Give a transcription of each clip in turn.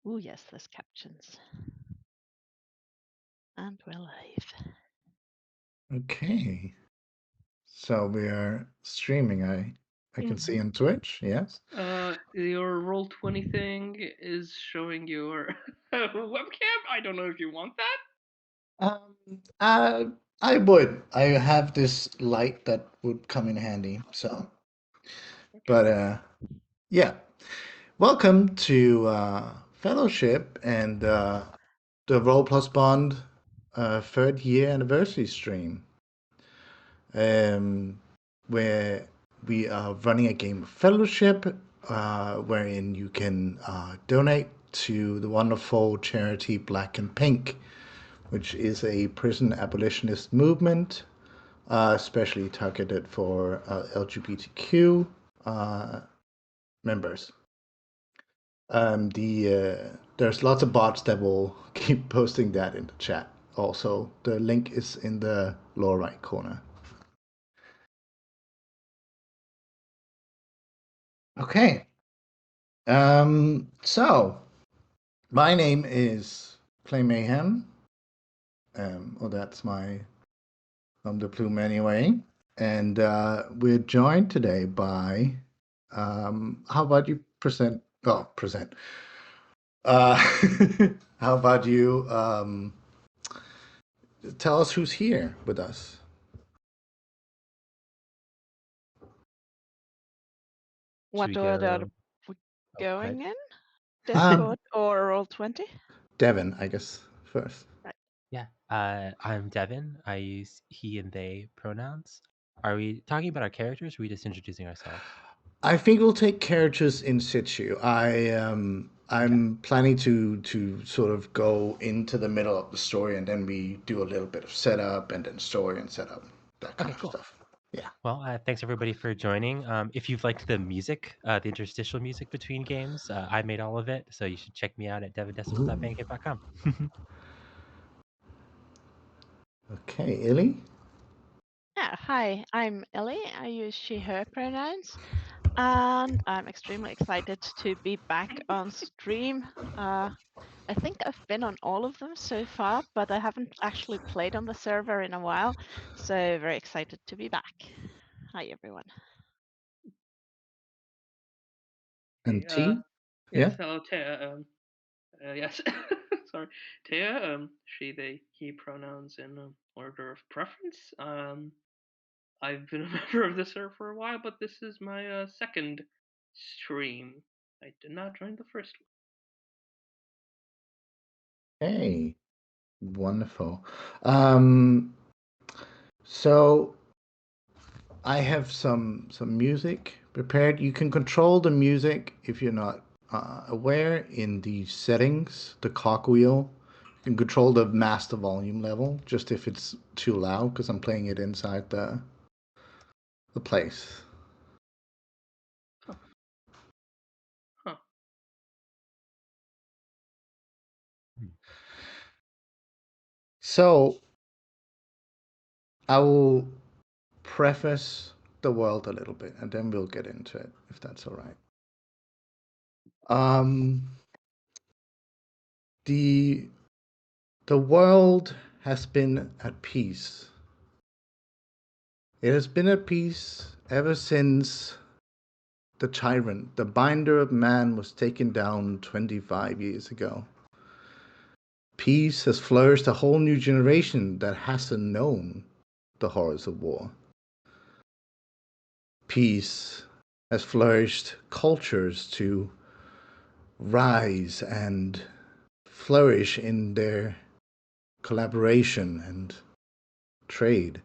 Oh, yes, there's captions. And we're live. Okay. So we are streaming. I can see on Twitch. Yes. Your Roll20 thing is showing your webcam. I don't know if you want that. I would. I have this light that would come in handy. So, Okay. but yeah. Welcome to Fellowship and the Roll Plus Bond third year anniversary stream. Um, where we are running a game of Fellowship, wherein you can donate to the wonderful charity Black and Pink, which is a prison abolitionist movement, especially targeted for LGBTQ members. There's lots of bots that will keep posting that in the chat. Also, the link is in the lower right corner. Okay. So my name is ClayMayhem. That's my the plume anyway. And we're joined today by how about you present present. Uh how about you tell us who's here with us? Should we What order are go? we Oh, go ahead. going in? Um Discord or Roll20? Devin, I guess first. Right. Yeah. I'm Devin. I use he and they pronouns. Are we talking about our characters or are we just introducing ourselves? I think we'll take characters in situ. Okay. I'm planning to sort of go into the middle of the story and then we do a little bit of setup and then story and setup, that kind Okay, of cool. stuff. Yeah. Well, thanks everybody for joining. If you've liked the music, the interstitial music between games, I made all of it, so you should check me out at Ooh. devindecimals.bandcamp.com. Okay, Illy. Yeah, hi, I'm Ellie. I use she, her pronouns. And I'm extremely excited to be back on stream. I think I've been on all of them so far, but I haven't actually played on the server in a while. So very excited to be back. Hi, everyone. And Okay, T. yes. Yeah. Hello, Taya. Yes. Sorry, Taya. She, they, he pronouns in order of preference. I've been a member of the server for a while, but this is my second stream. I did not join the first Hey. Wonderful. Um so I have some music prepared. You can control the music if you're not aware in the settings, the cogwheel. You can control the master volume level, just if it's too loud, because I'm playing it inside the place. one. Huh. So I will preface the world a little bit, and then we'll get into it, if that's all right. Um, the the world has been at peace. It has been at peace ever since the tyrant, the binder of man, was taken down 25 years ago. Peace has flourished a whole new generation that hasn't known the horrors of war. Peace has flourished cultures to rise and flourish in their collaboration and trade.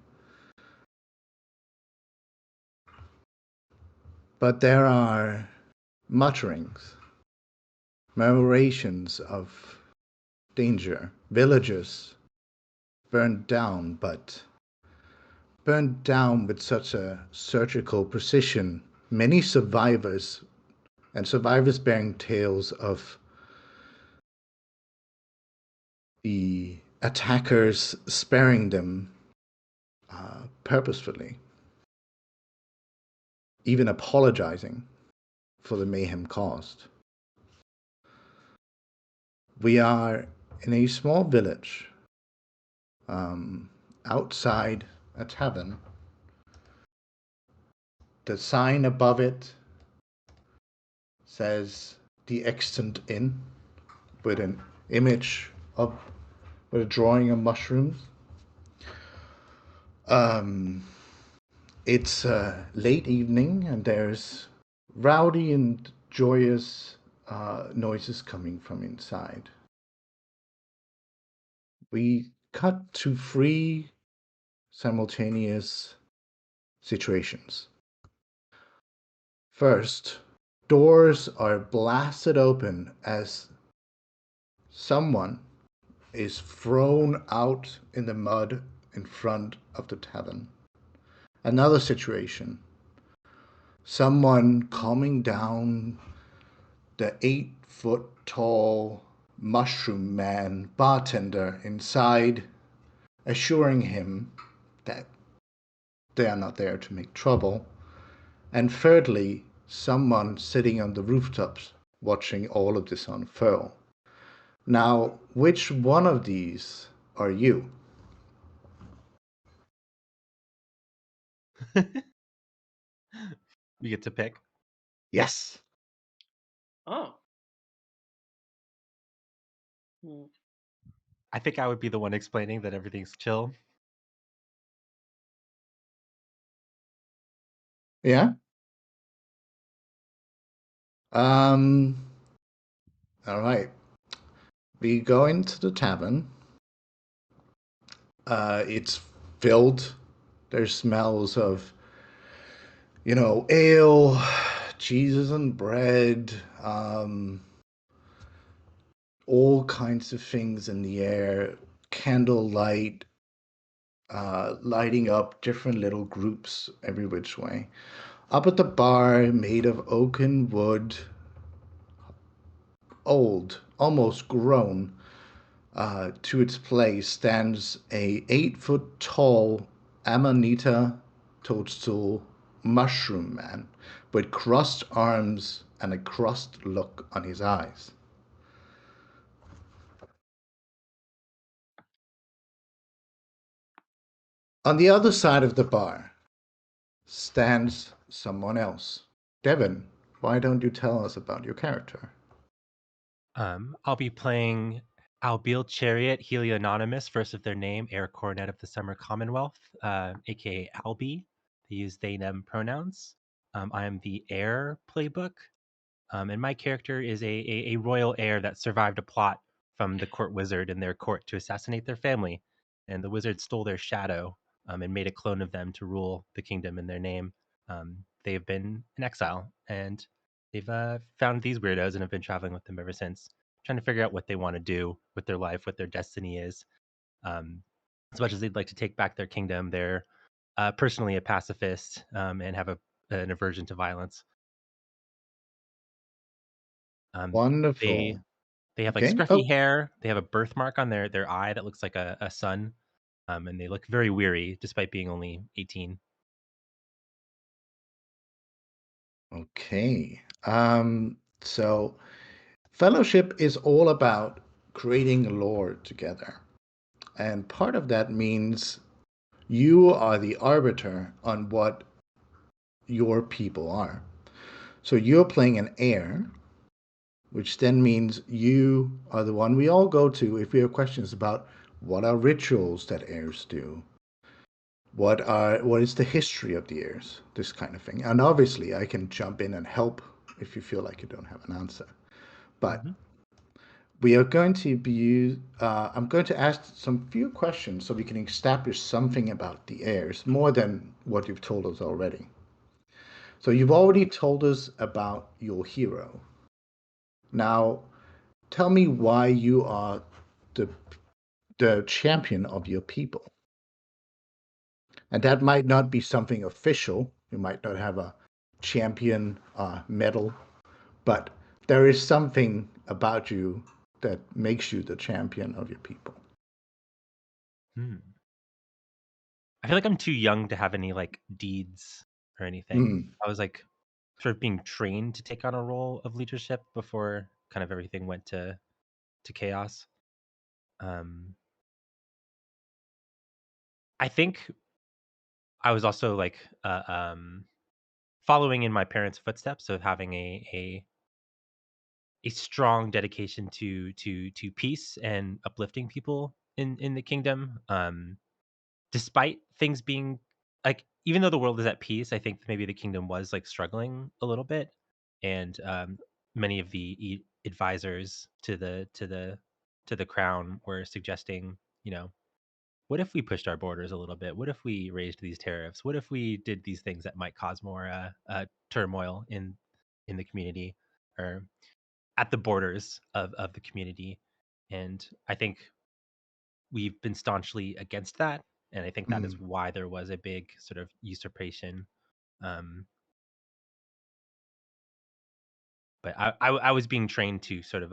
But there are mutterings, murmurations of danger, villages burned down, but burned down with such a surgical precision. Many survivors, and survivors bearing tales of the attackers sparing them purposefully, even apologizing for the mayhem caused. We are in a small village um, outside a tavern. The sign above it says the Extant Inn with an image of with a drawing of mushrooms. Um, it's late evening and there's rowdy and joyous noises coming from inside. We cut to three simultaneous situations. First, doors are blasted open as someone is thrown out in the mud in front of the tavern. Another situation, someone coming down the 8 foot tall mushroom man bartender inside, assuring him that they are not there to make trouble. And thirdly, someone sitting on the rooftops watching all of this unfurl. Now, which one of these are you? You get to pick. Yes. Oh. Hmm. I think I would be the one explaining that everything's chill. Yeah. Um. All right. We go into the tavern. It's filled. There's smells of, ale, cheeses and bread, all kinds of things in the air, candlelight, lighting up different little groups every which way. Up at the bar, made of oaken wood, old, almost grown, to its place stands a 8 foot tall Amanita toadstool mushroom man with crossed arms and a crossed look on his eyes. On the other side of the bar stands someone else. Devin, why don't you tell us about your character? I'll be playing Albeal Chariot Heliononymous, first of their name, Air Coronet of the Summer Commonwealth, aka Albie. They use they them pronouns. I am the heir playbook. And my character is a royal heir that survived a plot from the court wizard in their court to assassinate their family. And the wizard stole their shadow and made a clone of them to rule the kingdom in their name. They have been in exile and they've found these weirdos and have been traveling with them ever since, trying to figure out what they want to do with their life, what their destiny is. Um, as much as they'd like to take back their kingdom, they're personally a pacifist and have an aversion to violence. Um, they Wonderful. they have like Okay. scruffy Oh, hair. They have a birthmark on their eye that looks like a sun. And they look very weary despite being only 18. okay. So fellowship is all about creating lore together. And part of that means you are the arbiter on what your people are. So you're playing an heir, which then means you are the one we all go to if we have questions about what are rituals that heirs do, what is the history of the heirs, this kind of thing. And obviously, I can jump in and help if you feel like you don't have an answer. But Mm-hmm. we are going to be. I'm going to ask some few questions so we can establish something about the heirs more than what you've told us already. So you've already told us about your hero. Now, tell me why you are the the champion of your people. And that might not be something official. You might not have a champion medal, but there is something about you that makes you the champion of your people. Hmm. I feel like I'm too young to have any like deeds or anything. Mm, I was like sort of being trained to take on a role of leadership before kind of everything went to to chaos. Um, I think I was also like following in my parents' footsteps of having a strong dedication to peace and uplifting people in the kingdom. Despite things being like, even though the world is at peace, I think maybe the kingdom was like struggling a little bit, and many of the advisors to the crown were suggesting, what if we pushed our borders a little bit? What if we raised these tariffs? What if we did these things that might cause more turmoil in the community, or at the borders of the community? And I think we've been staunchly against that, and I think that is Mm, why there was a big sort of usurpation. Um, but I was being trained to sort of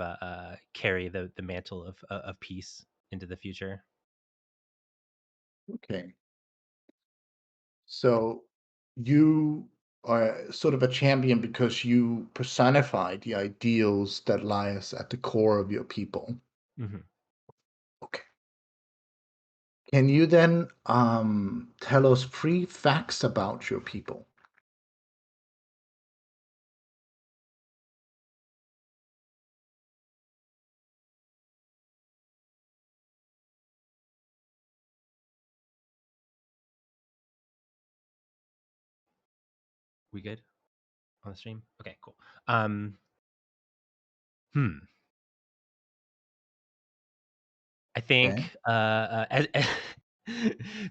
carry the mantle of peace into the future. okay. So you are sort of a champion because you personify the ideals that lies at the core of your people. Hmm. Okay. Can you then tell us 3 facts about your people? We good on the stream? Okay, cool. Um, hmm. I Okay. think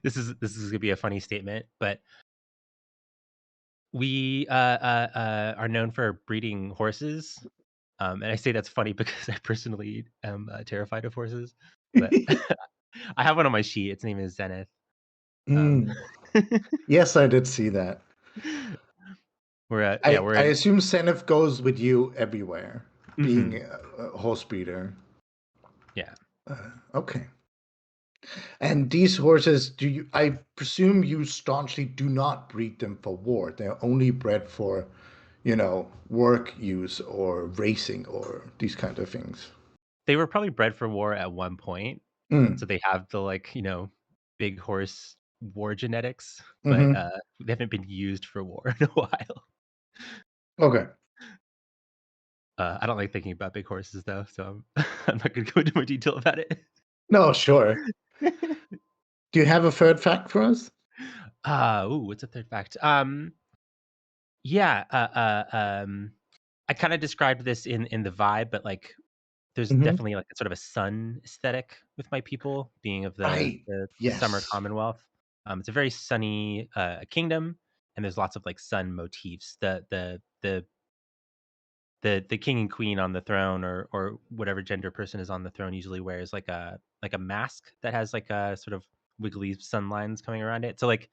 this is gonna be a funny statement, but we are known for breeding horses. And I say that's funny because I personally am terrified of horses, but I have one on my sheet. Its name is Zenith. Um, Mm. Yes, I did see that. yeah, I, we're I in, assume Senef goes with you everywhere, being mhm, a horse breeder. yeah. Okay. And these horses, I presume you staunchly do not breed them for war. They're only bred for, work use or racing or these kind of things. They were probably bred for war at one point, so Mm. they have the like big horse war genetics, but Mm-hmm. they haven't been used for war in a while. Okay. I don't like thinking about big horses though, so I'm not gonna go into more detail about it. No, sure. Do you have a third fact for us? What's a third fact? Yeah, I kind of described this in the vibe, but like there's Mm-hmm. definitely like a sort of a sun aesthetic with my people, being of the Right. the summer Yes. commonwealth. It's a very sunny kingdom, and there's lots of like sun motifs. The king and queen on the throne, or whatever gender person is on the throne, usually wears like a mask that has like a sort of wiggly sun lines coming around it. So like,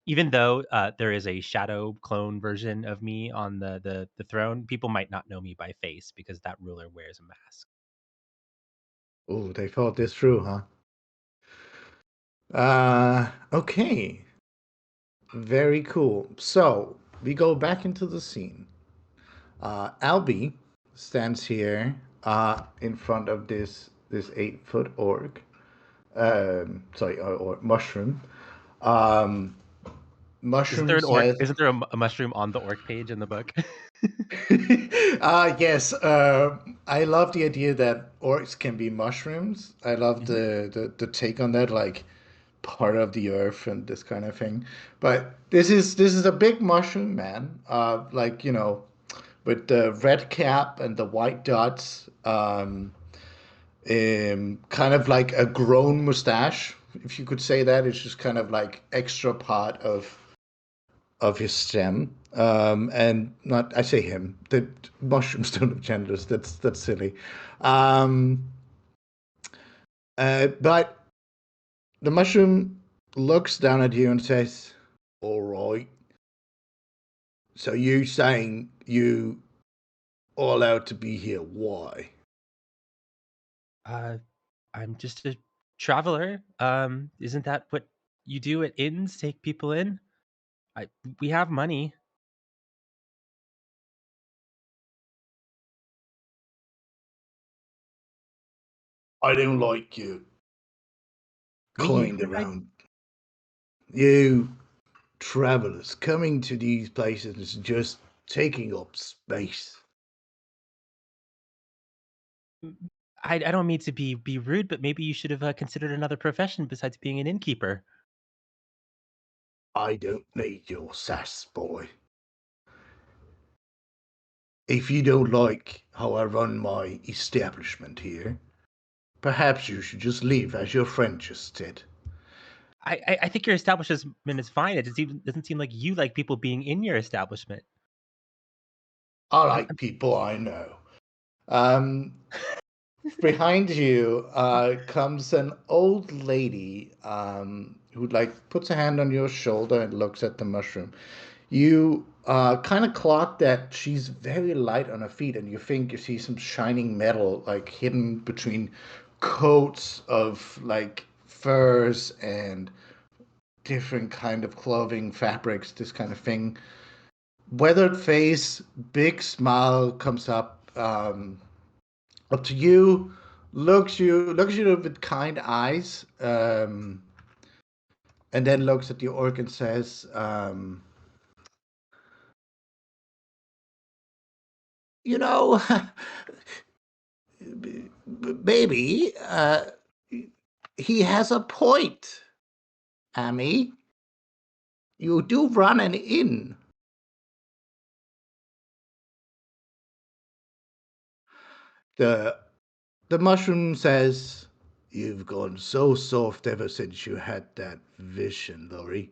even though there is a shadow clone version of me on the throne, people might not know me by face because that ruler wears a mask. Oh, they thought this through, huh? Okay. Very cool. So we go back into the scene. Albie stands here in front of this 8 foot orc. Sorry, or mushroom. Um, Isn't there mushroom an orc? says, Isn't there a mushroom on the orc page in the book? yes. I love the idea that orcs can be mushrooms. I love Mhm. the take on that, like part of the earth and this kind of thing. But this is a big mushroom man. Like with the red cap and the white dots. Kind of like a grown mustache, if you could say that. It's just kind of like extra part of his stem. And not I say him. The mushrooms don't have genders. That's silly. Um, but the mushroom looks down at you and says, "All right. So you saying you are allowed to be here? Why?" uh, I'm just a traveler. Isn't that what you do at inns? Take people in. I We have money. I don't like you Me, coined around you travelers coming to these places is just taking up space. I don't mean to be rude, but maybe you should have considered another profession besides being an innkeeper. I don't need your sass, boy. If you don't like how I run my establishment here, perhaps you should just leave as your friend just did. I think your establishment is fine. It doesn't seem like you like people being in your establishment. I I'm, like people I know. Um, Behind you comes an old lady who like puts a hand on your shoulder and looks at the mushroom. You kind of clock that she's very light on her feet, and you think you see some shining metal like hidden between coats of like furs and different kind of clothing fabrics, this kind of thing. Weathered face, big smile comes up to you, looks you with kind eyes, and then looks at the orc and says, "You know, maybe he has a point, Amy. You do run an inn." The the mushroom says, "You've gone so soft ever since you had that vision, Lori.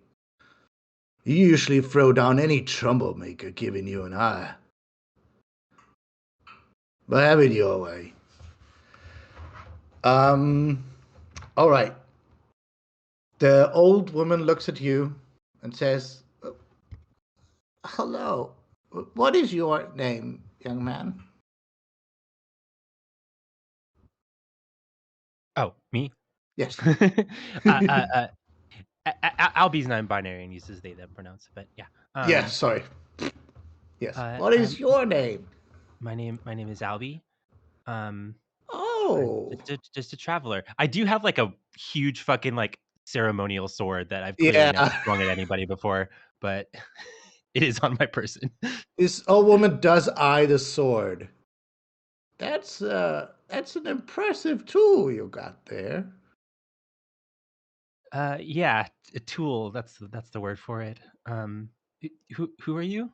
You usually throw down any troublemaker giving you an eye. But have it your way. Um, all right." The old woman looks at you and says, "Hello. What is your name, young man?" Oh, me? Yes. uh, uh, uh, Albie's non-binary and uses they them pronouns, but yeah. Yes, sorry. Yes. Uh, What is um, your name? my name is Albie. Um, Oh. just a traveler. I do have like a huge fucking like ceremonial sword that I've clearly Yeah. never swung at anybody before, but it is on my person. This old woman does eye the sword. That's an impressive tool you got there. Yeah, a tool. That's the word for it. Who are you?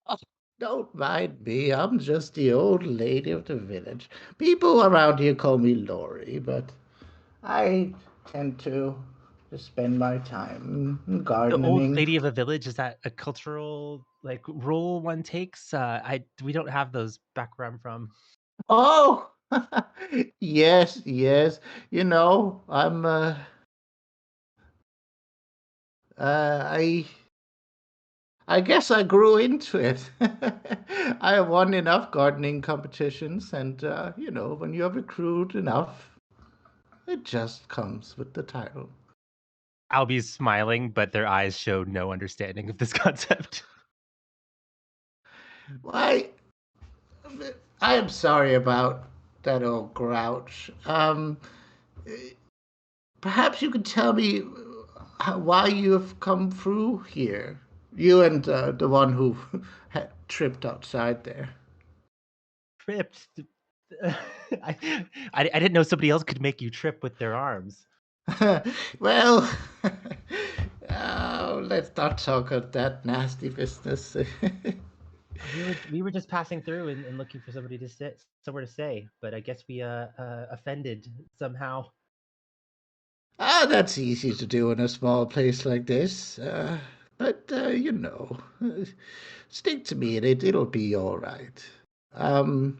Oh, don't mind me. I'm just the old lady of the village. People around here call me Lori, but I tend to just spend my time The old gardening. lady of a village, is that a cultural like role one takes? I we don't have those back where I'm from. Oh, yes, yes. You know, I guess I grew into it. I won enough gardening competitions, and when you have accrued enough, it just comes with the title. Albie's smiling, but their eyes show no understanding of this concept. Why, I am sorry about that old grouch. Perhaps you could tell me why you have come through here. You and the one who had tripped outside there. Tripped. I didn't know somebody else could make you trip with their arms. Well, oh, let's not talk of that nasty business. We were just passing through and looking for somebody to sit somewhere to stay, but I guess we offended somehow. That's easy to do in a small place like this. But stick to me and it'll be all right. Um,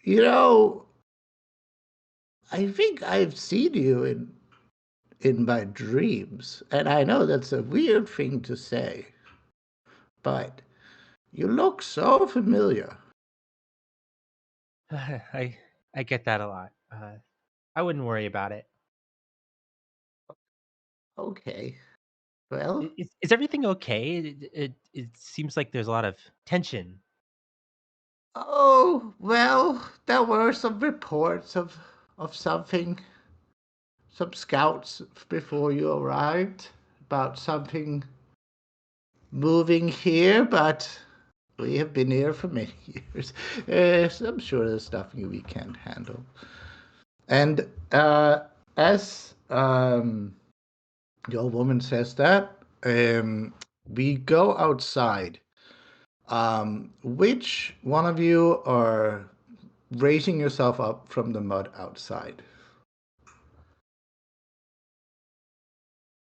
you know, I think I've seen you in my dreams, and I know that's a weird thing to say, but you look so familiar. I I get that a lot. I wouldn't worry about it. Okay, well, Is everything okay? It seems like there's a lot of tension. Oh, well, there were some reports of something, some scouts before you arrived about something moving here, but we have been here for many years. So I'm sure there's stuff we can't handle. And as the old woman says that, we go outside. Which one of you are raising yourself up from the mud outside?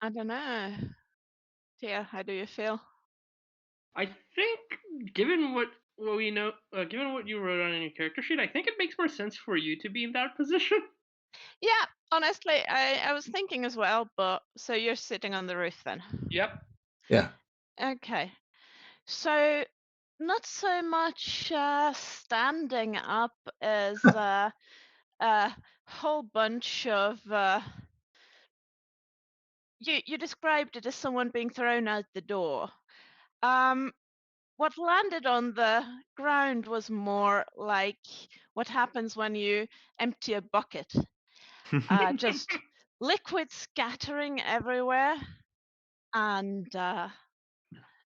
I don't know. Tia, how do you feel? I think, given what we know, given what you wrote on in your character sheet, I think it makes more sense for you to be in that position. Yeah, honestly, I was thinking as well, but so you're sitting on the roof then. Yep. Yeah. Okay. So not so much standing up as a whole bunch of you described it as someone being thrown out the door. Um, what landed on the ground was more like what happens when you empty a bucket. Just liquid scattering everywhere, and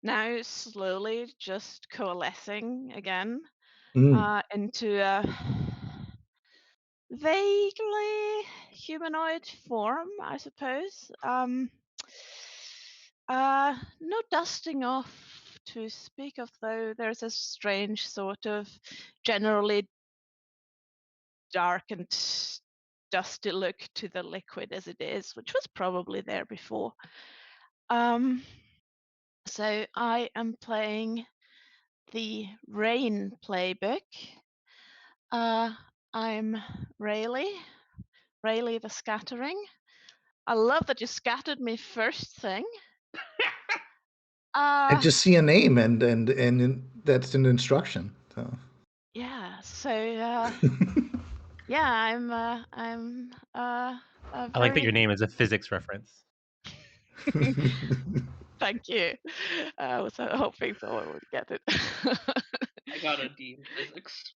now slowly just coalescing again Mm. into a vaguely humanoid form, I suppose. No dusting off to speak of, though. There's a strange sort of generally dark and dusty look to the liquid as it is, which was probably there before. Um, so I am playing the Rain playbook. Uh, I'm Rayleigh, Rayleigh the Scattering. I love that you scattered me first thing. I Uh, just see a name that's an instruction. So. yeah. So yeah, I'm a I like that your very name is a physics reference. thank you. I was hoping someone would get it. I got a D in physics.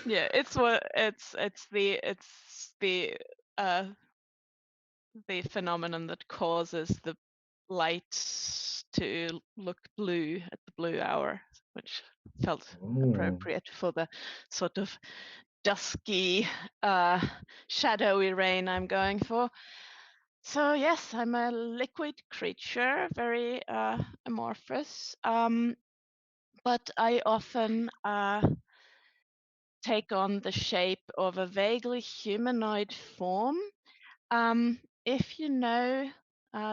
Yeah, it's uh the phenomenon that causes the light to look blue at the blue hour, which felt Oh. appropriate for the sort of dusky, shadowy rain I'm going for. So yes, I'm a liquid creature, very amorphous, but I often take on the shape of a vaguely humanoid form. If you know,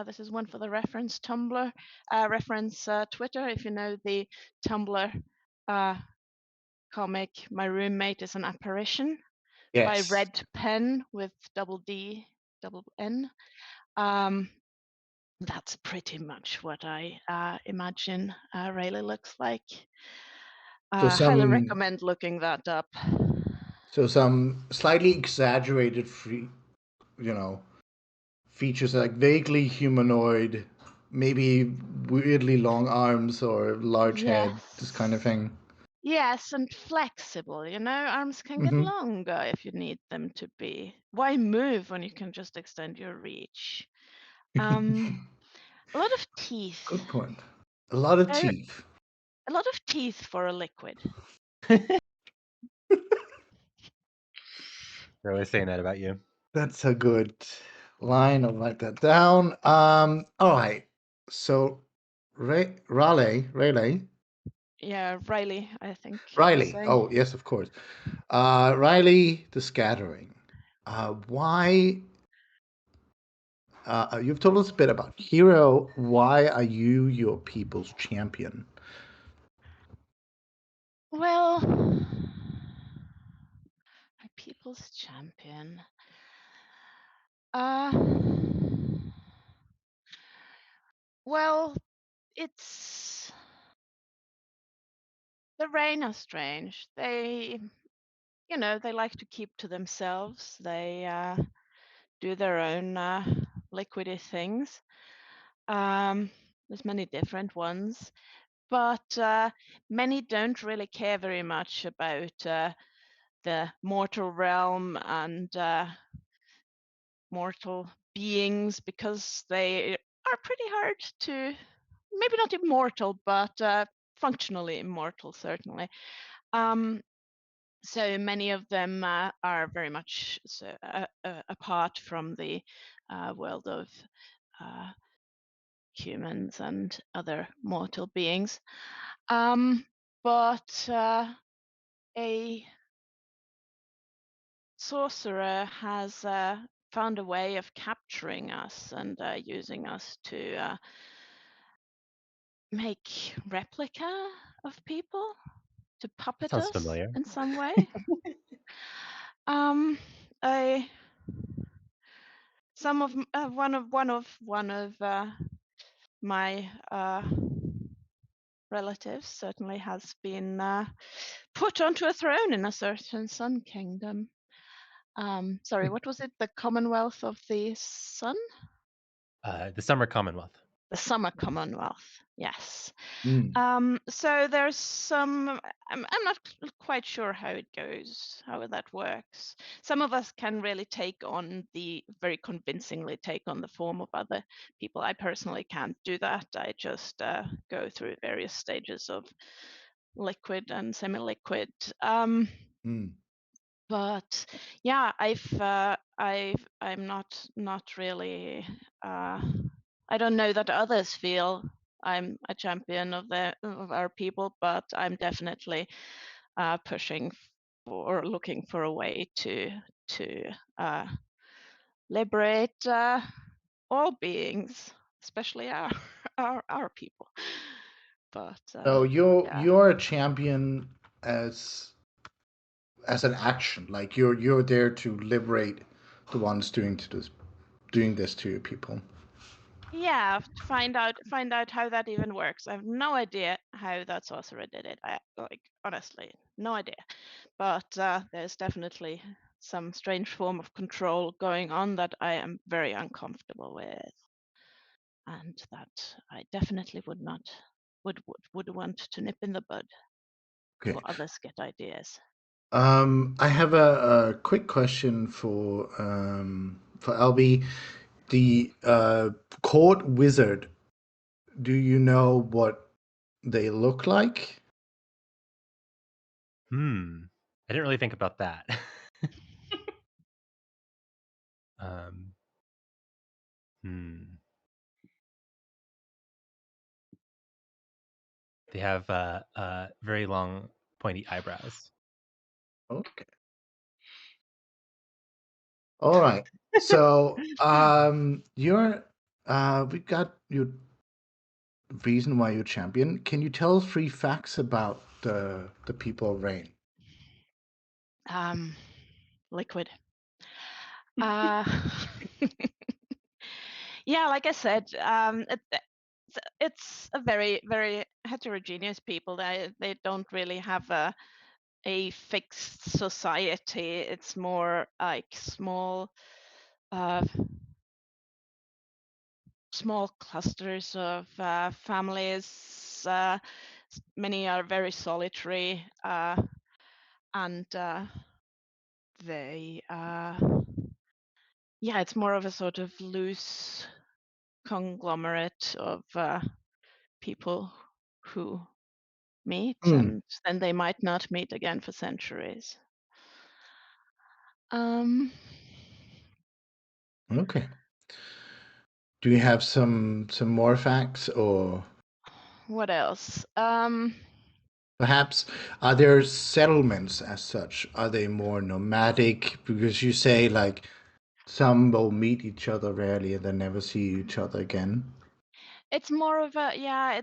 this is one for the reference Tumblr, reference Twitter. If you know the Tumblr comic, My Roommate is an Apparition by Yes. Red Pen with double D, double N. Um, that's pretty much what I imagine Rayleigh looks like. So Highly some recommend looking that up. so some slightly exaggerated you know, features like vaguely humanoid, maybe weirdly long arms or large head, this kind of Yes. thing. Yes, and flexible, arms can get Mm-hmm. longer if you need them to be. Why move when you can just extend your reach? Um, a lot of teeth. Good point. A lot of There, teeth. a lot of teeth for a liquid. They're always saying that about you. That's a good line. I'll write that down. All right. So, Raleigh, Yeah, Riley, I think I was Riley. saying. Oh, yes, of course. Riley, the Scattering. Why? You've told us a bit about Hero. Why are you your people's champion? Well, my people's champion. Uh, well, it's the Rain are strange. They like to keep to themselves. They do their own liquidy things. There's many different ones. but many don't really care very much about the mortal realm and mortal beings because they are pretty hard to, maybe not immortal, but functionally immortal, certainly. So many of them are very much apart from the world of uh, humans and other mortal beings. But a sorcerer has found a way of capturing us and using us to make replica of people, to That puppet sounds us familiar. in some way. I some of one of my relatives certainly has been put onto a throne in a certain Sun Kingdom. Sorry, what was it? The Commonwealth of the Sun? The Summer Commonwealth. The Summer Commonwealth. Yes. Mm. So there's some. I'm not quite sure how it goes, how that works. Some of us can really take on the very convincingly take on the form of other people. I personally can't do that. I just go through various stages of liquid and semi-liquid. Mm. But yeah, I'm not really. I don't know that others feel I'm a champion of our people, but I'm definitely pushing for, looking for a way to uh, liberate all beings, especially our our people. But So yeah. you're a champion as as an action, like you're there to liberate the ones doing this to your people. Yeah, to find out how that even works. I have no idea how that sorcerer did it. I like honestly, no idea. But there's definitely some strange form of control going on that I am very uncomfortable with, and that I definitely would want to nip in the bud Okay. before others get ideas. I have a quick question for LB. The court wizard. Do you know what they look like? Hmm. I didn't really think about that. um, hmm. They have very long, pointy eyebrows. Okay. All right. So, you're we got your reason why you're champion. Can you tell us 3 facts about the people of Rain? Um, liquid. Uh, yeah, like I said, it's a very very heterogeneous people. They don't really have a fixed society. It's more like uh, small clusters of families. Many are very solitary, and they yeah, it's more of a sort of loose conglomerate of people who meet Hmm. and then they might not meet again for centuries. Um, Okay. Do you have some more facts, or what else? perhaps are there settlements as such? Are they more nomadic? Because you say like some will meet each other rarely and then never see each other again. It's more of a yeah.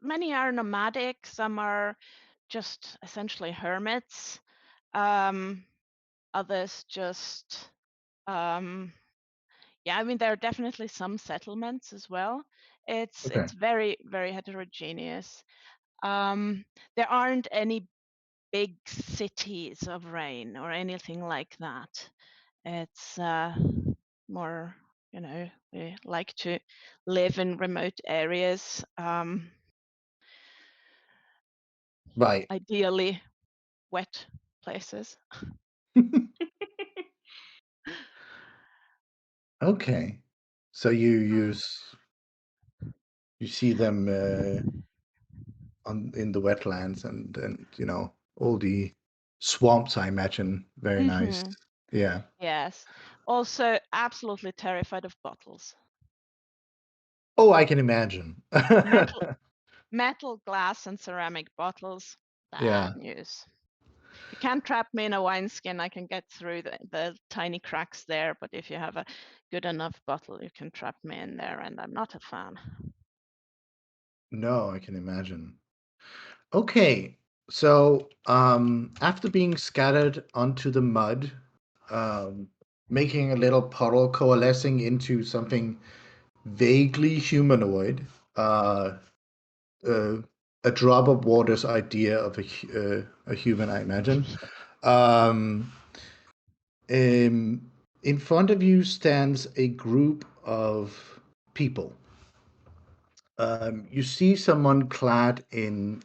Many are nomadic. Some are just essentially hermits. Um, Others just yeah. I mean, there are definitely some settlements as well. Okay. It's very very heterogeneous. Um, there aren't any big cities of rain or anything like that. It's more. we like to live in remote areas, Right. ideally wet places. Okay. So you see them in the wetlands and all the swamps, I imagine. Very nice. Hmm. Yeah. Yes. Also, absolutely terrified of bottles. Oh, I can imagine. Metal, metal, glass, and ceramic bottles. Bad Yeah. news. You can't trap me in a wineskin. I can get through the tiny cracks there, but if you have a good enough bottle, you can trap me in there, and I'm not a fan. No, I can imagine. Okay. So, after being scattered onto the mud, um, making a little puddle coalescing into something vaguely humanoid, uh, uh, a drop of water's idea of a human, I imagine. Um, in front of you stands a group of people. You see someone clad in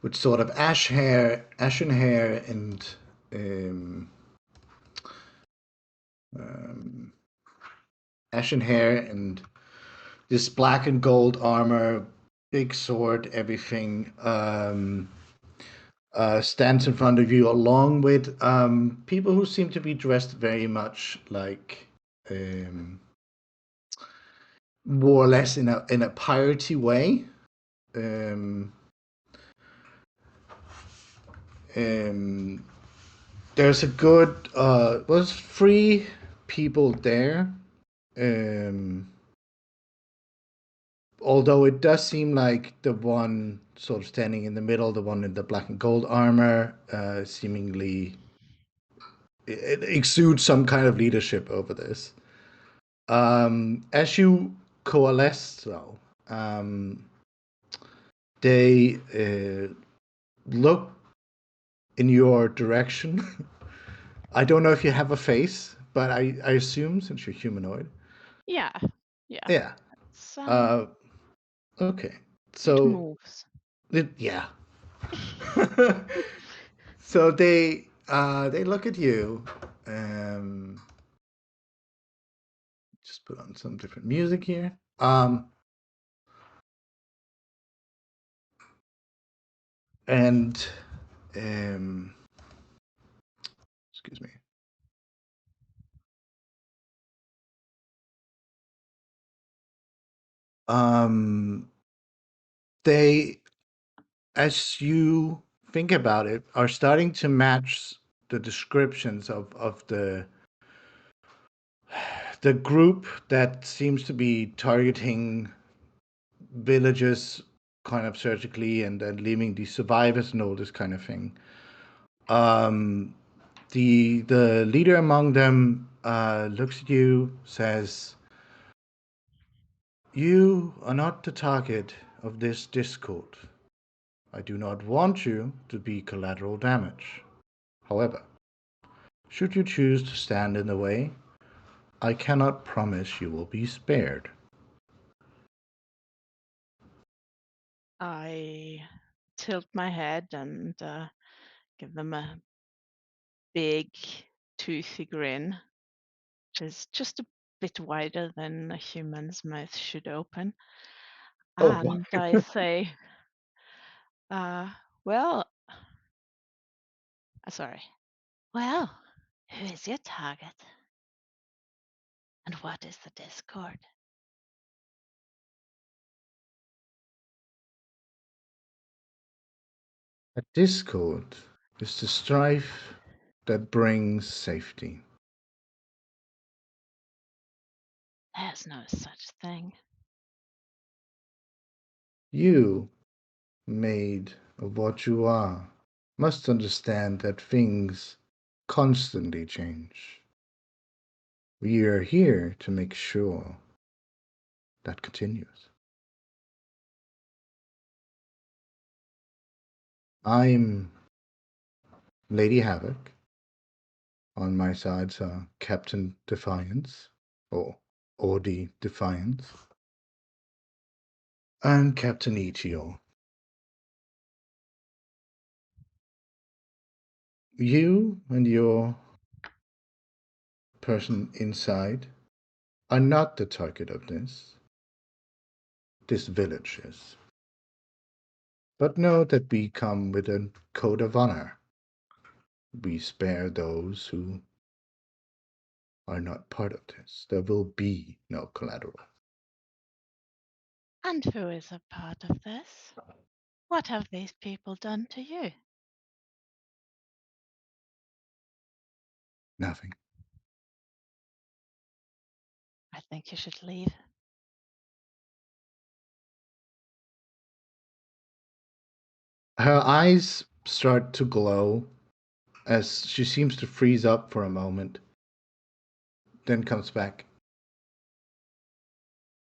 with sort of ashen hair, and um, um, ashen hair and this black and gold armor, big sword, everything. Stands in front of you, along with people who seem to be dressed very much like um, more or less in a piratey way. Um, um, there's a good was three people there. Um, Although it does seem like the one sort of standing in the middle, the one in the black and gold armor, seemingly it exudes some kind of leadership over this. As you coalesce, though, they look in your direction. I don't know if you have a face, but I assume since you're humanoid. Yeah, yeah. Yeah. It's, Uh, okay. it So, moves. yeah. So they look at you. Um, just put on some different music here. And um, excuse me. Um, they, as you think about it, are starting to match the descriptions of the group that seems to be targeting villages kind of surgically and then leaving the survivors and all this kind of thing. Um, the leader among them looks at you, says, "You are not the target of this discord. I do not want you to be collateral damage. However, should you choose to stand in the way, I cannot promise you will be spared." I tilt my head and give them a big, toothy grin, which is just a bit wider than a human's mouth should open. Oh, boy. And I say, uh, well, sorry. Well, who is your target? And what is the Discord? A discord is the strife that brings safety. There's no such thing. You, made of what you are, must understand that things constantly change. We are here to make sure that continues. I'm Lady Havoc. On my side's Captain Defiance. or the Defiance, and Captain Ichio. You and your person inside are not the target of this. This village is. But know that we come with a code of honor. We spare those who are not part of this. There will be no collateral. And who is a part of this? What have these people done to you? Nothing. I think you should leave. Her eyes start to glow as she seems to freeze up for a moment, then comes back.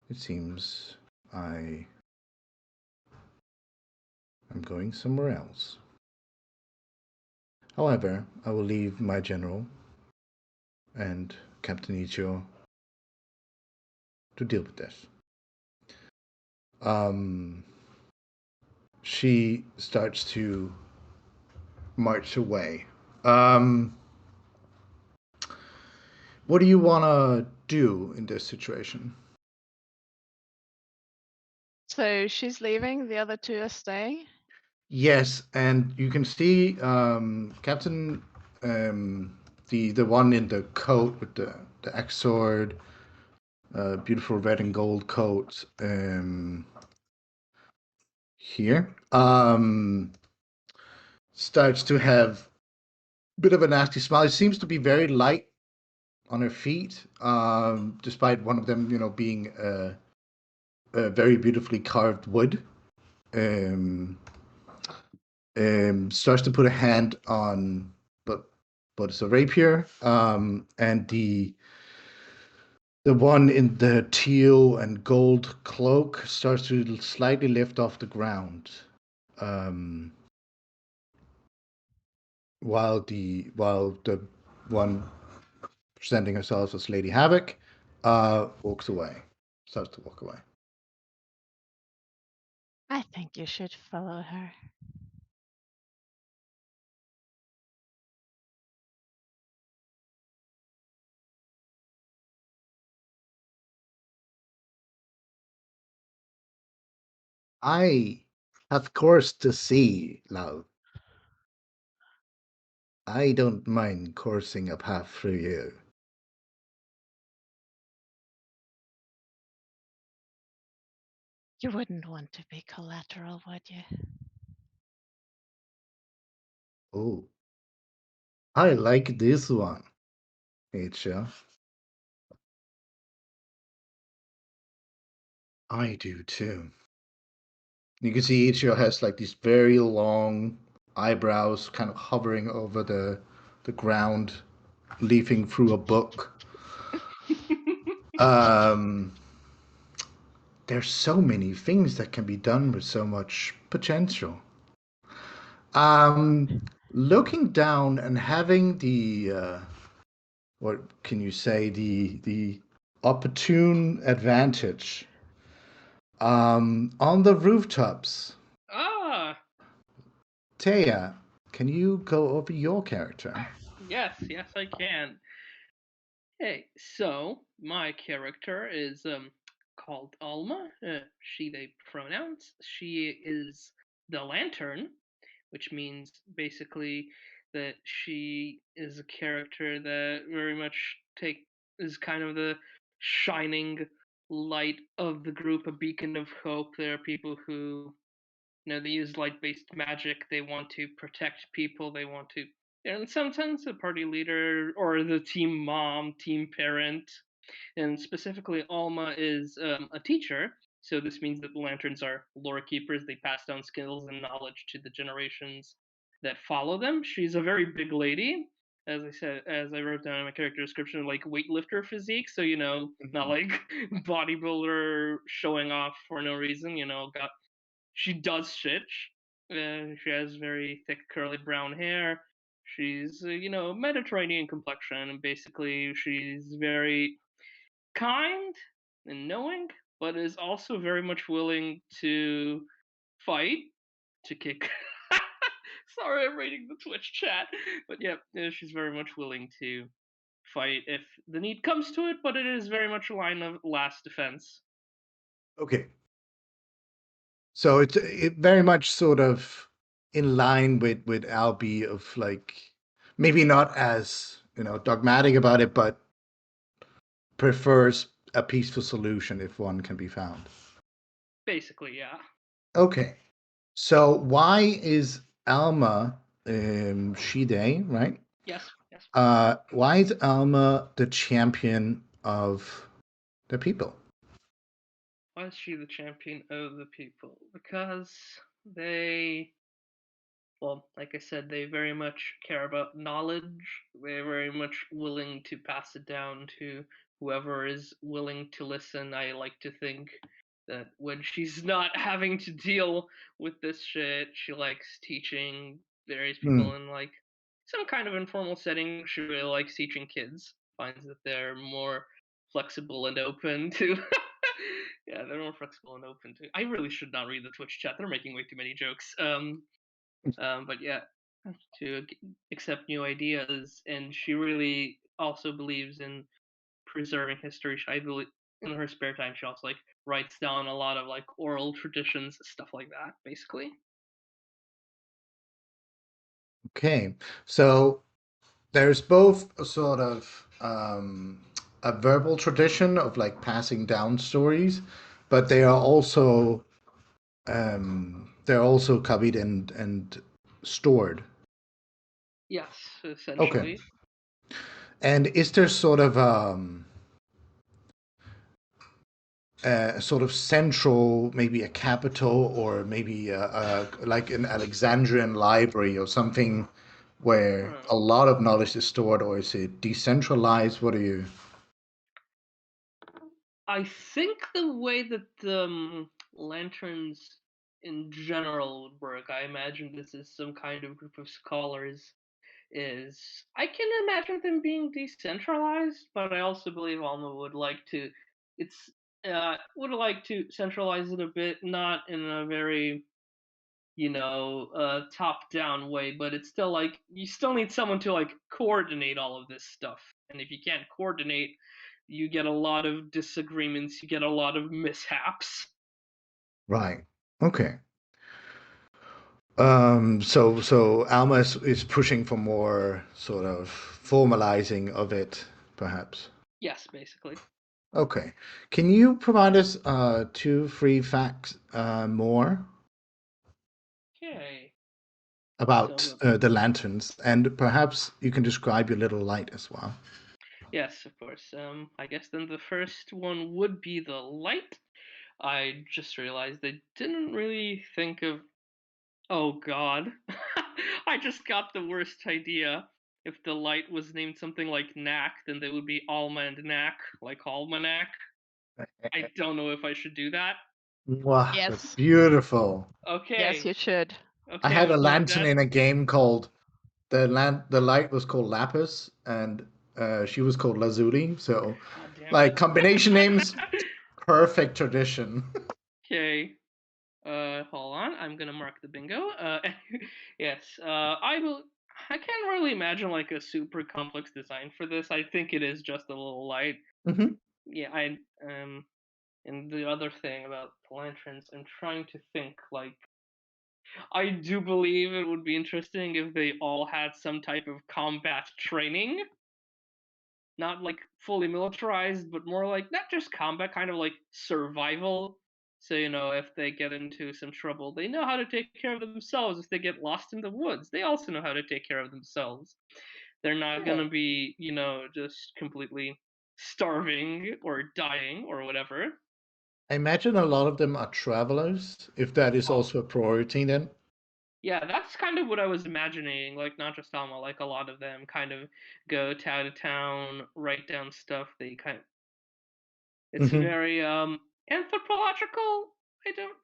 It seems I am going somewhere else. However, I will leave my general and Captain Ichio to deal with this. She starts to march away. What do you want to do in this situation? So she's leaving, the other two are staying? Yes, and you can see Captain, the one in the coat with the axe sword, beautiful red and gold coat, here, starts to have a bit of a nasty smile. It seems to be very light on her feet, despite one of them, being a very beautifully carved wood. Starts to put a hand on, but it's a rapier, and the one in the teal and gold cloak starts to slightly lift off the ground, um, while the one presenting herself as Lady Havoc walks away, starts to walk away. I think you should follow her. I have course to see, love. I don't mind coursing a path through you. You wouldn't want to be collateral, would you? Oh, I like this one, Asia. I do too. You can see Ichio has like these very long eyebrows kind of hovering over the ground, leafing through a book. Um, there's so many things that can be done with so much potential. Um, looking down and having the what can you say, the opportune advantage on the rooftops. Ah, Taya, can you go over your character? yes, I can. Hey, so my character is called Alma. She/they pronouns. She is the lantern, which means basically that she is a character that very much take is kind of the shining light of the group, a beacon of hope. There are people who they use light-based magic. They want to protect people. They want to, and sometimes the party leader or the team mom, team parent, and specifically Alma is a teacher. So this means that the lanterns are lore keepers. They pass down skills and knowledge to the generations that follow them. She's a very big lady, as I said, as I wrote down in my character description, like weightlifter physique. So not Mhm. like bodybuilder showing off for no reason. Got she does shit. She has very thick, curly brown hair. She's Mediterranean complexion, and basically she's very kind and knowing, but is also very much willing to fight, to kick. Sorry, I'm reading the Twitch chat, but yeah, she's very much willing to fight if the need comes to it, but it is very much a line of last defense. Okay. So it's very much sort of in line with Albie of like maybe not as dogmatic about it, but prefers a peaceful solution if one can be found. Basically, yeah. Okay. So why is Alma Shide, right? Yes, yes. Why is Alma the champion of the people? Why is she the champion of the people? Because they, well, like I said, they very much care about knowledge. They're very much willing to pass it down to whoever is willing to listen. I like to think that when she's not having to deal with this shit, she likes teaching various Hmm. people in like some kind of informal setting. She really likes teaching kids, finds that they're more flexible and open to yeah, they're more flexible and open to. I really should not read the Twitch chat. They're making way too many jokes. But yeah, to accept new ideas, and she really also believes in preserving history. I believe in her spare time she also like writes down a lot of like oral traditions, stuff like that, basically. Okay. So there's both a sort of a verbal tradition of like passing down stories, but they're also copied and stored. Yes, Okay. essentially. And is there sort of central, maybe a capital or maybe like an Alexandrian library or something where Hmm. a lot of knowledge is stored, or is it decentralized? What are you? I think the way that the lanterns in general would work, I imagine this is some kind of group of scholars, is I can imagine them being decentralized, but I also believe Alma would like to it's would like to centralize it a bit, not in a very top down way, but it's still like you still need someone to like coordinate all of this stuff. And if you can't coordinate, you get a lot of disagreements, you get a lot of mishaps. Right. Okay. So Alma is pushing for more sort of formalizing of it, perhaps. Yes, basically. Okay. Can you provide us two free facts more Okay. about So the lanterns, and perhaps you can describe your little light as well? yes, of course. I guess then the first one would be the light. I just realized I didn't really think of. Oh God, I just got the worst idea. If the light was named something like Knack, then they would be Alma and Knack, like Almanac. I don't know if I should do that. Wow, that's Yes. beautiful. Yes, Okay, you should. I okay, had a I'm doing lantern that. in a game called the light was called Lapis, and she was called Lazuli. So, God damn it. like combination names, perfect tradition. Okay. Hold on. I'm gonna mark the bingo. Yes. I can't really imagine like a super complex design for this. I think it is just a little light. Hmm. Yeah. And the other thing about the lanterns, I'm trying to think like I do believe it would be interesting if they all had some type of combat training, not like fully militarized, but more like not just combat, kind of like survival. So, if they get into some trouble, they know how to take care of themselves. If they get lost in the woods, they also know how to take care of themselves. They're not Yeah. gonna be, just completely starving or dying or whatever. I imagine a lot of them are travelers, if that is Oh, also a priority then. yeah, that's kind of what I was imagining. Like, not just Alma, like a lot of them kind of go town to town, write down stuff. It's Hmm. very anthropological.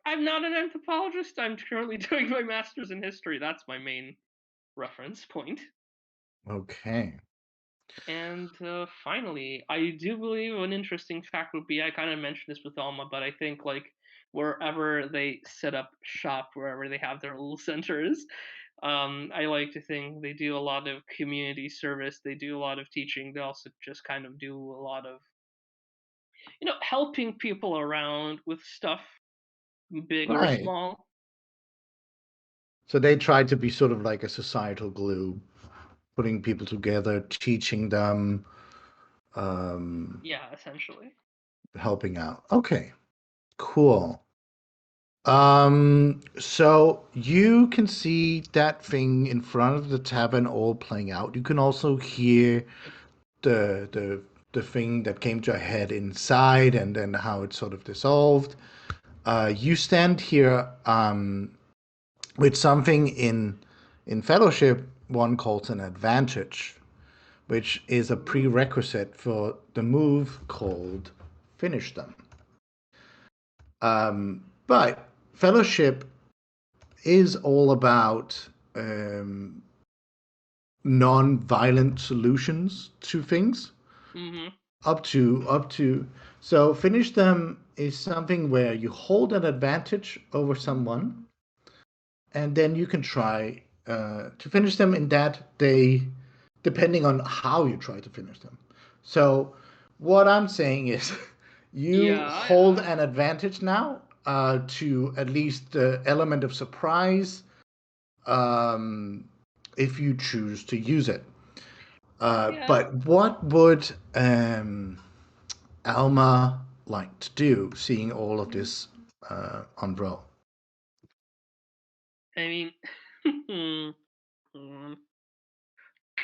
I'm not an anthropologist. I'm currently doing my master's in history. That's my main reference point. Okay. And finally, I do believe an interesting fact would be, I kind of mentioned this with Alma, but I think like wherever they set up shop, wherever they have their little centers, I like to think they do a lot of community service. They do a lot of teaching. They also just kind of do a lot of, helping people around with stuff, big or Right. small. So they try to be sort of like a societal glue, putting people together, teaching them, um, Yeah, essentially. helping out. Okay, cool. So you can see that thing in front of the tavern all playing out. You can also hear the thing that came to a head inside and then how it sort of dissolved. You stand here with something in fellowship one calls an advantage, which is a Ooh. prerequisite for the move called finish them. But fellowship is all about non-violent solutions to things. Mm-hmm. Up to so finish them is something where you hold an advantage over someone, and then you can try to finish them in that day, depending on how you try to finish them. So what I'm saying is you Yeah, hold yeah. an advantage now to at least the element of surprise, um, if you choose to use it. Yeah. But what would Alma like to do, seeing all of this unroll? I mean, hmm,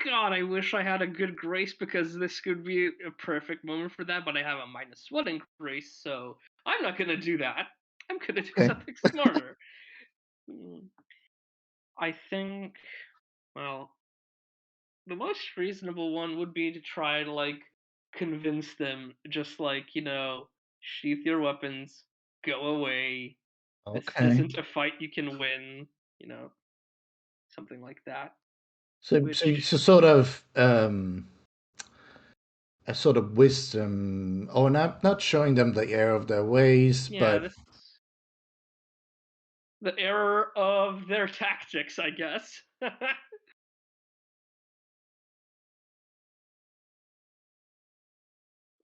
God, I wish I had a good grace because this could be a perfect moment for that, but I have a -1 in grace, so I'm not gonna do that. I'm gonna do Okay. something smarter. Hmm, I think, well, the most reasonable one would be to try to, like, convince them, just like, sheath your weapons, go away. This Okay. isn't a fight you can win, you know, something like that. So Which, sort of a sort of wisdom, or not showing them the error of their ways, yeah, but this the error of their tactics, I guess.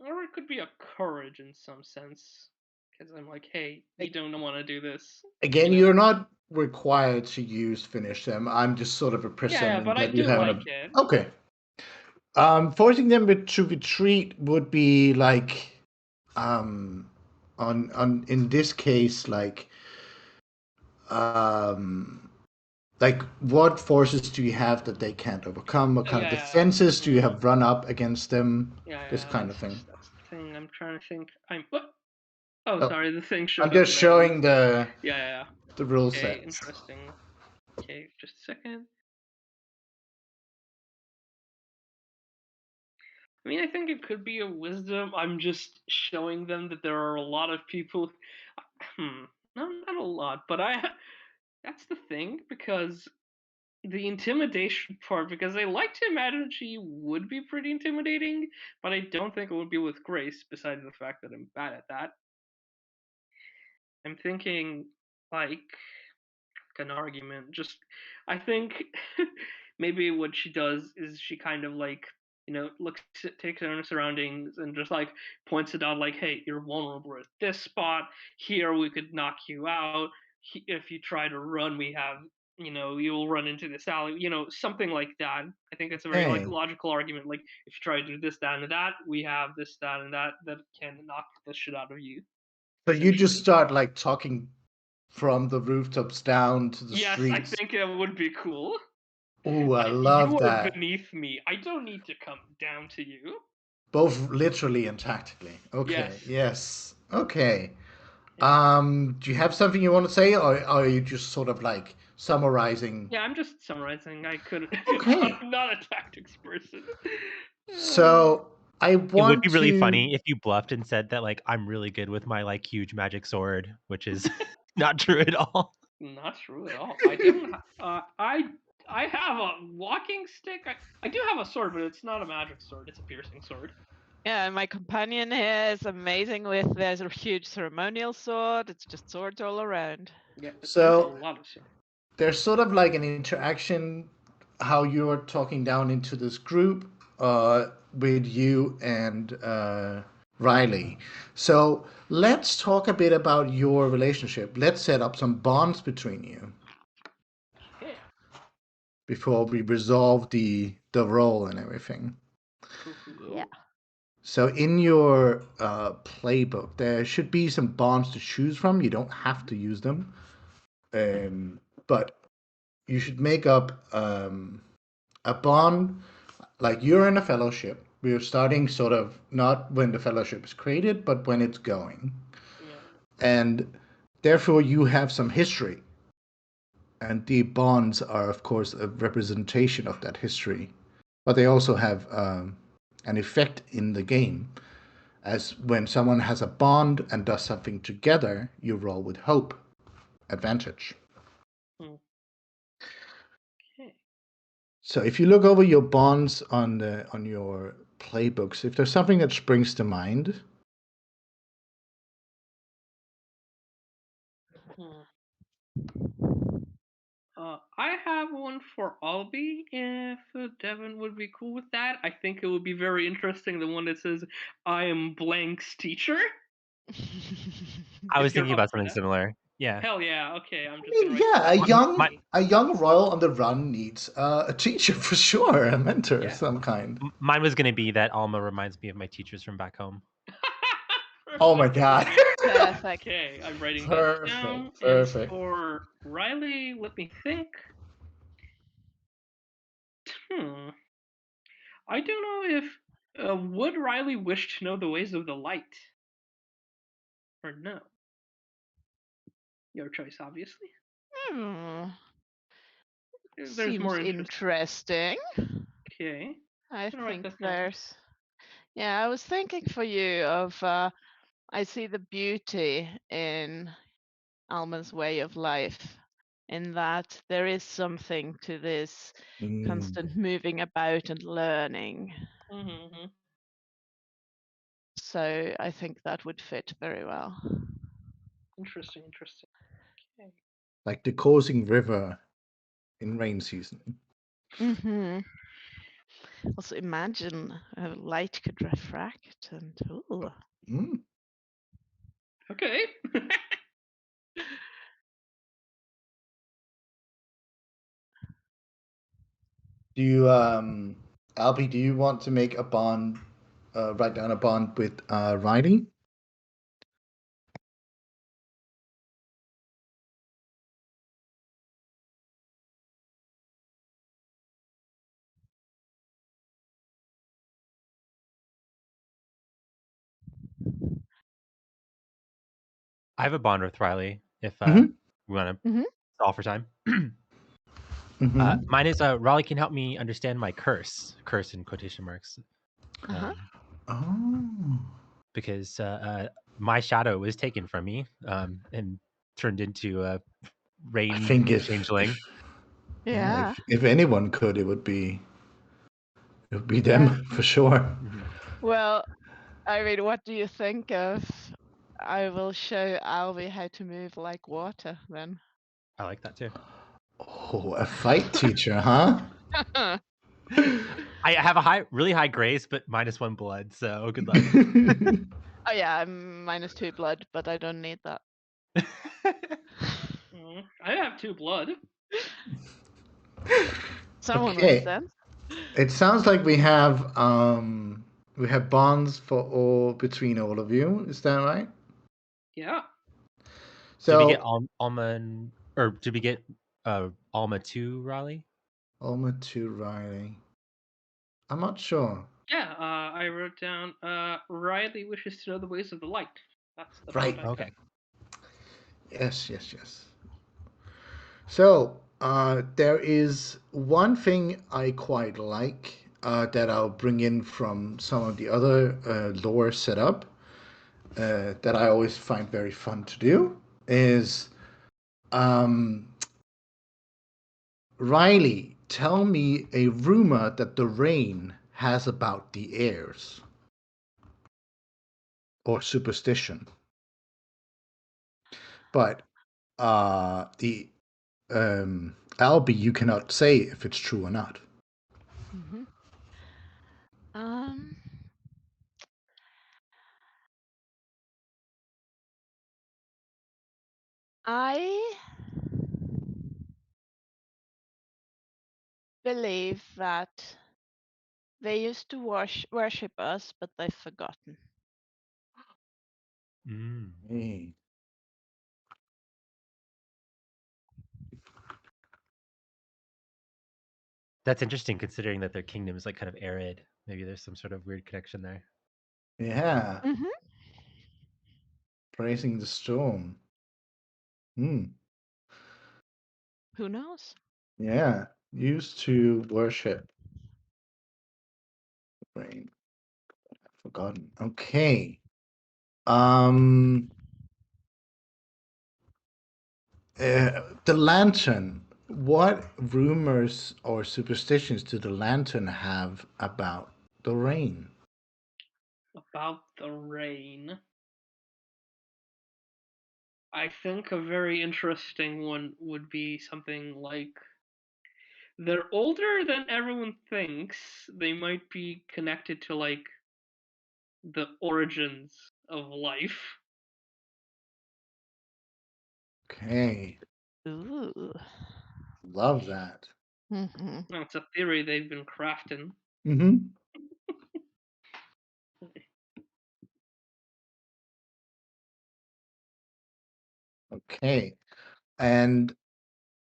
Or it could be a courage in some sense. Because I'm like, hey, you don't want to do this, again, you're not required to use finish them. I'm just sort of Yeah, yeah, presuming but I that you do have like an. it. Okay. Forcing them to retreat would be like, on in this case, um, like what forces do you have that they can't overcome? What Oh, kind of yeah, yeah. defenses do you Mm, have run up against them? yeah, This yeah, kind of thing. that's the thing. I'm trying to think. What? Oh, Oh, sorry, the thing I'm showed up just and I didn't. showing the Yeah, yeah, the rule yeah. Okay, sets. interesting. Okay, just a second. I mean, I think it could be a wisdom. I'm just showing them that there are a lot of people. Hmm, no, not a lot, but I. That's the thing because the intimidation part, because I like to imagine she would be pretty intimidating, but I don't think it would be with grace. Besides the fact that I'm bad at that, I'm thinking like an argument. Just I think maybe what she does is she kind of like looks takes her own surroundings and just like points it out like, hey, you're vulnerable at this spot. Here we could knock you out. If you try to run, we have you'll run into this alley. Something like that. I think it's a very like Okay. logical argument. Like if you try to do this, that, and that, we have this, that, and that can knock the shit out of you. So you just Essentially. start like talking from the rooftops down to the Yes, I streets. think it would be cool. Oh, I love You are that. beneath me. I don't need to come down to you. Both literally and tactically. Yes. Okay. Yes. Okay. Yeah. Do you have something you want to say, or are you just sort of like summarizing? Yeah, I'm just summarizing. I couldn't. Okay. I'm not a tactics person. So I It would want be really to. funny if you bluffed and said that like I'm really good with my like huge magic sword, which is not true at all. Not true at all. I don't. I I have a walking stick. I do have a sword, but it's not a magic sword. It's a piercing sword. Yeah, and my companion here is amazing with there's a huge ceremonial sword. It's just swords all around. Yeah, there's a So lot of swords. there's sort of like an interaction how you're talking down into this group with you and Riley. So let's talk a bit about your relationship. Let's set up some bonds between you Okay. before we resolve the role and everything. Cool. Yeah. So in your playbook, there should be some bonds to choose from. You don't have to use them, but you should make up a bond. Like you're in a fellowship. We're starting sort of not when the fellowship is created, but when it's going, Yeah. and therefore you have some history. And the bonds are, of course, a representation of that history, but they also have an effect in the game. As when someone has a bond and does something together, you roll with hope, advantage. Hmm. Okay. So if you look over your bonds on your playbooks, if there's something that springs to mind, Hmm. I have one for Albie. If Devin would be cool with that, I think it would be very interesting. The one that says, "I am blank's teacher." I If was you're thinking up about for something that. similar. Yeah. Hell yeah. Okay, I'm I just gonna mean, write that yeah, down. My a young royal on the run needs a teacher for sure, a mentor of Yeah. some kind. mine was gonna be that Alma reminds me of my teachers from back home. Oh my Perfect. god. Perfect. Okay, I'm writing that down. Perfect, And perfect. for Riley, let me think. Hmm. I don't know if would Riley wish to know the ways of the light or no. Your choice, obviously. Hmm. There's more Seems interest. interesting. Okay. I Gonna write think that down. there's. Yeah, I was thinking for you of. I see the beauty in Alma's way of life, in that there is something to this Mm. constant moving about and learning. Mm-hmm. So I think that would fit very well. Interesting. Okay. Like the coursing river in rain season. Hmm. Also, imagine how light could refract and ooh. Mm. Okay. Do you, Albie, do you want to make a bond, write down a bond with Riley? I have a bond with Riley if Mm-hmm. we want to Hmm. stall for time. Mm-hmm. Mine is Riley can help me understand my curse in quotation marks, Uh-huh. Oh. because my shadow was taken from me and turned into a I rain think changeling. yeah, Yeah. if anyone could, it would be Yeah. them for sure. Mhm. Well, I mean, what do you think of? I will show Alvi how to move like water then. I like that too. Oh, a fight teacher, huh? Oh I have a really high grace, but -1 blood. So good luck. yeah, I'm -2 blood, but I don't need that. I have 2 blood. Someone with Okay. sense. It sounds like we have bonds for all between all of you. Is that right? Yeah. Did we get So Alma or did we get Alma 2 Raleigh? Alma to Riley. I'm not sure. Yeah. I wrote down. Riley wishes to know the ways of the light. That's the bond Right. I got. Okay. Yes. So there is one thing I quite like that I'll bring in from some of the other lore setup that I always find very fun to do is um, Riley. tell me a rumor that the rain has about the heirs or superstition. But the Albie, you cannot say if it's true or not. Mm-hmm. Um, I believe that they used to worship us, but they've forgotten. Mm. Hey. That's interesting considering that their kingdom is like kind of arid. Maybe there's some sort of weird connection there. Yeah, Mm-hmm. praising the storm. Hmm. Who knows? Yeah, used to worship the rain. Forgotten. Okay. Um, the lantern. What rumors or superstitions do the lantern have about the rain? About the rain. I think a very interesting one would be something like they're older than everyone thinks. They might be connected to like the origins of life. Okay, Ooh. love that. Mm-hmm. It's a theory they've been crafting. Mm-hmm. Okay. And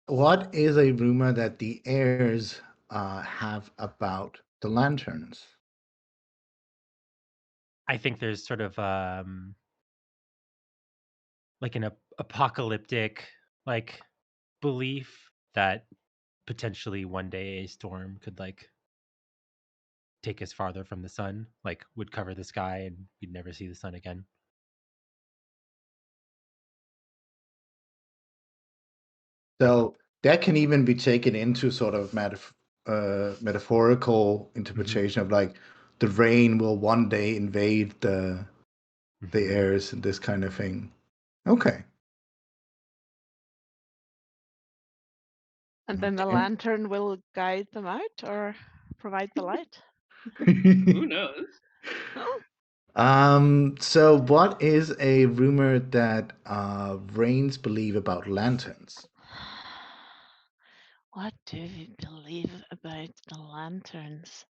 what is a rumor that the heirs have about the lanterns? I think there's sort of like an apocalyptic like belief that potentially one day a storm could like take us farther from the sun, like would cover the sky and we'd never see the sun again. So that can even be taken into sort of metaphorical Hmm. interpretation of like the rain will one day invade the Hmm. airs and this kind of thing. Okay. And then the Okay. lantern will guide them out or provide the light. Who knows? Oh. So what is a rumor that Rains believe about lanterns? What do we believe about the lanterns?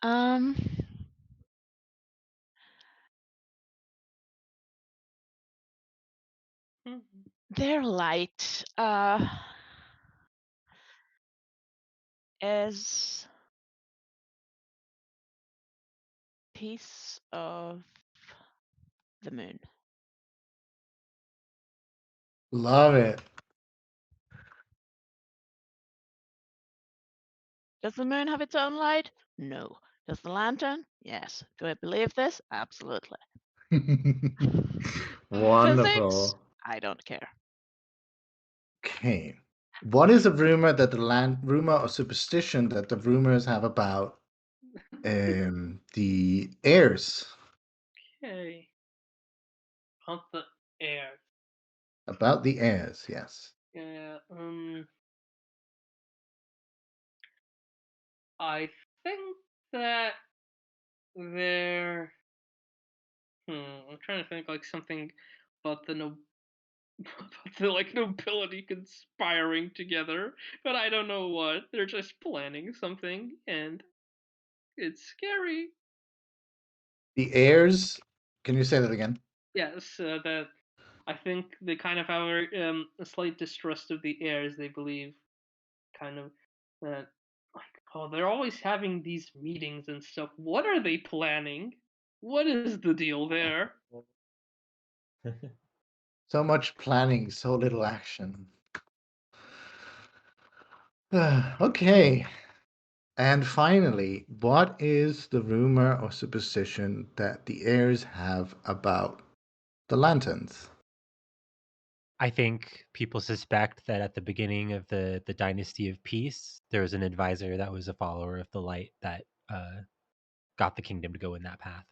Um, Mhm. their light is piece of the moon. Love it. Does the moon have its own light? No. Does the lantern? Yes. Do I believe this? Absolutely. Physics? Wonderful. I don't care. Okay. What is a rumor that the rumor or superstition that the rumors have about the heirs? Okay. About the air. About the heirs, yes. Yeah. I think that they're. I'm trying to think like something about the no. About the like nobility conspiring together, but I don't know what. They're just planning something, and it's scary. The heirs. Can you say that again? Yes, that I think they kind of have a slight distrust of the heirs. They believe kind of that like, oh, they're always having these meetings and stuff. What are they planning? What is the deal there? So much planning, so little action. Okay. And finally, what is the rumor or superstition that the heirs have about the lanterns? I think people suspect that at the beginning of the Dynasty of Peace, there was an advisor that was a follower of the light that got the kingdom to go in that path.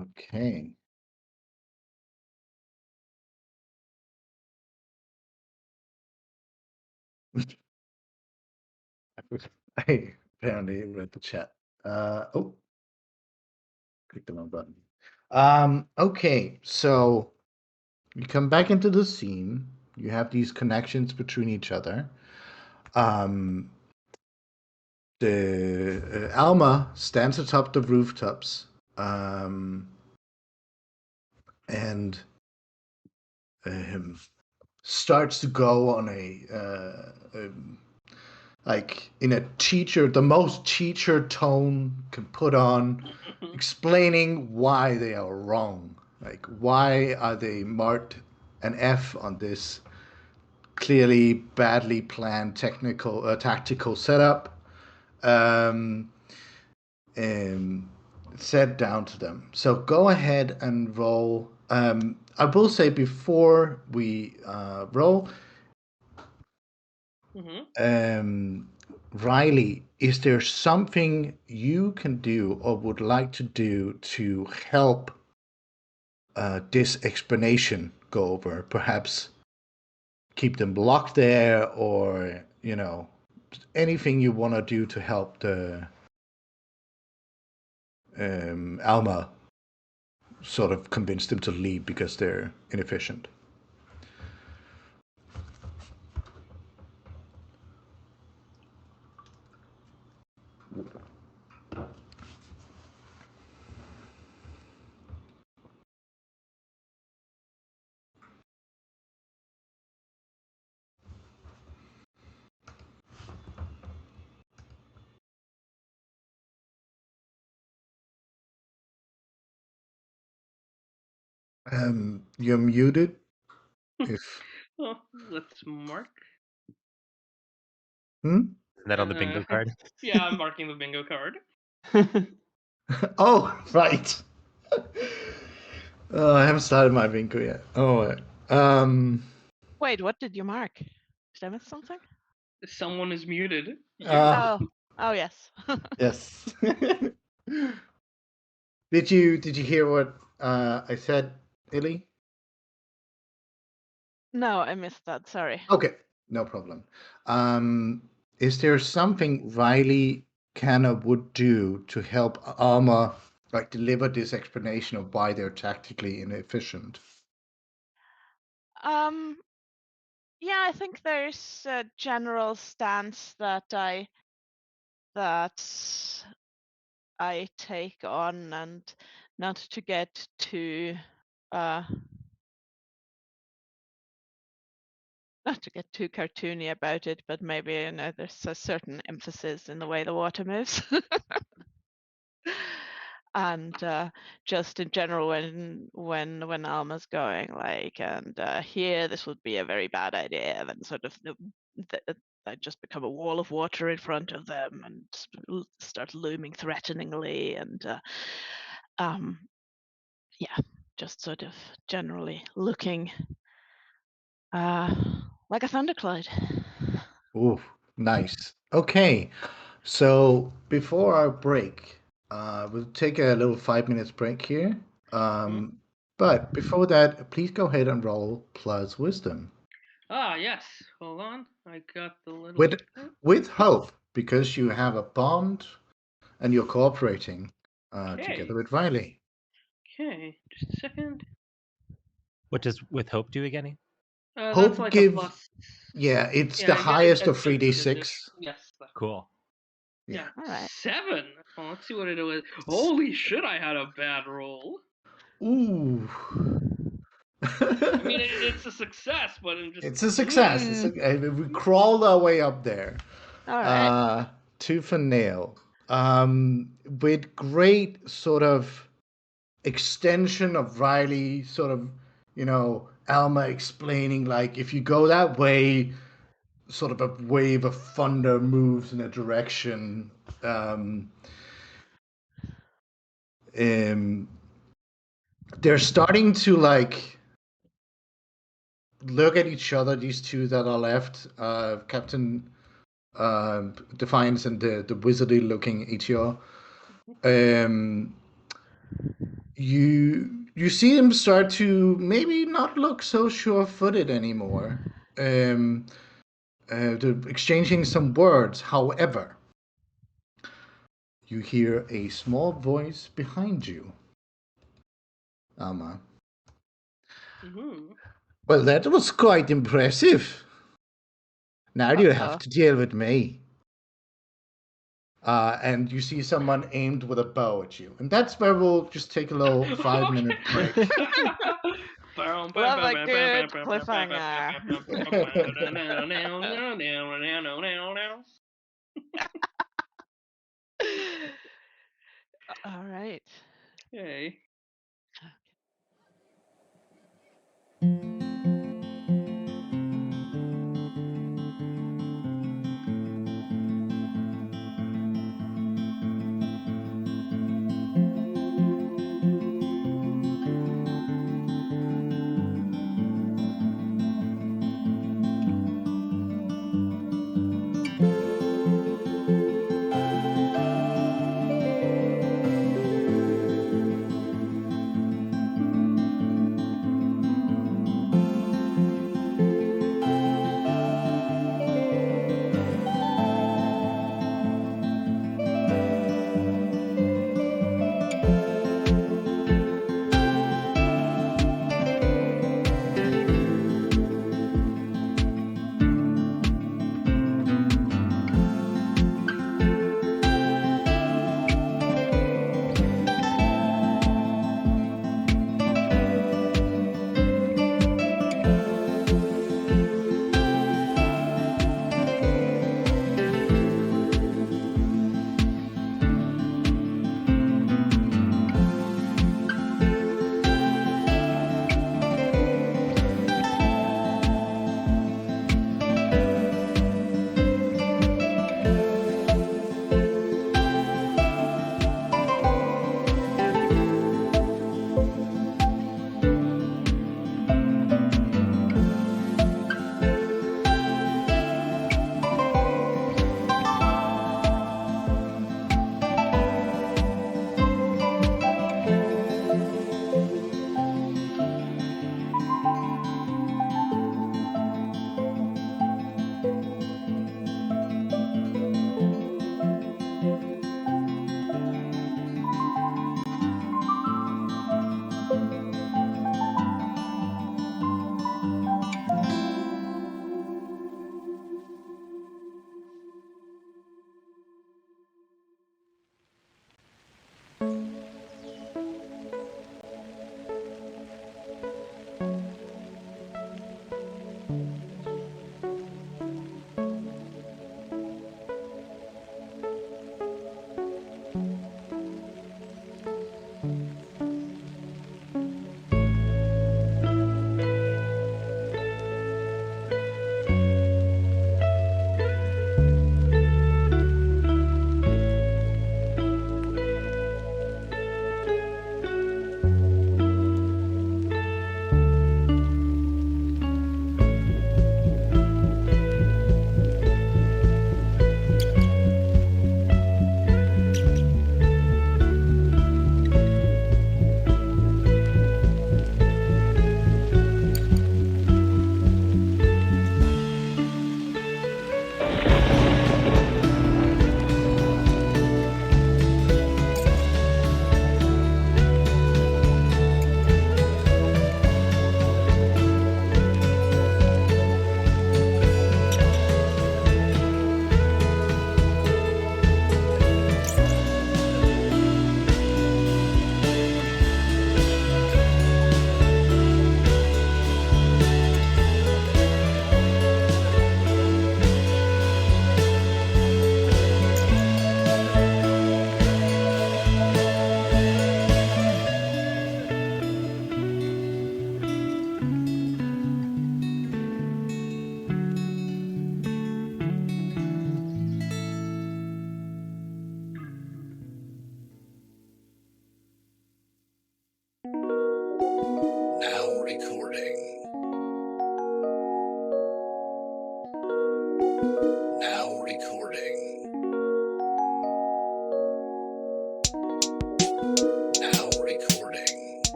Okay. I apparently read the chat. Oh, click the wrong button. Okay, so you come back into the scene. You have these connections between each other. The Alma stands atop the rooftops, and starts to go on like in a teacher, the most teacher tone can put on, explaining why they are wrong. Like, why are they marked an F on this clearly badly planned tactical setup? Um, said down to them. So go ahead and roll. I will say before we roll, Riley, is there something you can do or would like to do to help this explanation go over? Perhaps keep them locked there, or anything you want to do to help the Alma sort of convince them to leave because they're inefficient. You're muted. If Well, let's mark. hmm? Isn't that on the bingo card? Yeah, I'm marking the bingo card. Oh, right. I haven't started my bingo yet. Oh, Wait, what did you mark? Did I miss something? Someone is muted. You. Oh, yes. yes. Did you hear what I said, Illy? No, I missed that. Sorry. Okay, no problem. Is there something Riley can or would do to help Alma like deliver this explanation of why they're tactically inefficient? Yeah, I think there's a general stance that I take on, and not to get too not to get too cartoony about it, but maybe there's a certain emphasis in the way the water moves. And just in general, when Alma's going like, and here this would be a very bad idea, then sort of they just become a wall of water in front of them and start looming threateningly, and yeah, just sort of generally looking like a thundercloud. Ooh, nice. Okay, so before our break, we'll take a little 5 minutes break here. But before that, please go ahead and roll plus wisdom. Ah, yes. Hold on. I got the little. With hope, because you have a bond and you're cooperating together with Riley. Okay, just a second. What does with hope do again? That's Hope like give, a plus. yeah, it's Yeah, the I get highest of addition. 3d6. Yes. Cool. Yeah. All right. 7. Well, let's see what it was. Holy shit! I had a bad roll. Ooh. I mean, it's a success, but I'm just. It's a success. We crawled our way up there. All right. Tooth and nail. With great sort of extension of Riley, sort of, Alma explaining, like, if you go that way, sort of a wave of thunder moves in a direction. Um, they're starting to like look at each other. These two that are left, Captain Defiance and the wizardy looking Ichio. You see him start to maybe not look so sure-footed anymore. They're exchanging some words. However, you hear a small voice behind you, Alma. Ooh. Well, that was quite impressive. Now you have Uh-oh. to deal with me. And you see someone aimed with a bow at you. And that's where we'll just take a little 5-minute break. Love a good cliffhanger. All right. Hey.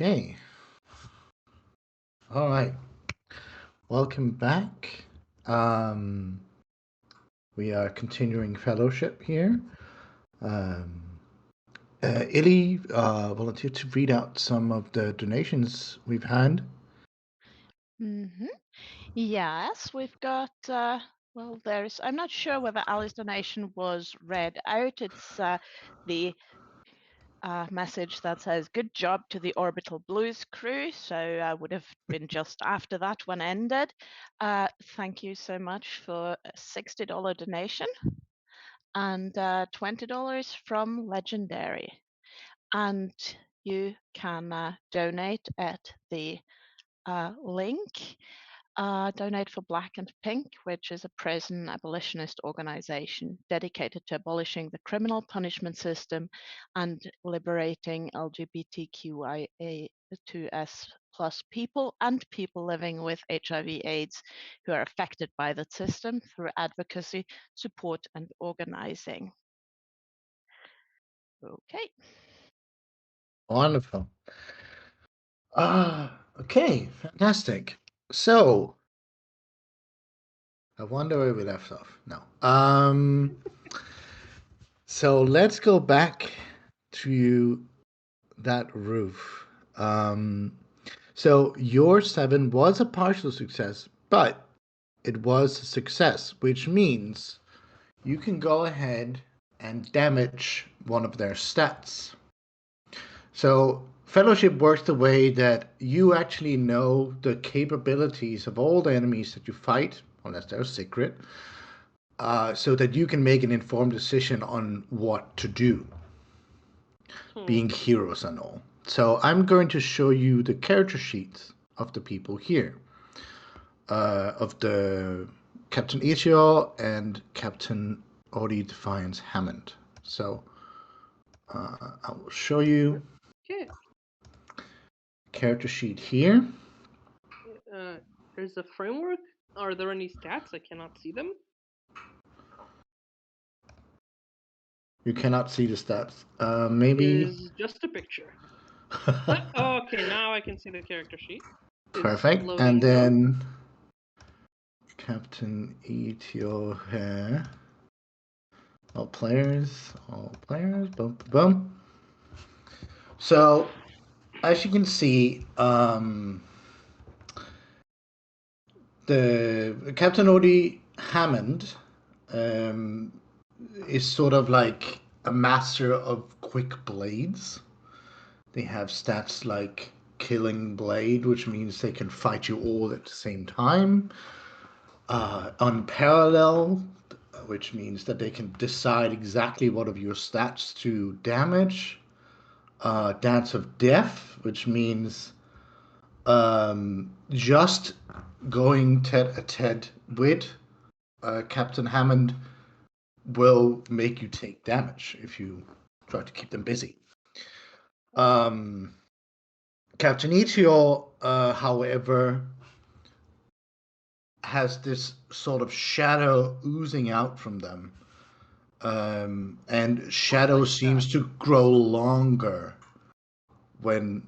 Okay. All right. Welcome back. We are continuing fellowship here. Illy volunteered to read out some of the donations we've had. Mm-hmm. Yes, we've got, well, I'm not sure whether Ali's donation was read out. It's the message that says, "Good job to the Orbital Blues crew." So I would have been just after that when ended. Thank you so much for a $60 donation and $20 from Legendary. And you can donate at the link. Donate for Black and Pink, which is a prison abolitionist organization dedicated to abolishing the criminal punishment system and liberating LGBTQIA2S plus people and people living with HIV/AIDS who are affected by that system through advocacy, support, and organizing. Okay. Wonderful. Okay, fantastic. So, I wonder where we left off. No. So let's go back to that roof. So your 7 was a partial success, but it was a success, which means you can go ahead and damage one of their stats. So Fellowship works the way that you actually know the capabilities of all the enemies that you fight, unless they're secret, so that you can make an informed decision on what to do, being heroes and all. So I'm going to show you the character sheets of the people here, of the Captain Ichio and Captain Odi Defiance Hammond. So I will show you character sheet here. There's a framework. Are there any stats? I cannot see them. You cannot see the stats. Maybe. Is just a picture. Okay, now I can see the character sheet. Perfect. And then Captain Ichio here. All players. Boom, boom, boom. So, as you can see, the Captain Odi Hammond is sort of like a master of quick blades. They have stats like Killing Blade, which means they can fight you all at the same time. Unparalleled, which means that they can decide exactly what of your stats to damage. Dance of Death, which means just going tete-a-tete with Captain Hammond will make you take damage if you try to keep them busy. Captain Ichio, however, has this sort of shadow oozing out from them. And shadow seems to grow longer when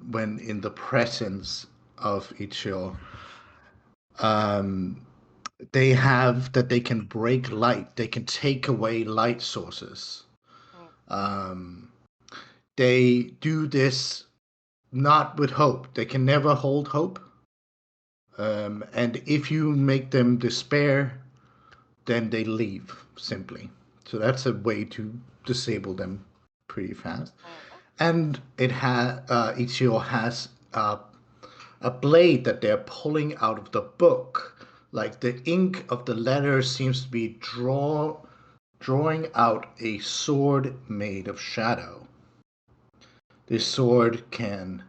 in the presence of Ichio. They have that they can break light. They can take away light sources. They do this not with hope. They can never hold hope. And if you make them despair, then they leave simply. So that's a way to disable them pretty fast. And Ichio has a blade that they're pulling out of the book. Like the ink of the letter seems to be drawing out a sword made of shadow. This sword can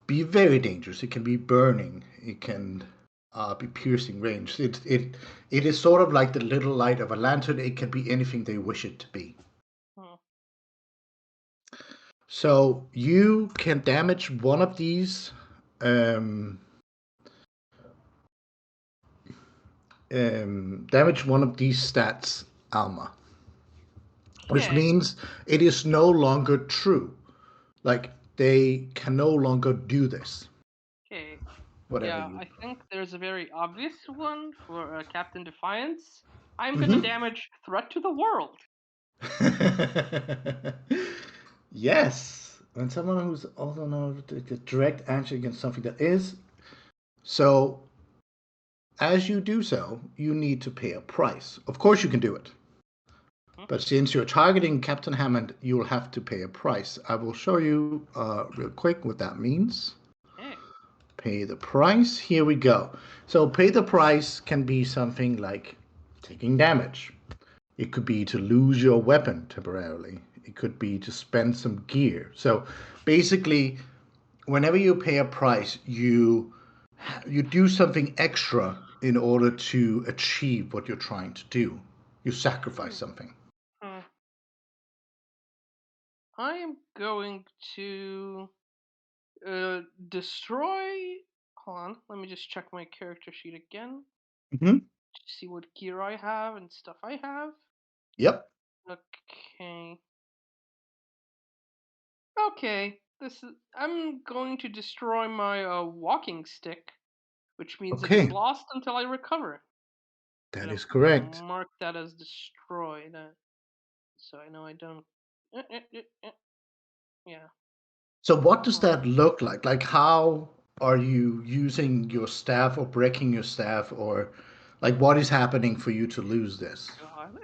be very dangerous. It can be burning. It can be piercing range. It is sort of like the little light of a lantern. It can be anything they wish it to be. So you can damage one of these damage one of these stats, Alma. Which means it is no longer true. Like they can no longer do this. Okay. Whatever Yeah, you. I think there's a very obvious one for Captain Defiance. I'm gonna Hmm. damage threat to the world. Yes, and someone who's also known to get direct action against something that is. So, as you do so, you need to pay a price. Of course, you can do it. Hmm? But since you're targeting Captain Hammond, you will have to pay a price. I will show you real quick what that means. Okay. Pay the price. Here we go. So pay the price can be something like taking damage. It could be to lose your weapon temporarily. It could be to spend some gear. So basically, whenever you pay a price, you do something extra in order to achieve what you're trying to do. You sacrifice Hmm. something. I am going to destroy. Hold on, let me just check my character sheet again Mm-hmm. to see what gear I have and stuff I have. Yep. Okay. Okay. This is. I'm going to destroy my walking stick, which means it is Okay. lost until I recover. That I'm is gonna correct. mark that as destroyed, so I know I don't. Yeah. So what does Oh that look like? Like how are you using your staff or breaking your staff or like what is happening for you to lose this? God.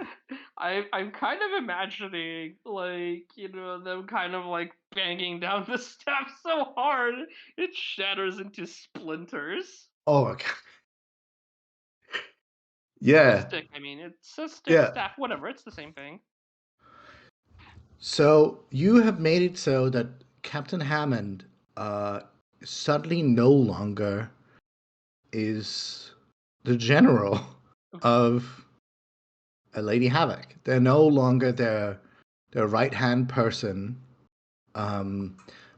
I'm kind of imagining them kind of like banging down the staff so hard it shatters into splinters. Oh my God. The Yeah. stick, I mean, it's a stick, Yeah. staff, whatever, it's the same thing. So you have made it so that Captain Hammond uh suddenly no longer is the general of a Lady Havoc. They're no longer their right hand person. Um,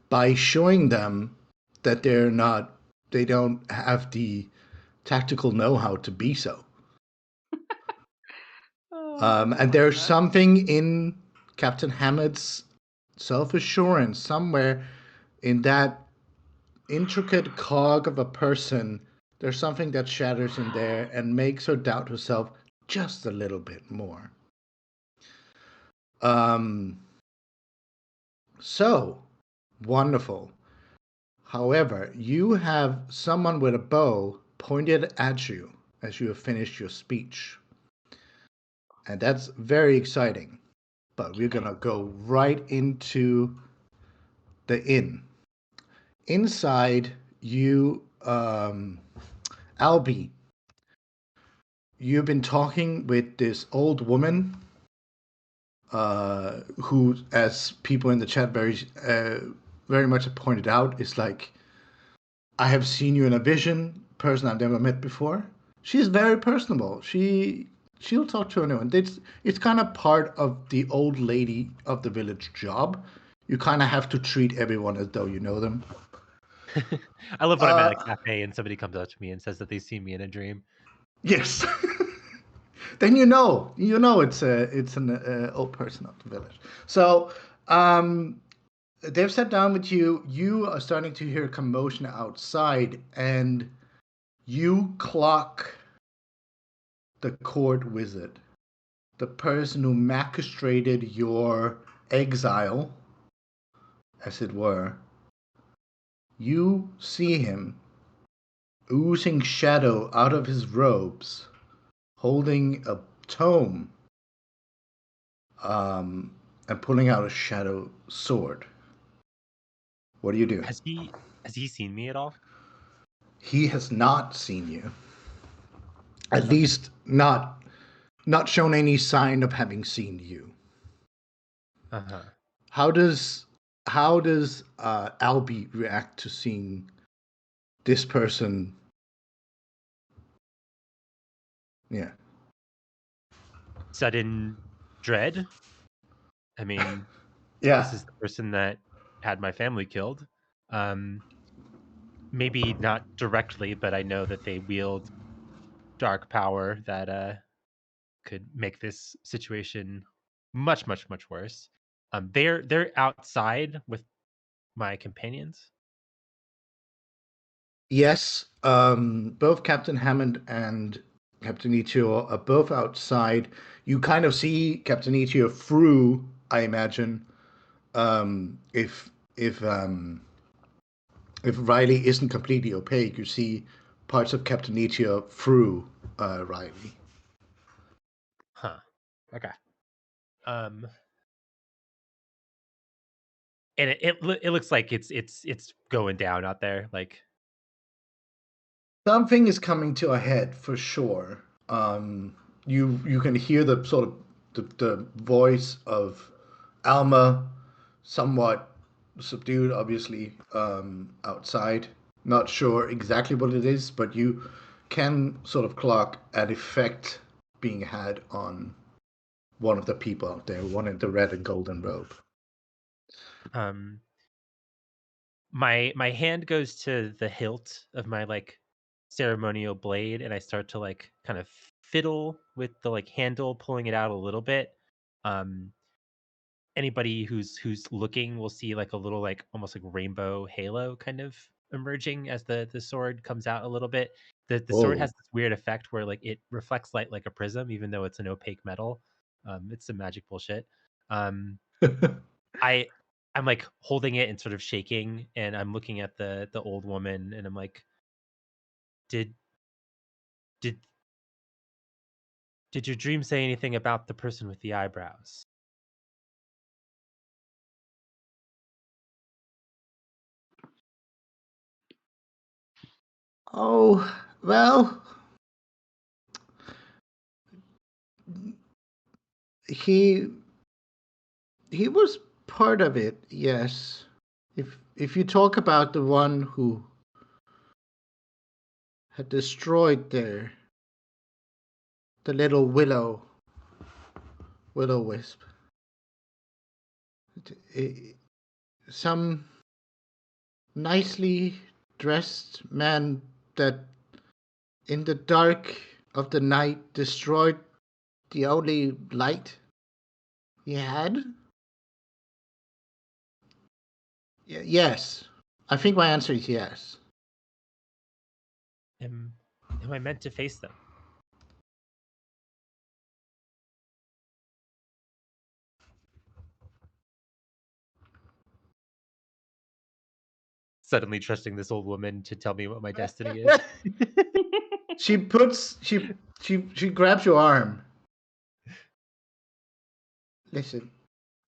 by showing them that they don't have the tactical know-how to be so. Oh, I And like there's that. something in Captain Hammett's self-assurance somewhere in that intricate cog of a person. There's something that shatters in there and makes her doubt herself just a little bit more. Um, so wonderful. However, you have someone with a bow pointed at you as you have finished your speech. And that's very exciting. But we're going Okay. to go right into the inn. Inside, Albie, you've been talking with this old woman who, as people in the chat very much have pointed out, is like, I have seen you in a vision, person I've never met before. She's very personable. She'll talk to anyone. It's kind of part of the old lady of the village job. You kind of have to treat everyone as though you know them. I love when I'm at a Uh, cafe and somebody comes up to me and says that they see me in a dream. yes. Then it's an old person of the village. So they've sat down with you. You are starting to hear commotion outside, and you clock the court wizard, the person who magistrated your exile, as it were. You see him oozing shadow out of his robes, holding a tome, um, and pulling out a shadow sword. What do you do? Has he seen me at all? He has not seen you. At Okay. least not shown any sign of having seen you. Uh-huh. How does Albie react to seeing this person? Yeah. Sudden dread. I mean, this Yeah. is the person that had my family killed. Um, maybe not directly, but I know that they wield dark power that could make this situation much, much, much worse. They're outside with my companions? Yes, both Captain Hammond and Captain Ichio are both outside. You kind of see Captain Ichio through, I imagine, if if Riley isn't completely opaque, you see parts of Captain Ichio through Riley. Huh. Okay. And it looks like it's going down out there. Like, Something is coming to a head for sure. You can hear the sort of the voice of Alma, somewhat subdued, obviously, outside. Not sure exactly what it is, but you can sort of clock an effect being had on one of the people out there, one in the red and golden robe. um, my hand goes to the hilt of my like ceremonial blade, and I start to like kind of fiddle with the like handle, pulling it out a little bit. Um, Anybody who's looking will see like a little like almost like rainbow halo kind of emerging as the sword comes out a little bit. The sword has Whoa. this weird effect where like it reflects light like a prism, even though it's an opaque metal. It's some magic bullshit. Um, I I'm like holding it and sort of shaking, and I'm looking at the old woman, and I'm like, did did did your dream say anything about the person with the eyebrows? Oh, well, he he was part of it, yes. If you talk about the one who had destroyed the little willow wisp, some nicely dressed man that in the dark of the night destroyed the only light he had. Yes, I think my answer is yes. Am am I meant to face them? Suddenly trusting this old woman to tell me what my destiny is. She puts she grabs your arm. Listen,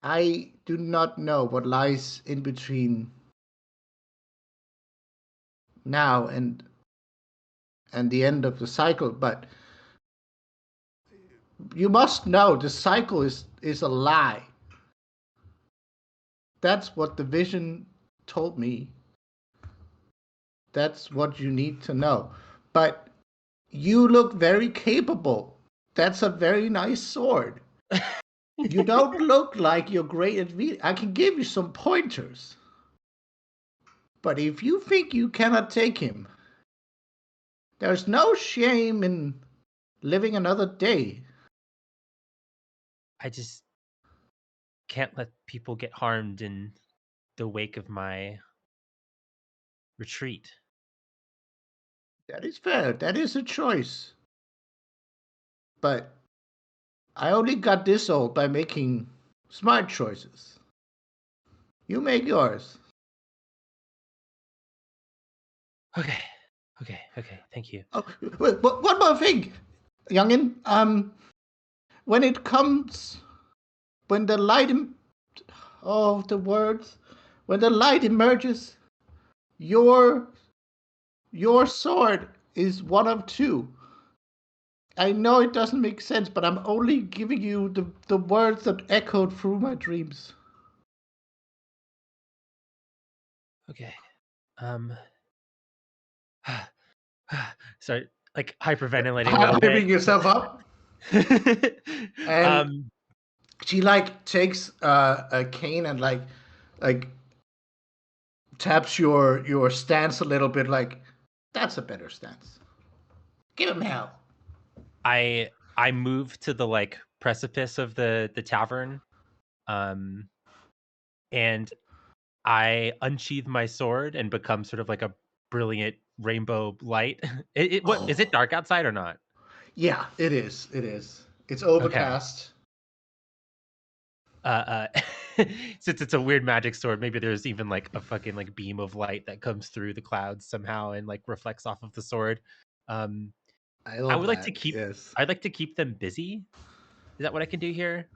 I do not know what lies in between now and the end of the cycle, but you must know the cycle is a lie. That's what the vision told me. That's what you need to know. But you look very capable. That's a very nice sword. You don't look like you're great at reading. I can give you some pointers. But if you think you cannot take him, there's no shame in living another day. I just can't let people get harmed in the wake of my retreat. That is fair. That is a choice. But I only got this old by making smart choices. You make yours. Okay. Okay. Thank you. Oh, one more thing, youngin. When it comes, when the light, oh, the words, when the light emerges, your your sword is one of two. I know it doesn't make sense, but I'm only giving you the words that echoed through my dreams. Okay. Um Start like hyperventilating a little bit. Hyping yourself up, and um she like takes a cane and like taps your stance a little bit. Like that's a better stance. Give him hell. I move to the like precipice of the tavern. And I unsheath my sword and become sort of like a brilliant rainbow light. What is it Oh, dark outside or not? yeah, it is. It is. It's Okay. overcast. Since it's a weird magic sword, maybe there's even like a fucking like beam of light that comes through the clouds somehow and like reflects off of the sword. Um, I I love would like to that. keep. Yes. I'd like to keep them busy. Is that what I can do here?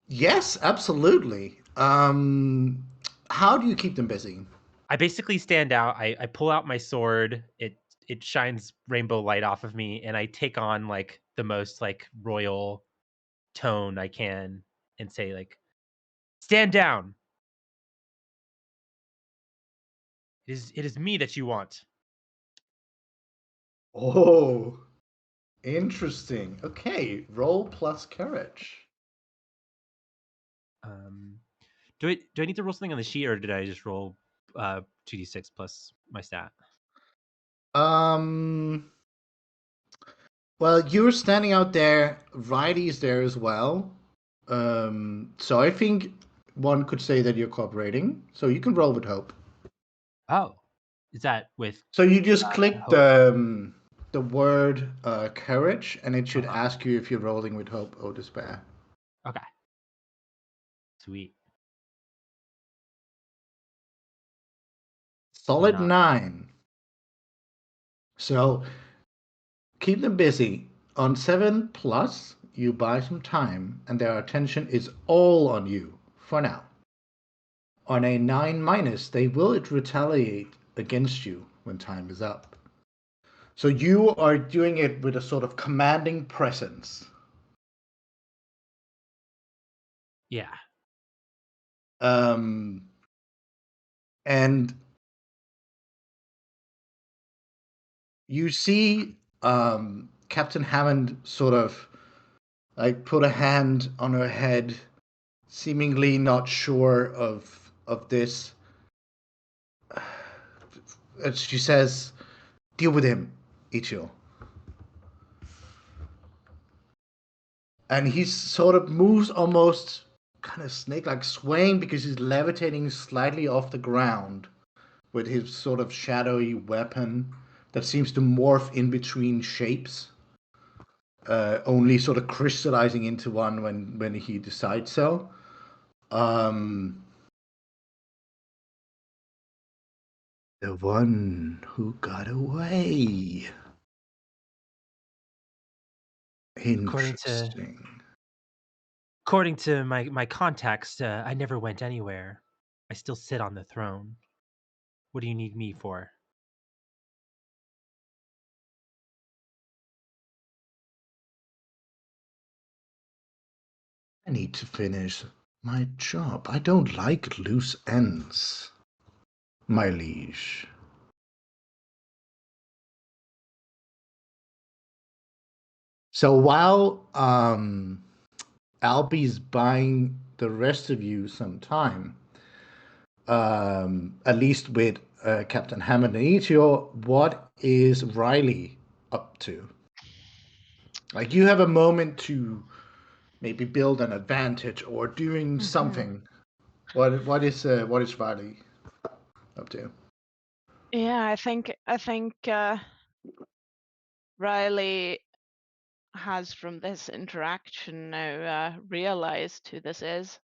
Yes, absolutely. How do you keep them busy? I basically stand out. I pull out my sword. It shines rainbow light off of me, and I take on like the most like royal tone I can, and say like, "Stand down. It is me that you want." Oh, interesting. Okay, roll plus courage. Um, do I need to roll something on the sheet, or did I just roll 2d6 plus my stat? Um, well, you're standing out there. Riley's there as well. So I think one could say that you're cooperating. So you can roll with hope. Oh, is that with So you just click hope? the word courage, and it should Uh-huh. ask you if you're rolling with hope or despair. Okay, sweet. Solid Not 9. So keep them busy. On 7 plus, you buy some time, and their attention is all on you for now. On a 9 minus, they will retaliate against you when time is up. So you are doing it with a sort of commanding presence. yeah. Um, and you see Captain Hammond sort of like put a hand on her head, seemingly not sure of this. And she says, "Deal with him, Ichio." And he sort of moves almost kind of snake-like, swaying because he's levitating slightly off the ground with his sort of shadowy weapon that seems to morph in between shapes, only sort of crystallizing into one when he decides so. Um, the one who got away. According to Interesting. according to my contacts, I never went anywhere. I still sit on the throne. What do you need me for? I need to finish my job. I don't like loose ends, my liege. So while Albie's buying the rest of you some time, at least with Captain Hammond and Ichio, what is Riley up to? Like you have a moment to maybe build an advantage or doing Hmm. something. What is Riley up to? Yeah, I think Riley has from this interaction now realized who this is,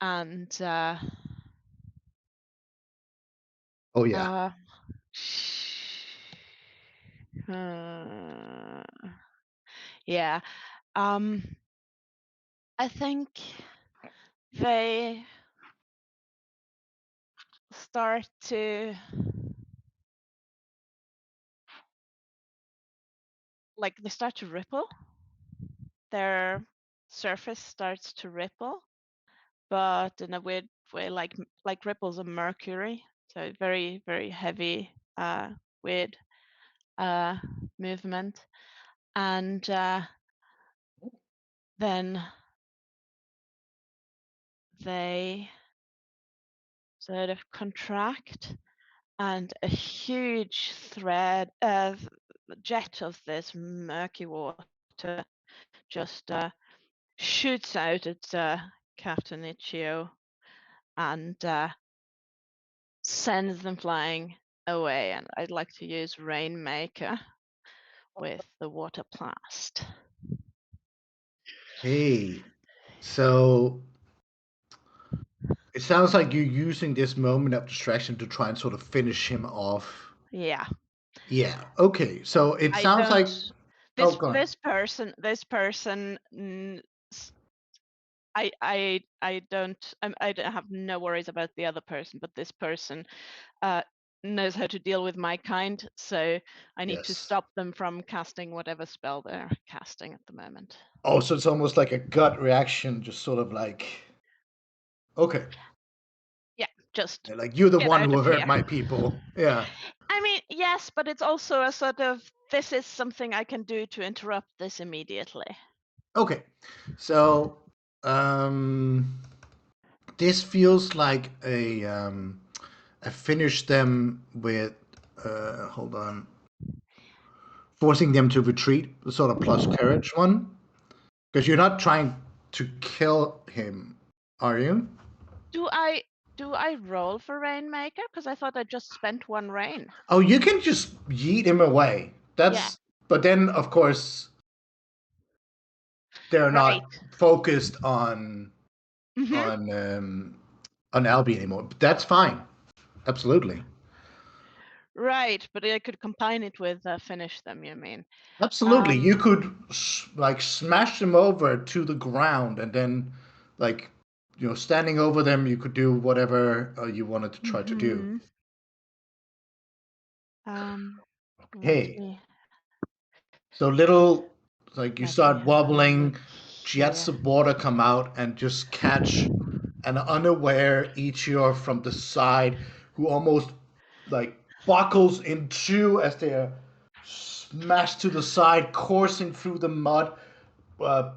and Oh yeah, uh, uh, yeah, um, I think they start to they start to ripple. Their surface starts to ripple, but in a weird way, like ripples of mercury. So very very heavy, weird uh, movement, and then they sort of contract, and a huge thread, jet of this murky water just shoots out at Captain Ichio, and sends them flying away, and I'd like to use Rainmaker with the Water Blast. Hey, so it sounds like you're using this moment of distraction to try and sort of finish him off. Yeah. Yeah. Okay. So it I sounds don't. like. Oh, go on. This person. I don't. I don't have no worries about the other person, but this person knows how to deal with my kind, so I need to Yes. stop them from casting whatever spell they're casting at the moment. Oh, so it's almost like a gut reaction, just sort of like, okay, Yeah, just like you're the get one out who of hurt here. my people. Yeah. I mean, yes, but it's also a sort of, this is something I can do to interrupt this immediately. Okay. So, um, this feels like a finish them with, hold on, forcing them to retreat, the sort of plus courage one. Because you're not trying to kill him, are you? Do I roll for Rainmaker? Because I thought I just spent one rain. Oh, you can just yeet him away. Yeah. But then of course they're Right. not focused on Mm-hmm. on um, on Albie anymore. But that's fine. Absolutely. Right, but I could combine it with finish them, you mean? Absolutely. You could like smash them over to the ground and then like standing over them you could do whatever you wanted to try to do. Mm-hmm. Let Hey, me so little like you start have a wobbling, look jets here. of water come out and just catch an unaware Ichio from the side who almost like buckles in two as they're smashed to the side, coursing through the mud,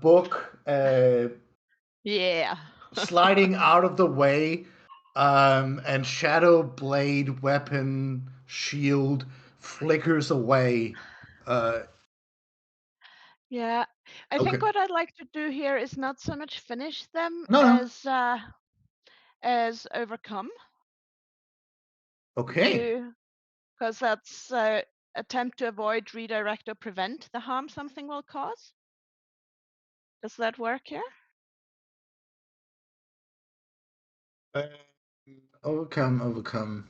book Yeah. sliding out of the way, and Shadow Blade weapon shield flickers away. Uh, Yeah. I okay. think what I'd like to do here is not so much finish them No, no. as overcome. Okay. Because that's attempt to avoid, redirect, or prevent the harm something will cause. Does that work here? Uh, overcome.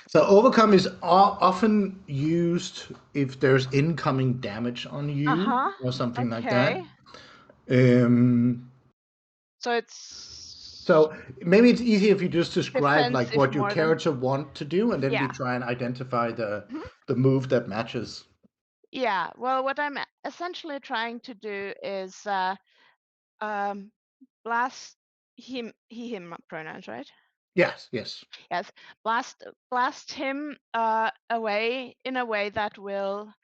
So overcome is often used if there's incoming damage on you Uh-huh. or something like that. Okay. Um, So it's so maybe it's easier if you just describe like defensive what your more than, character want to do, and then we yeah. try and identify Mhm. the move that matches. Yeah. Well, what I'm essentially trying to do is um, blast him, him pronouns, right? Yes, yes. Yes. Blast him away in a way that will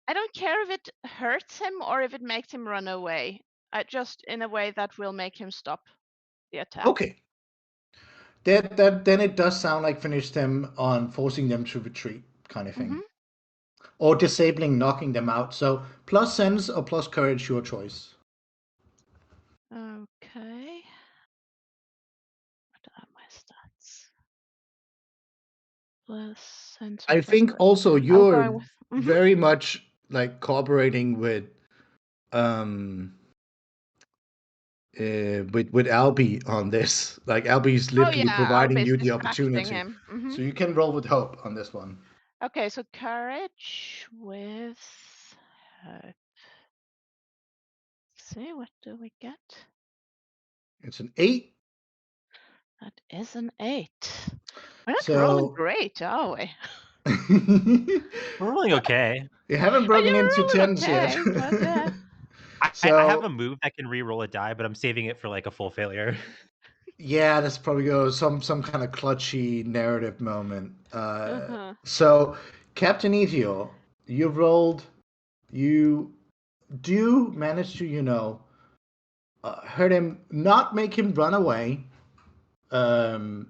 I don't care if it hurts him or if it makes him run away. Just in a way that will make him stop the attack. Okay. That then it does sound like finish them on forcing them to retreat kind of thing. Mm-hmm. Or disabling, knocking them out. So plus sense or plus courage, your choice. Okay. What are my stats? Plus sense or I plus think courage. also I'll you're go with. Mm-hmm. very much like cooperating um with Albie on this. Like Albie's Oh literally yeah, providing Albi's you the distracting opportunity. him. Mm-hmm. So you can roll with hope on this one. Okay, so courage with hope. See, what do we get? It's an 8. That is an 8. We're not rolling So great, are we? We're rolling okay. you haven't Oh, broken into you're rolling tens yet. okay, but I have a So move that can re-roll a die, but I'm saving it for like a full failure. yeah, that's probably some kind of clutchy narrative moment. uh-huh. So Captain Ethiel, you rolled. You do manage to hurt him, not make him run away. Um,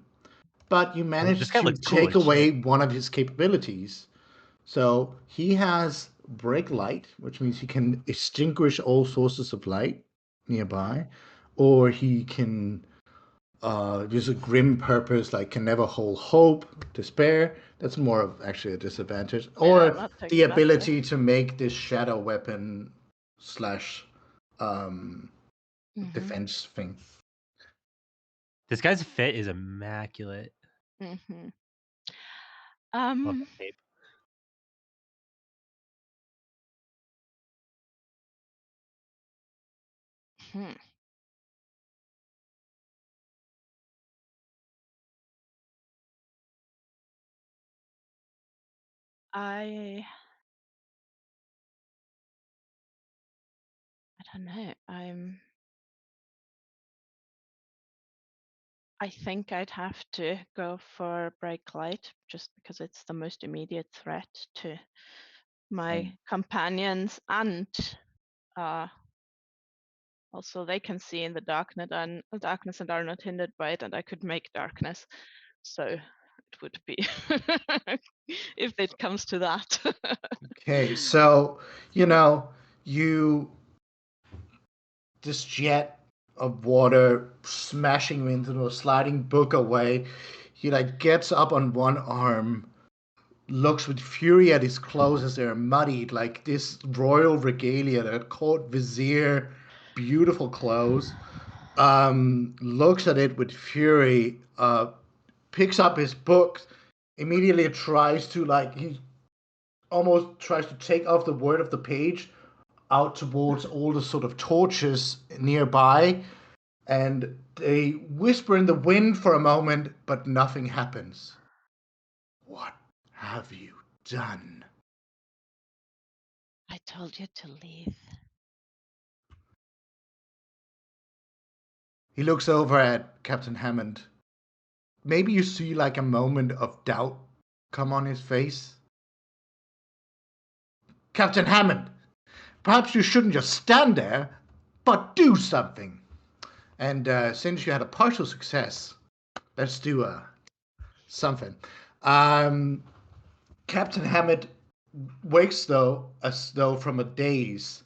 but you Oh, this manage guy to looks cool take as shit. away one of his capabilities. So he has break light, which means he can extinguish all sources of light nearby. or he can use a grim purpose, like can never hold hope, despair. That's more of actually a disadvantage. Wait, Or not take the that. ability to make this shadow weapon slash defense thing. This guy's fit is immaculate. Mm-hmm. Love that tape. Hmm. I don't know. I think I'd have to go for break light just because it's the most immediate threat to my Same. companions, and also they can see in the darkness and are not hindered by it, and I could make darkness. So it would be if it comes to that. Okay, so this jet of water smashing into a sliding book away. He like gets up on one arm, looks with fury at his clothes as they're muddied, like this royal regalia, that court vizier, beautiful clothes. Looks at it with fury, picks up his book, immediately tries to he almost tries to take off the word of the page out towards all the sort of torches nearby, and they whisper in the wind for a moment, but nothing happens. What have you done? I told you to leave. He looks over at Captain Hammond. Maybe you see like a moment of doubt come on his face. Captain Hammond, perhaps you shouldn't just stand there, but do something. And since you had a partial success, let's do something. Captain Hammond wakes as though from a daze,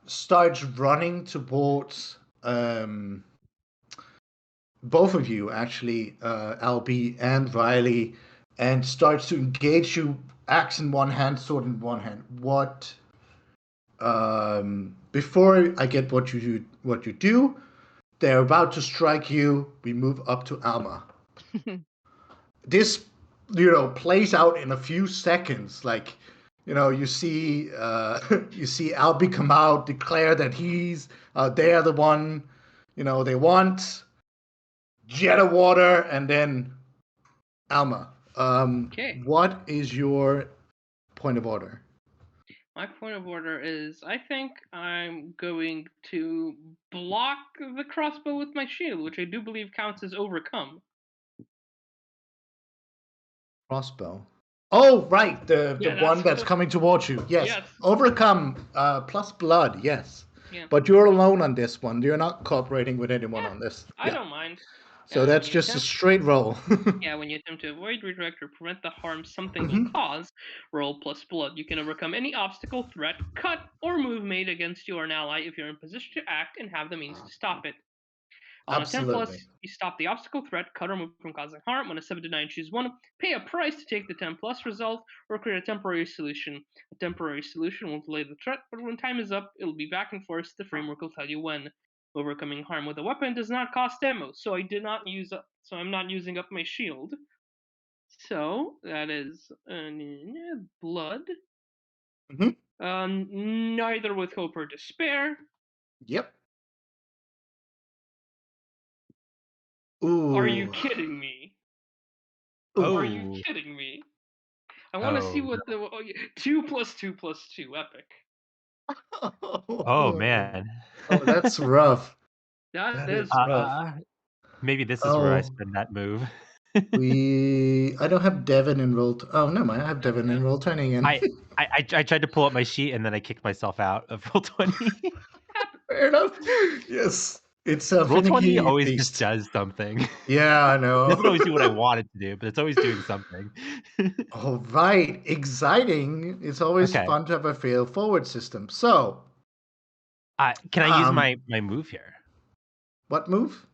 starts running towards both of you, actually, Albie and Riley, and starts to engage you, axe in one hand, sword in one hand. What? Before I get what you do, they're about to strike you. We move up to Alma. This, plays out in a few seconds. Like, you see, you see Albie come out, declare that they are the one, they want jet of water, and then Alma. Okay. What is your point of order? My point of order is I think I'm going to block the crossbow with my shield, which I do believe counts as overcome. Crossbow. Oh, right, the Yeah, one that's coming towards you. Yes. Yes. Overcome plus blood. Yes. Yeah. But you're alone on this one. You're not cooperating with anyone on this. I don't mind. So that's just a straight roll. Yeah, when you attempt to avoid, redirect, or prevent the harm something will Mhm. cause, roll plus blood. You can overcome any obstacle, threat, cut, or move made against you or an ally if you're in position to act and have the means to stop it. On a 10 plus, Absolutely. you stop the obstacle, threat, cut, or move from causing harm. On a 7 to 9, choose one. Pay a price to take the 10 plus result, or create a temporary solution. A temporary solution will delay the threat, but when time is up, it'll be back in force. The framework will tell you when. Overcoming harm with a weapon does not cost ammo, so I'm not using up my shield. So that is blood. Mhm. Neither with hope or despair. Yep. Ooh. Are you kidding me? Ooh. Are you Oh, kidding me? I want to see oh, what the 2 plus 2 plus 2 epic. oh man. Oh, that's rough. That That is is rough. Maybe this is where I Oh, spend that move. I don't have Devin enrolled. Oh, no, I have Devin yeah. enrolled turning in. I tried to pull up my sheet and then I kicked myself out of roll 20. Fair enough. Yes. It's a Roll 20 finicky always just beast. does something. Yeah, I It doesn't know. always do what I want it to do, but it's always doing something. All right. Exciting. It's always Okay. fun to have a fail forward system. So, Can I use my move here? What move?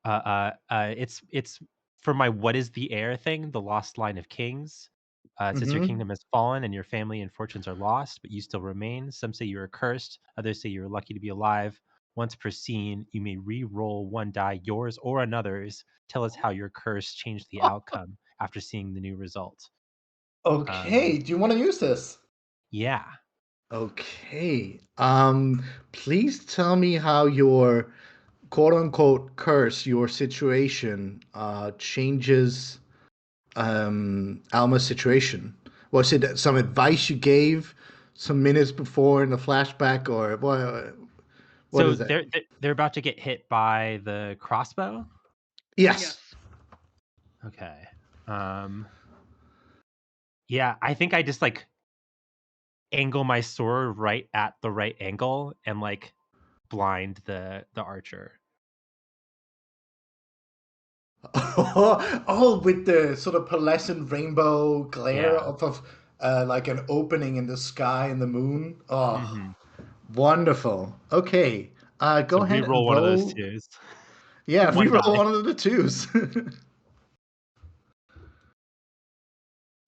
It's for my "What is the air" thing, the lost line of kings. It says your Mm-hmm. kingdom has fallen and your family and fortunes are lost, but you still remain. Some say you are cursed. Others say you're lucky to be alive. Once per scene, you may re-roll one die, yours or another's. Tell us how your curse changed the outcome after seeing the new result. Okay. Do you want to use this? Yeah. Okay. Please tell me how your quote unquote curse, your situation, changes Alma's situation. Was it some advice you gave some minutes before in the flashback, or what So is that? they're about to get hit by the crossbow. Yes. Yes. Okay. Yeah, I think I just like angle my sword right at the right angle and like blind the archer. Oh, with the sort of pearlescent rainbow glare Yeah. off of like an opening in the sky and the moon. Oh, Mhm. wonderful. Okay, So go ahead re-roll and one of those roll. twos. Yeah, One reroll die. one of the twos.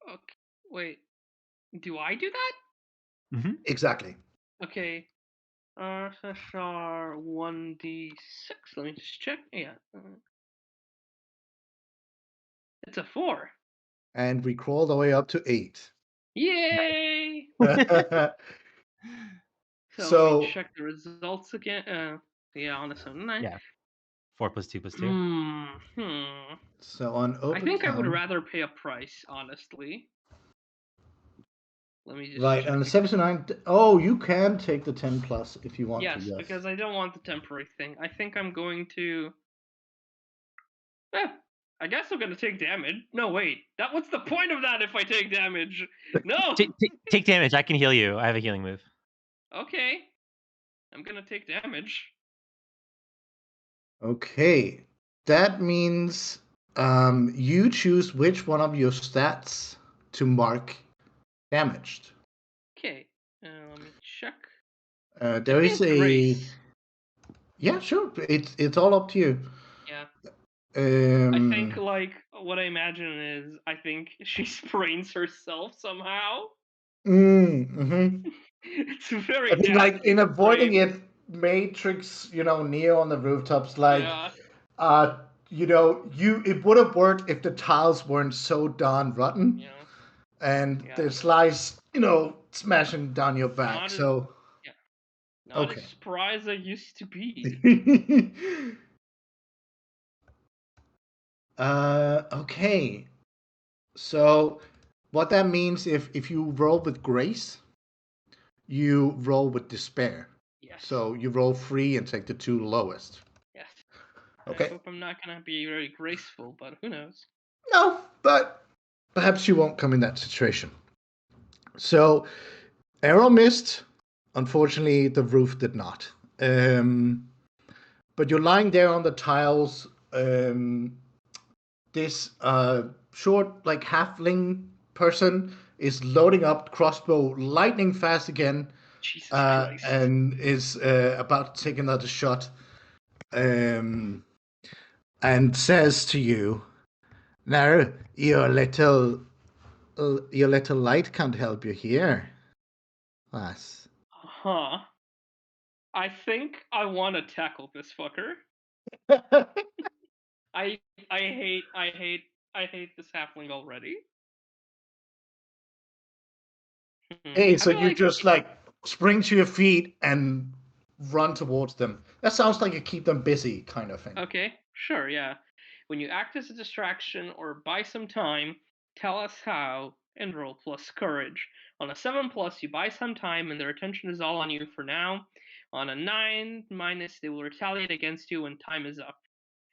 Okay. Wait. Do I do that? Mhm. Exactly. Okay. SSR 1d6. Let me just check. Yeah. It's a 4. And we crawl our way up to 8. Yay! So let me So, check the results again. Yeah, on its own. Yeah. 4 + 2 + 2. Hmm. so on I think I would overcome, rather pay a price, honestly. Let me just right? check On the again. 79. Oh, you can take the 10 plus if you want to. Yes, Yes. because I don't want the temporary thing. I think I'm going to. Eh, I guess I'm gonna take damage. No, wait. What's the point of that if I take damage? No. Take damage. I can heal you. I have a healing move. Okay. I'm gonna take damage. Okay, that means you choose which one of your stats to mark damaged. Okay. Let me check. I There is think a grace. yeah, sure. It's all up to you. Yeah. I think Um, like what I imagine is I think she sprains herself somehow. mm-hmm. It's a I very mean, like nasty in avoiding sprain. it, Matrix, Neo on the rooftops, like, Yeah. uh, it would have worked if the tiles weren't so darn rotten Yeah. and Yeah. the slice, smashing down your back. Not as So, yeah. Not as okay. spry as I used to be. Okay. So, what that means if you roll with grace, you roll with despair. Yes. So you roll 3 and take the 2 lowest. Yes. I Okay. hope I'm not gonna be very graceful, but who knows? No, but perhaps you won't come in that situation. So, arrow missed. Unfortunately, the roof did not. But you're lying there on the tiles. This short, like halfling person is loading up crossbow lightning fast again, Jesus Christ. and is about to take another shot, and says to you, "No, your little light can't help you here, lass." Huh. I think I wanna tackle this fucker. I I hate this halfling already. Hey, I so feel you like just like spring to your feet and run towards them. That sounds like a keep them busy kind of thing. okay, sure, yeah. When you act as a distraction or buy some time, tell us how and roll plus courage. On a 7 plus, you buy some time and their attention is all on you for now. On a 9 minus, they will retaliate against you when time is up.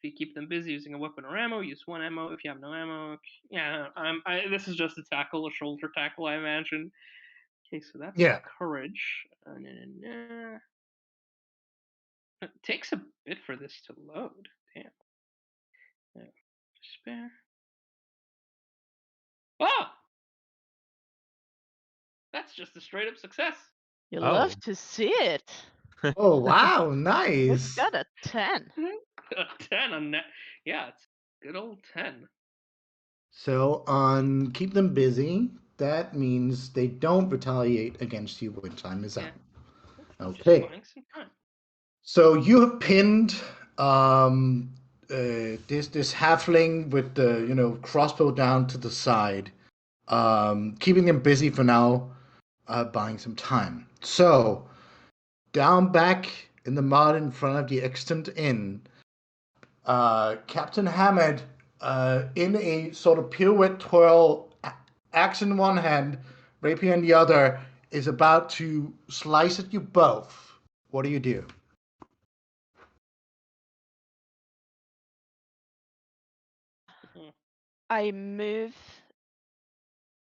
If you keep them busy using a weapon or ammo, use one ammo. If you have no ammo, yeah, this is just a tackle, a shoulder tackle, I imagine. Okay, so that's Yeah. courage. It takes a bit for this to load. Damn. Yeah. Despair. Oh! That's just a straight up success. You Oh. love to see it. Oh wow, We've nice. got a 10. A 10 on that. Yeah, it's good old 10. So on keep them busy, that means they don't retaliate against you when time is Yeah, up. just Okay. buying some time. So you have pinned this halfling with the crossbow down to the side, keeping him busy for now, buying some time. So down back in the mud in front of the extant inn, Captain Hammond, in a sort of pirouette twirl, axe in one hand, rapier in the other, is about to slice at you both. What do you do? Mhm. I move,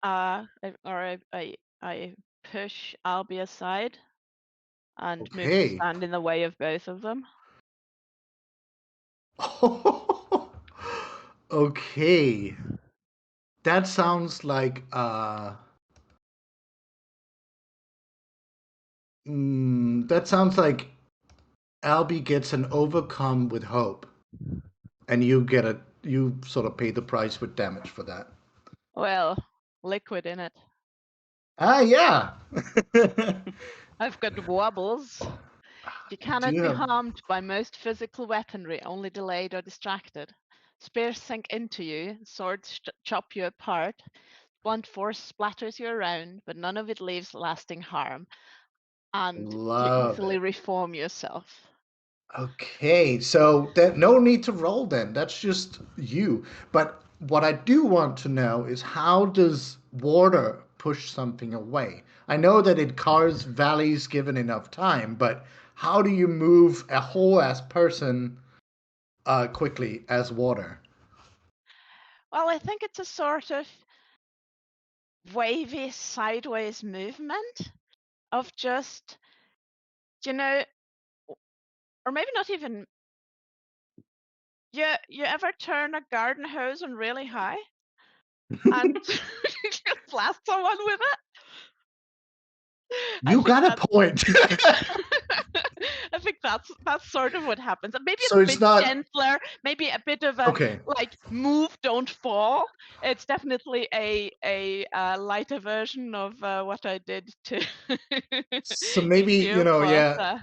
I push Albie aside and move to Okay. stand in the way of both of them. Okay. That sounds like that sounds like Albie gets an overcome with hope, and you sort of pay the price with damage for that. Well, liquid in it. Ah, yeah. I've got wobbles. You Do cannot you be have harmed by most physical weaponry, only delayed or distracted. Spears sink into you, swords chop you apart, blunt force splatters you around, but none of it leaves lasting harm, and you love easily it? reform yourself. Okay, so that no need to roll then. That's just you. But what I do want to know is how does water push something away? I know that it carves valleys given enough time, but how do you move a whole ass person quickly as water? Well, I think it's a sort of wavy sideways movement of just, you know, or maybe not even. You ever turn a garden hose on really high and blast someone with it? I You think got a that's point. I think that's sort of what happens. And maybe So it's a it's bit not gentler, maybe a bit of a okay. like move, don't fall. It's definitely a lighter version of what I did to So maybe, you, but yeah,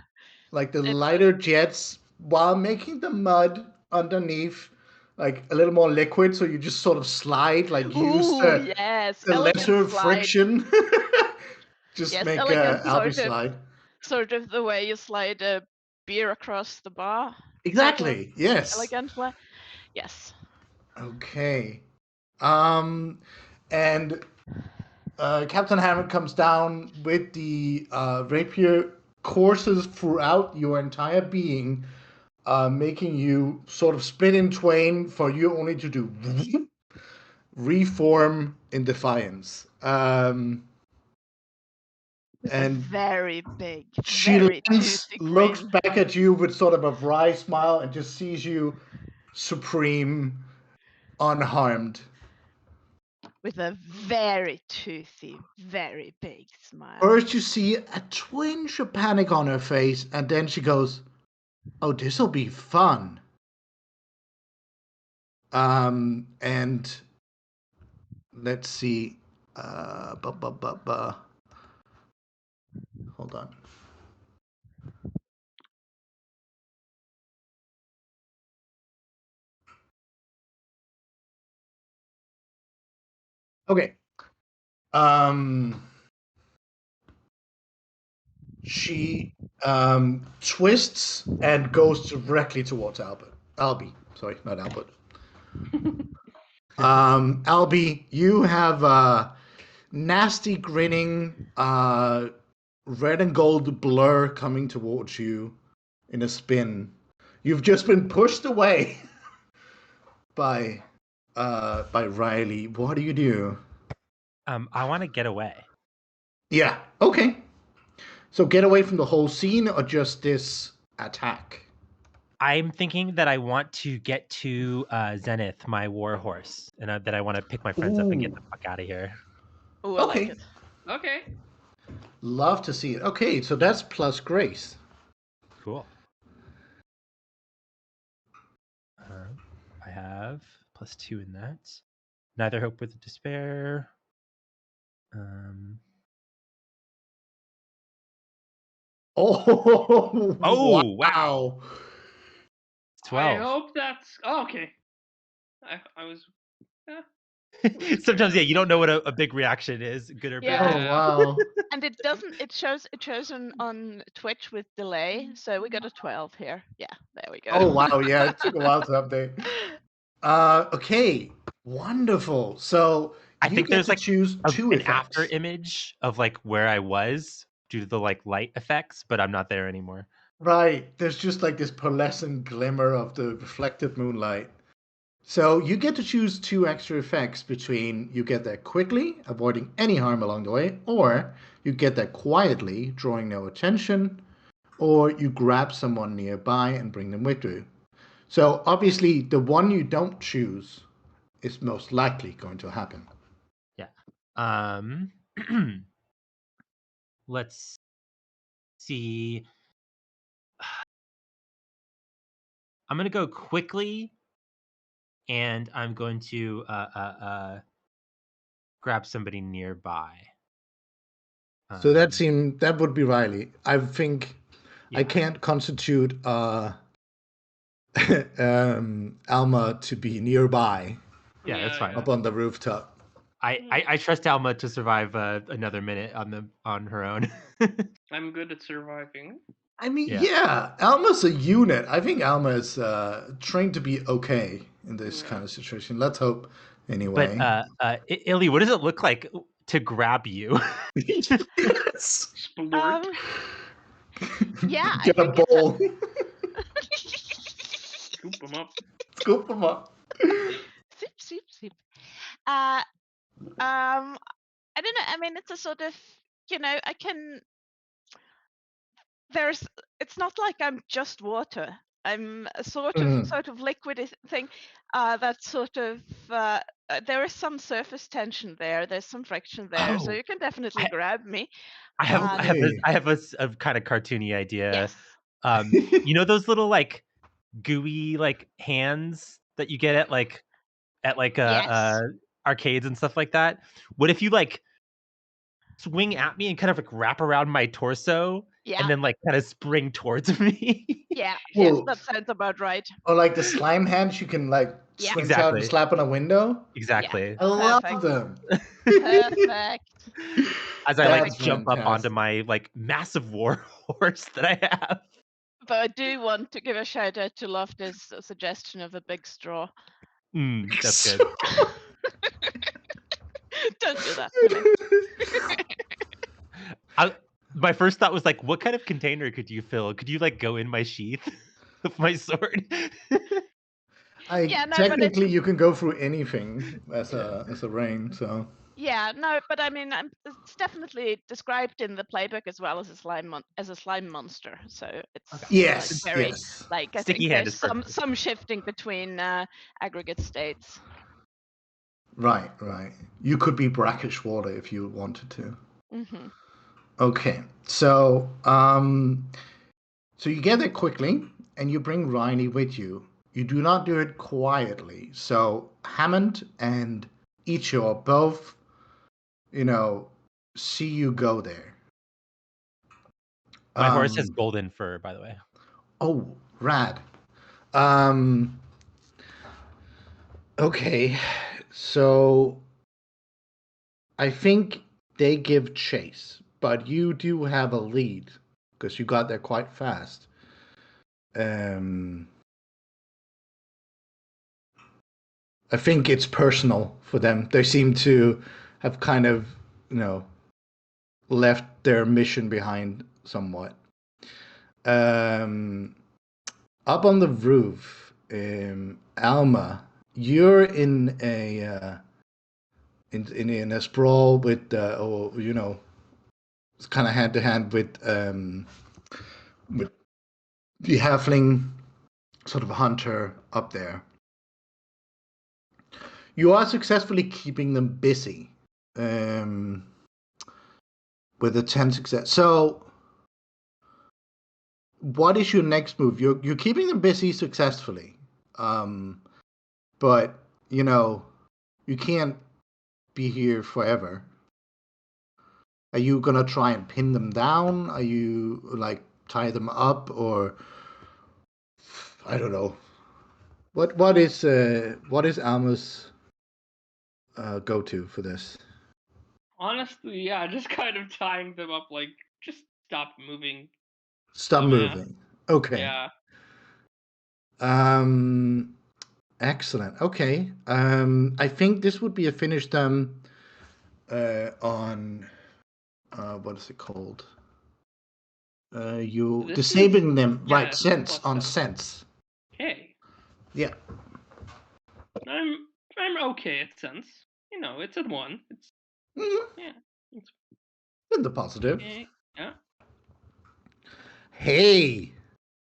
like the it's lighter jets while making the mud underneath like a little more liquid, so you just sort of slide, like use ooh yes, the elegant lesser slide. friction. Just Yes, make elegant Albie slide. sort of the way you slide a beer across the bar, sort of Exactly. Yes. elegantly. Yes. Okay. Um, and Captain Hammond comes down with the rapier, courses throughout your entire being, making you sort of split in twain for you only to do reform in defiance. With a And very big, she very lands, toothy looks grin. back at you with sort of a wry smile, and just sees you supreme, unharmed. With a very toothy, very big smile. First, you see a twinge of panic on her face, and then she goes, "Oh, this'll be fun." And let's see. Uh, bu- bu- bu- bu- Hold on. Okay. Um, she twists and goes directly towards Albert. Albie, sorry, not Albert. Albie, you have a nasty grinning red and gold blur coming towards you in a spin. You've just been pushed away by by Riley. What do you do? I want to get away. Yeah, okay. So get away from the whole scene or just this attack? I'm thinking that I want to get to Zenith, my war horse, and that I want to pick my friends up and get Ooh. the fuck out of here. Oh, I like Okay. it. Okay. Love to see it. Okay, so that's plus grace. Cool. I have +2 in that. Neither hope with despair. Oh, Oh, wow. wow. 12. I hope that's okay. I was. Sometimes, yeah, you don't know what a big reaction is, good or Yeah. bad. Oh, wow. And it doesn't. It shows on Twitch with delay, so we got a 12 here. Yeah, there we go. Oh, wow. Yeah, it took a while to update. Okay, wonderful. So I you think get there's to like choose two an after effects. image of like where I was due to the like light effects, but I'm not there anymore. Right. There's just like this pearlescent glimmer of the reflected moonlight. So you get to choose two extra effects between you get there quickly, avoiding any harm along the way, or you get there quietly, drawing no attention, or you grab someone nearby and bring them with you. So obviously, the one you don't choose is most likely going to happen. Yeah. Let's see. I'm gonna go quickly, and I'm going to grab somebody nearby. So that would be Riley. I think I Yeah. can't constitute Alma to be nearby Yeah, that's fine. up on the rooftop. I trust Alma to survive another minute on her own. I'm good at surviving. I mean, Yeah. yeah, Alma's a unit. I think Alma is trained to be okay in this kind of situation. Let's hope, anyway. But Illy, what does it look like to grab you? Yes. Splort. Yeah, I Get a think it's bowl. Scoop them up. Scoop them up. Sip, sip, sip. I don't know. I mean, it's a sort of, I can. It's not like I'm just water. I'm a sort of liquid thing. That sort of. There is some surface tension there. There's some friction there, so Oh, you can definitely grab me. I have a kind of cartoony idea. Yes. You know those little like gooey like hands that you get at like Yes. arcades and stuff like that? What if you like swing at me and kind of like wrap around my torso Yeah. and then like kind of spring towards me? Yeah. Yes, Well, that sounds about right. or like the slime hands you can like Yeah. switch out and Exactly. slap on a window. Exactly. I love Perfect. them. Perfect. As I like That's jump up onto fantastic. my like massive war horse that I have. But I do want to give a shout out to Lofty's suggestion of a big straw. That's good. Don't do that to me. My first thought was like, what kind of container could you fill? Could you like go in my sheath of my sword? Technically, you can go through anything as a rain. So yeah, no, but I mean, it's definitely described in the playbook as well as a slime monster. So it's yes, like very yes. like I Sticky think hand there's is perfect. some shifting between aggregate states. Right, right. You could be brackish water if you wanted to. Mm-hmm. Okay, so so you get there quickly, and you bring Riley with you. You do not do it quietly. So Hammond and Icho both, see you go there. My horse has golden fur, by the way. Oh, rad. Okay, so I think they give chase, but you do have a lead because you got there quite fast. I think it's personal for them. They seem to have kind of, left their mission behind somewhat. Up on the roof, Alma, you're in a in a sprawl with, it's kind of hand to hand with the halfling sort of hunter up there. You are successfully keeping them busy with a 10 success. So what is your next move? You're keeping them busy successfully, but you know you can't be here forever. Are you gonna try and pin them down? Are you like tie them up, or I don't know. What is Alma's go to for this? Honestly, yeah, just kind of tying them up, like, just stop moving, Stop dumbass. moving. Okay. Yeah. Um. Excellent. Okay. I think this would be a finish them on what is it called? You This is, disabling them, right? yeah, it's Sense on +7. sense. Okay. Yeah. I'm okay at sense. You know, it's at 1. It's, Mm, yeah. It's in the positive. okay. Yeah. Hey,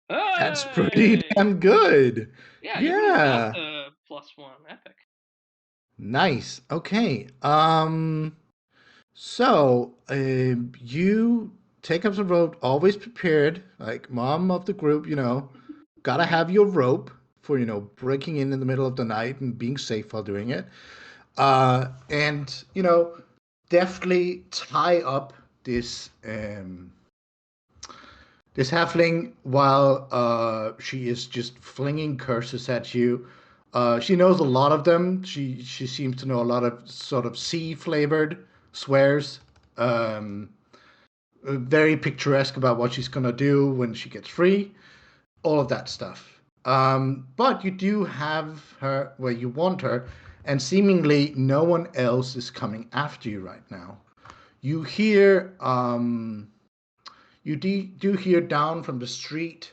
that's pretty Hey! damn good. Yeah, even without Yeah. the +1, epic. Nice. Okay. So, you take up some rope, always prepared, like mom of the group, gotta have your rope for, breaking in the middle of the night and being safe while doing it. And, deftly tie up this halfling while she is just flinging curses at you. She knows a lot of them. She seems to know a lot of sort of sea flavored swears. Um, Very picturesque about what she's gonna do when she gets free. All of that stuff. But you do have her where you want her, and seemingly no one else is coming after you right now. You hear do hear down from the street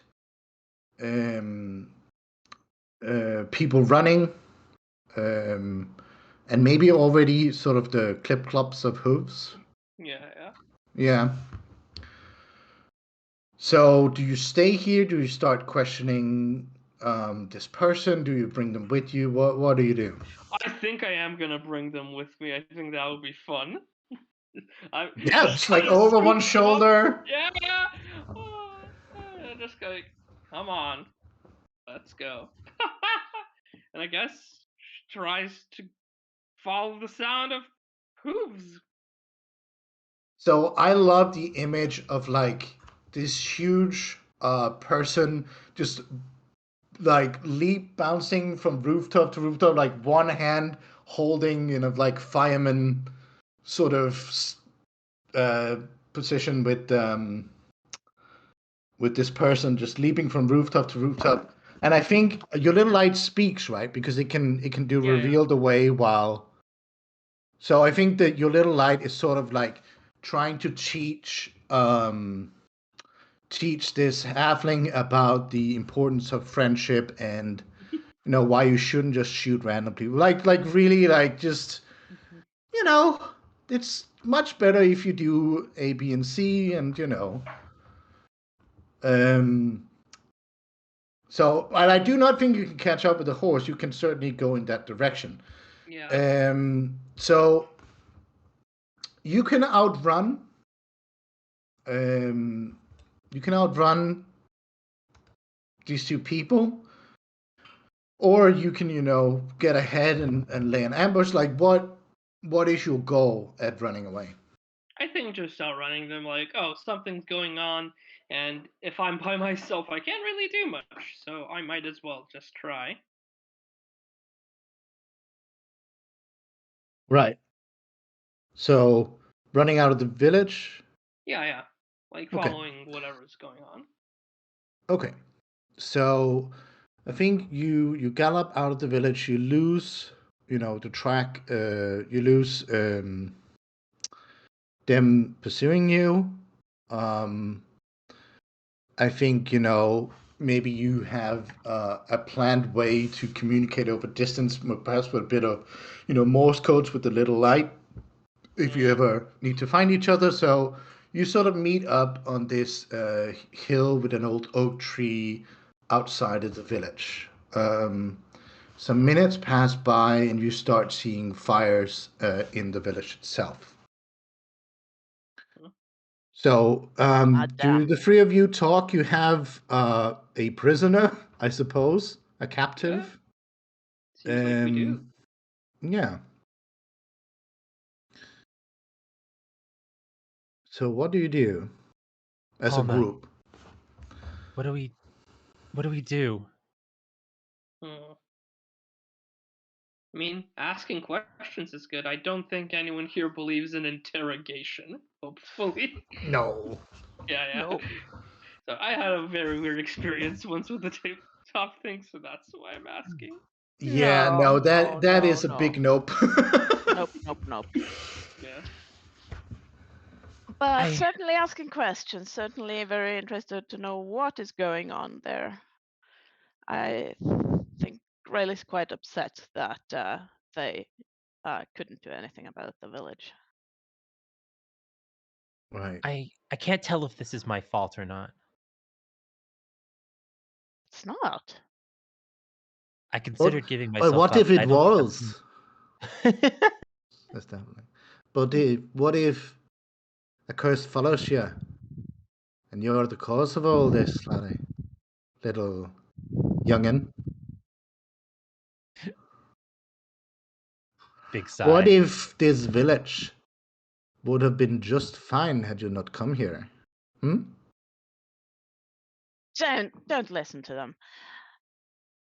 um, people running, um, and maybe already sort of the clip clops of hooves. Yeah, yeah. Yeah. So, do you stay here? Do you start questioning this person? Do you bring them with you? What do you do? I think I am gonna bring them with me. I think that would be fun. I'm Yeah, just just like kind of over one scoop them up. shoulder. Yeah, yeah. Oh, yeah, just go. Come on, let's go. And I guess she tries to follow the sound of hooves. So I love the image of like this huge person just like leap bouncing from rooftop to rooftop, like one hand holding like fireman sort of uh, position with this person just leaping from rooftop to rooftop. And I think your little light speaks, right? Because it can do Yeah, yeah. reveal the way while. So I think that your little light is sort of like trying to teach this halfling about the importance of friendship and why you shouldn't just shoot random people. Like really like just Mhm. you know it's much better if you do A, B, and C, and um so while I do not think you can catch up with the horse, you can certainly go in that direction. Yeah. So you can outrun um you can outrun these two people, or you can get ahead and lay an ambush. Like what is your goal at running away? I think just outrunning them, like, oh, something's going on, and if I'm by myself, I can't really do much, so I might as well just try. Right. So running out of the village. Yeah, yeah. Like Okay. following whatever's going on. Okay. So I think you gallop out of the village. You lose the track. You lose them pursuing you. Um, I think maybe you have a planned way to communicate over distance, perhaps with a bit of Morse codes with the little light, if you Mm. ever need to find each other. So you sort of meet up on this hill with an old oak tree outside of the village. Some minutes pass by, and you start seeing fires in the village itself. So, do damn. the three of you talk? You have a prisoner, I suppose, a Yeah, captive. seems like we do. Yeah. So, what do you do as a All night. group? What do we do? Hmm. I mean, asking questions is good. I don't think anyone here believes in interrogation. Hopefully. No. Yeah. No. So I had a very weird experience once with the tabletop thing, so that's why I'm asking. Yeah, No, no, no, that no, is a no. big nope. Nope, nope, nope. Yeah. But I certainly asking questions, certainly very interested to know what is going on there. I think Rayleigh's quite upset that they couldn't do anything about the village. Right. I can't tell if this is my fault or not. It's not. I But, considered giving but myself what up, if but it I don't think was? that's. That's definitely. But what if a curse follows you and you're the cause of all this, laddie? Little youngin'? Big What sigh. if this village would have been just fine had you not come here? Hmm? Don't listen to them.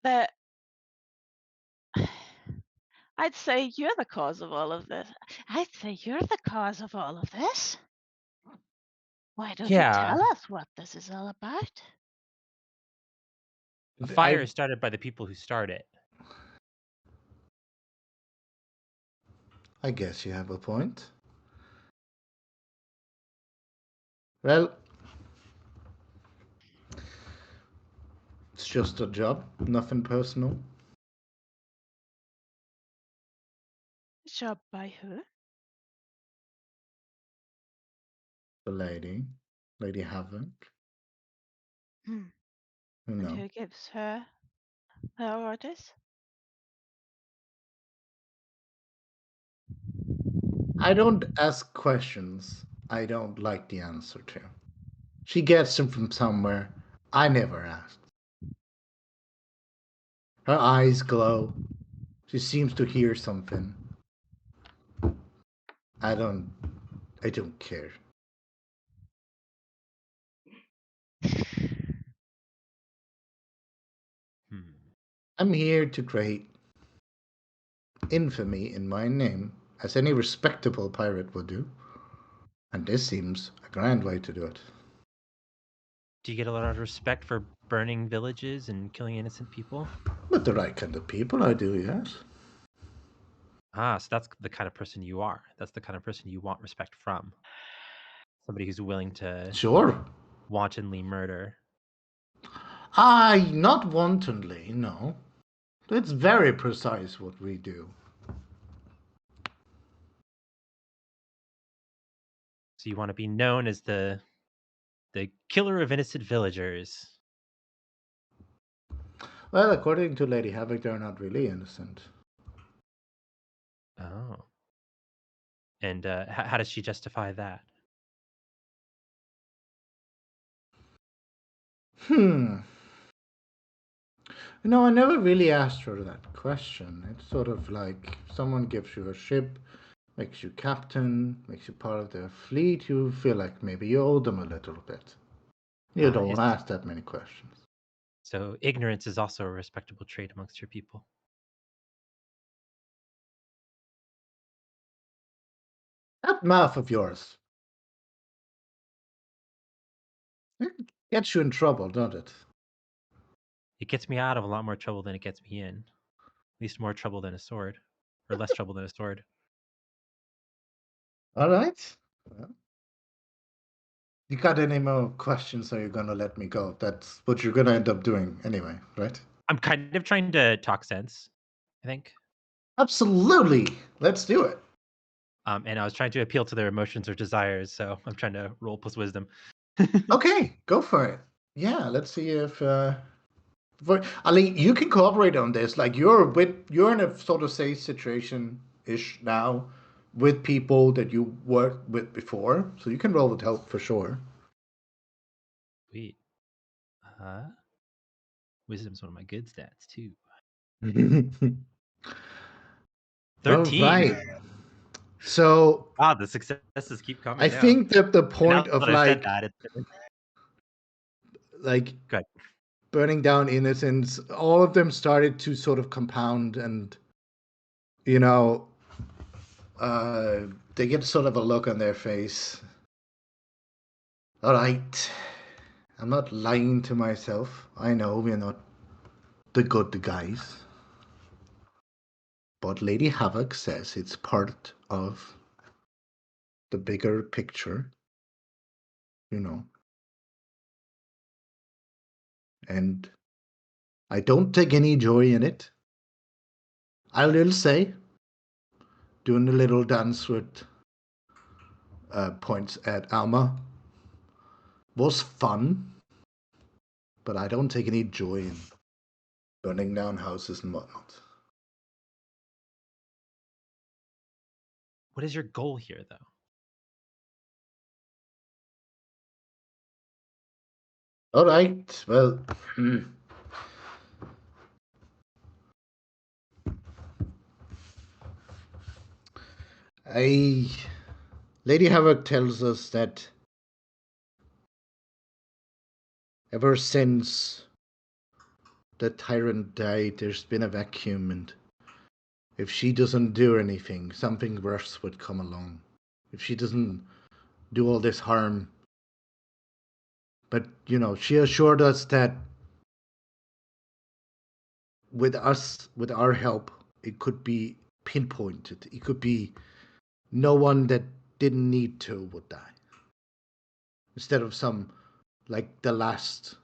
The I'd say you're the cause of all of this. I'd say you're the cause of all of this. Why don't you Yeah, tell us what this is all about? a I fire is started by the people who start it. I guess you have a point. Well, it's just a job, nothing personal. Job by who? The Lady Havoc. Hmm. You And know. who gives her orders? I don't ask questions I don't like the answer to. She gets them from somewhere. I never asked. Her eyes glow. She seems to hear something. I don't I don't care. Hmm. I'm here to create infamy in my name, as any respectable pirate would do. And this seems a grand way to do it. Do you get a lot of respect for burning villages and killing innocent people? With the right kind of people, I do, yes. Ah, so that's the kind of person you are. That's the kind of person you want respect from. Somebody who's willing to Sure. wantonly murder. Not wantonly, no. It's very precise what we do. So you want to be known as the killer of innocent villagers. Well, according to Lady Havoc, they're not really innocent. Oh. And how does she justify that? Hmm. I never really asked her that question. It's sort of like someone gives you a ship, makes you captain, makes you part of their fleet, you feel like maybe you owe them a little bit. You Ah, don't ask that many questions. so ignorance is also a respectable trait amongst your people. That mouth of yours, it gets you in trouble, don't it? It gets me out of a lot more trouble than it gets me in. At least more trouble than a sword, or less trouble than a sword. All right. Well, you got any more questions or you're going to let me go? That's what you're going to end up doing anyway, right? I'm kind of trying to talk sense, I think. Absolutely. Let's do it. And I was trying to appeal to their emotions or desires, so I'm trying to roll plus wisdom. Okay, go for it. Yeah, let's see if Ali, you can cooperate on this. Like you're in a sort of safe situation ish now. with people that you worked with before, so you can roll with help for sure. Sweet. Wisdom's one of my good stats too. All 13. right. So Wow, the successes keep coming I now. think that the And now point of that I said that, it's like good. burning down innocence, all of them started to sort of compound, and you know, they get sort of a look on their face. All right, I'm not lying to myself. I know we're not the good guys, but Lady Havoc says it's part of the bigger picture, you know. And I don't take any joy in it. I will say, doing a little dance with points at Alma was fun, but I don't take any joy in burning down houses and whatnot. What is your goal here, though? All right, well, I Lady Havoc tells us that ever since the tyrant died, there's been a vacuum, and if she doesn't do anything, something worse would come along. If she doesn't do all this harm. But, you know, she assured us that with us, with our help, it could be pinpointed. It could be no one that didn't need to would die. Instead of some, like the last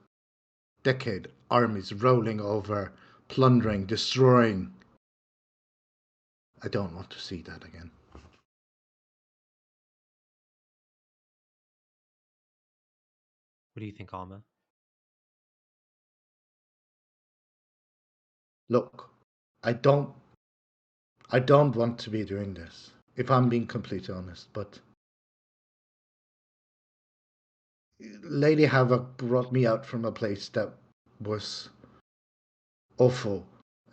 decade, armies rolling over, plundering, destroying. I don't want to see that again. What do you think, Alma? Look, I don't I don't want to be doing this, if I'm being completely honest, but Lady Havoc brought me out from a place that was awful,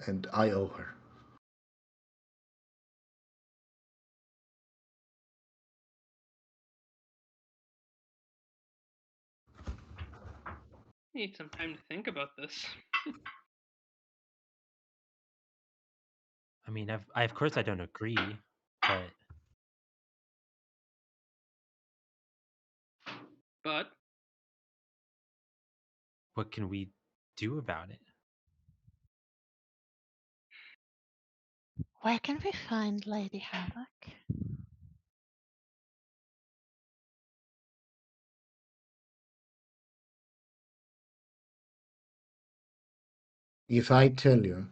and I owe her. Need some time to think about this. I mean, of course I don't agree, but But what can we do about it? Where can we find Lady Havoc? If I tell you,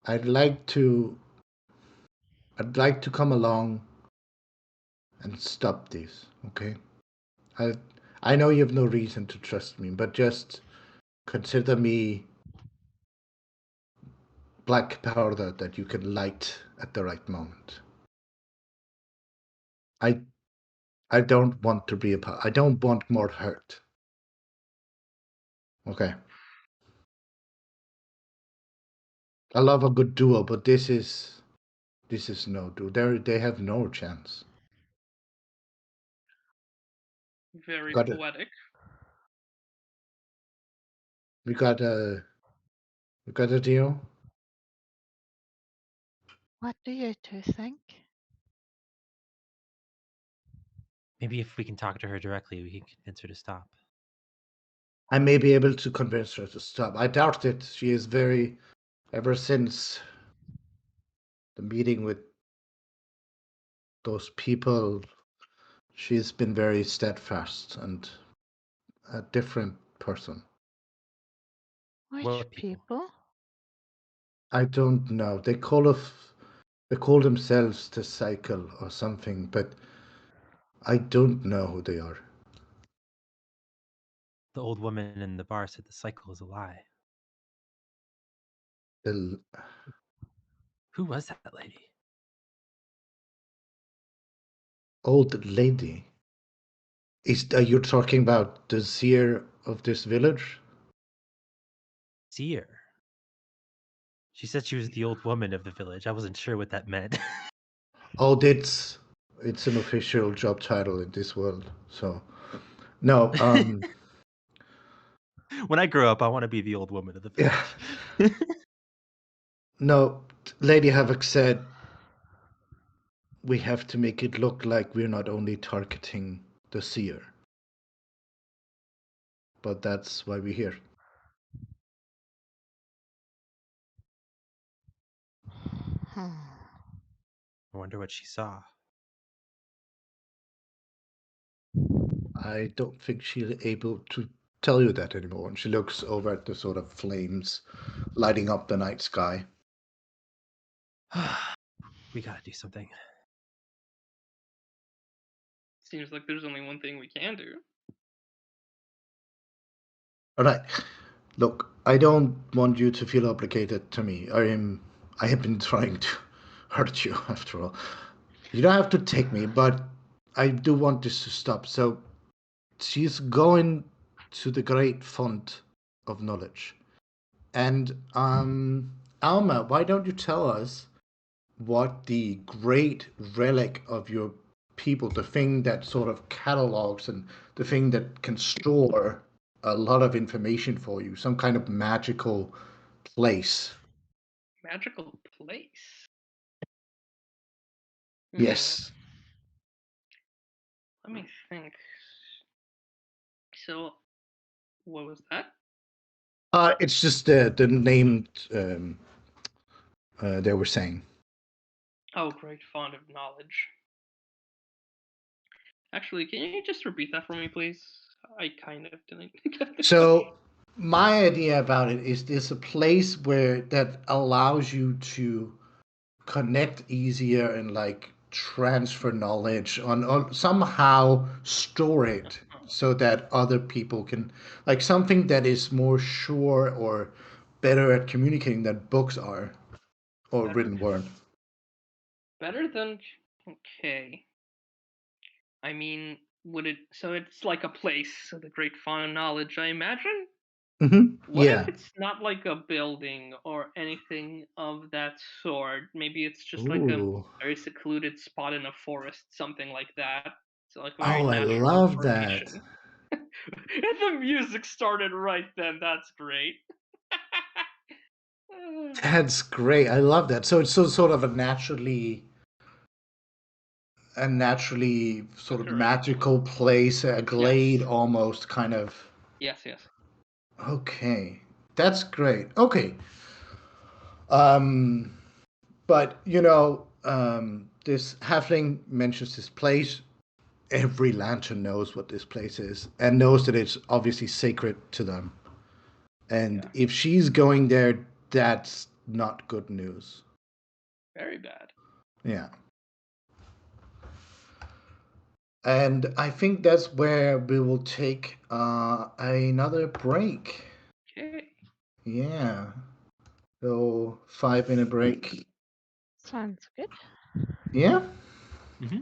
I'd like to I'd like to come along and stop this, okay? I I know you have no reason to trust me, but just consider me black powder that you can light at the right moment. I I don't want to be I don't want more hurt. Okay. I love a good duo, but this is no duo. They have no chance. We very got a poetic. we got a we got a deal. What do you two think? Maybe if we can talk to her directly, we can convince her to stop. I may be able to convince her to stop. I doubt it. She is very ever since the meeting with those people, she's been very steadfast and a different person. Which What people? people? I don't know. They call themselves the cycle or something, but I don't know who they are. The old woman in the bar said the cycle is a lie. The Who was that lady? Old lady. Are you talking about the seer of this village? Seer. She said she was the old woman of the village. I wasn't sure what that meant. Oh, it's an official job title in this world. So no, When I grow up, I want to be the old woman of the yeah, village. no. Lady Havoc said we have to make it look like we're not only targeting the seer, but that's why we're here. Hmm. I wonder what she saw. I don't think she's able to tell you that anymore. And she looks over at the sort of flames lighting up the night sky. We gotta do something. Seems like there's only one thing we can do. All right. Look, I don't want you to feel obligated to me. I have been trying to hurt you after all. You don't have to take me, but I do want this to stop. So she's going to the great font of knowledge. And Alma, why don't you tell us what the great relic of your people, the thing that sort of catalogs and the thing that can store a lot of information for you, some kind of magical place. Magical place. Yes. Let me think. So, what was that? It's just the name they were saying. Oh, great font of knowledge. Actually, can you just repeat that for me, please? I kind of didn't get this. So my idea about it is there's a place where that allows you to connect easier and like transfer knowledge on somehow store it so that other people can like something that is more sure or better at communicating than books are or Better, written word. better than. Okay. I mean, would it? So it's like a place, so the great font of knowledge, I imagine. What if Yeah. it's not like a building or anything of that sort? Maybe it's just like a Ooh. very secluded spot in a forest, something like that. So like a very Oh, I natural love that. formation. And the music started right then. That's great. That's great. I love that. So it's so sort of a naturally sort of Occurring. magical place, a glade Yes. almost kind of. Yes. Yes. Okay. That's great. Okay. Um but this halfling mentions this place. Every lantern knows what this place is and knows that it's obviously sacred to them. And Yeah. if she's going there, that's not good news. Very bad. Yeah. And I think that's where we will take another break. Okay. Yeah. So 5 minute break. Sounds good. Yeah. Mm-hmm.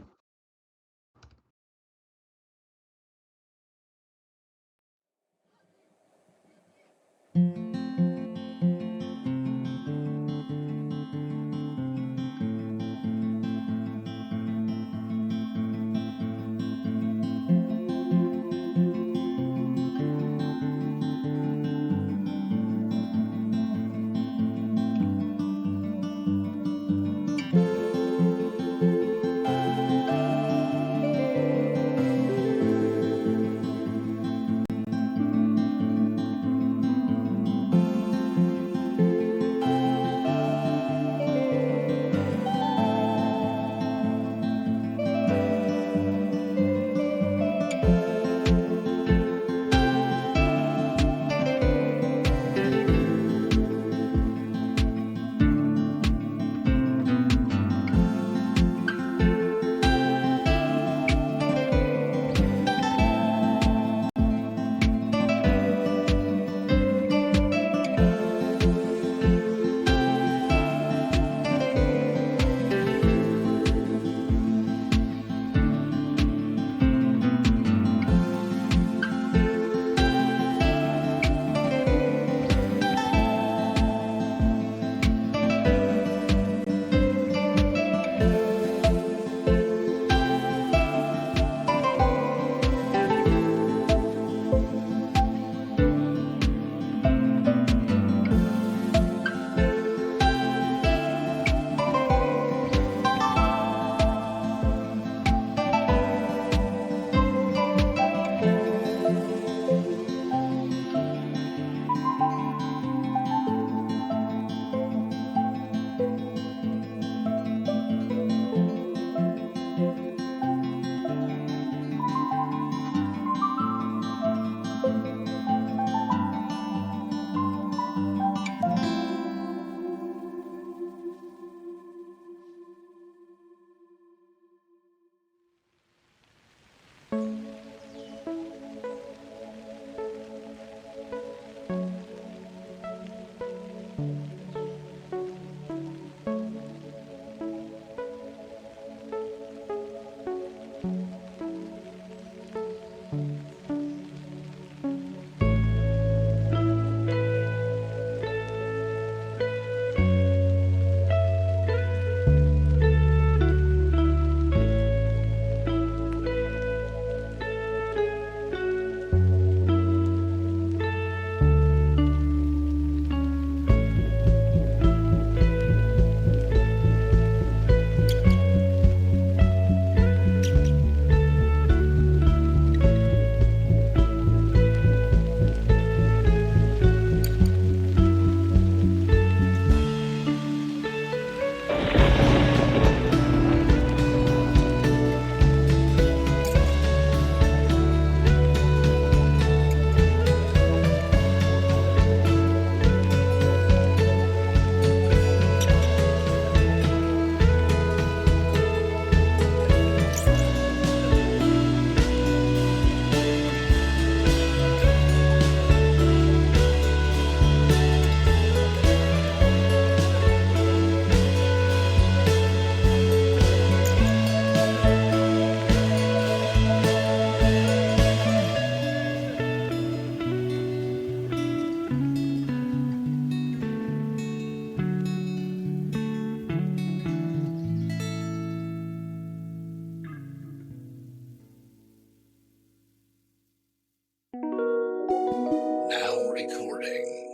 recording.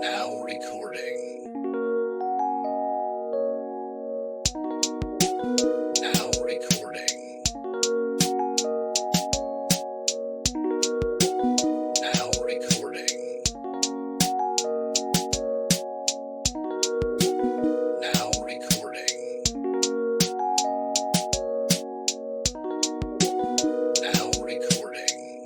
Now recording. Now recording. Now recording. Now recording. Now recording.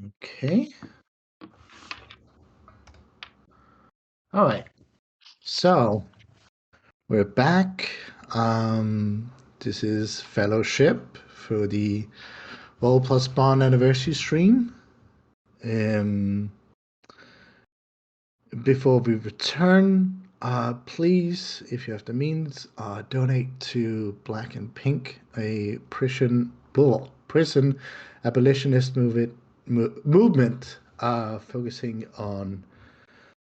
Okay. All right. So we're back. This is Fellowship for the Roll Plus Bond anniversary stream. Before we return, please, if you have the means, donate to Black and Pink, a prison abolitionist movement focusing on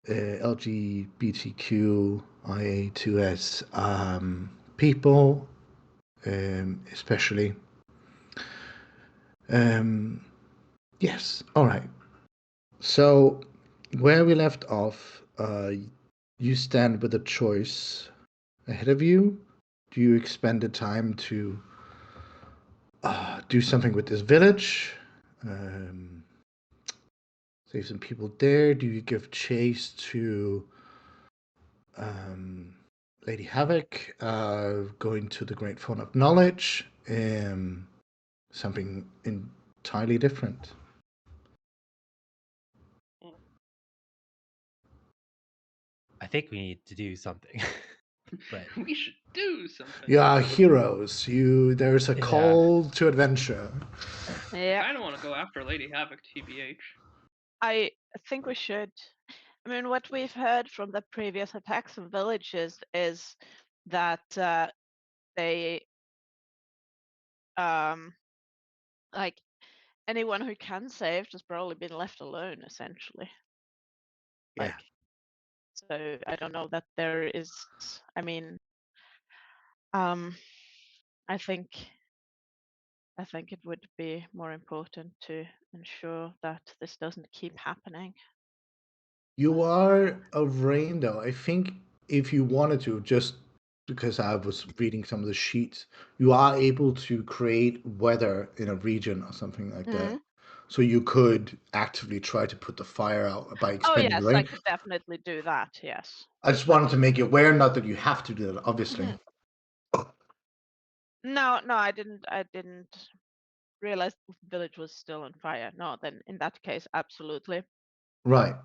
LGBTQIA2S people, especially. Yes, all right. So, where we left off, you stand with a choice ahead of you. Do you expend the time to do something with this village? Save some people there? Do you give chase to Lady Havoc, going to the Great Phone of Knowledge? Something entirely different. I think we need to do something. But We should do something. You are heroes. There's a Yeah. call to adventure. Yeah, I don't want to go after Lady Havoc, TBH. I think we should. I mean, what we've heard from the previous attacks on villages is that they, like, anyone who can save has probably been left alone, essentially. Yeah. Like, so I don't know that there is. I mean, I think it would be more important to ensure that this doesn't keep happening. You are a rain, though. I think if you wanted to, just because I was reading some of the sheets, you are able to create weather in a region or something like that. So you could actively try to put the fire out by Oh expending yes, I rain. could definitely do that. Yes. I just wanted to make you aware, not that you have to do that, obviously. No, I didn't. I didn't realize the village was still on fire. No, then in that case, absolutely. Right.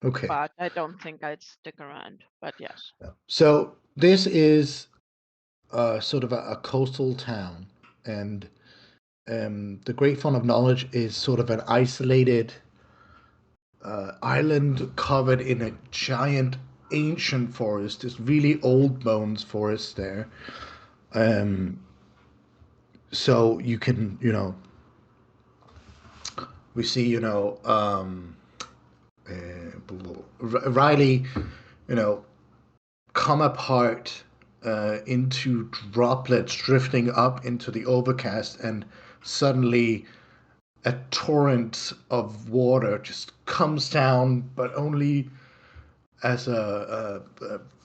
Okay. But I don't think I'd stick around. But yes. So this is sort of a coastal town, and the Great Font of Knowledge is sort of an isolated island covered in a giant ancient forest, this really old bones forest there. So you can, we see, Riley, come apart into droplets drifting up into the overcast, and suddenly a torrent of water just comes down, but only as a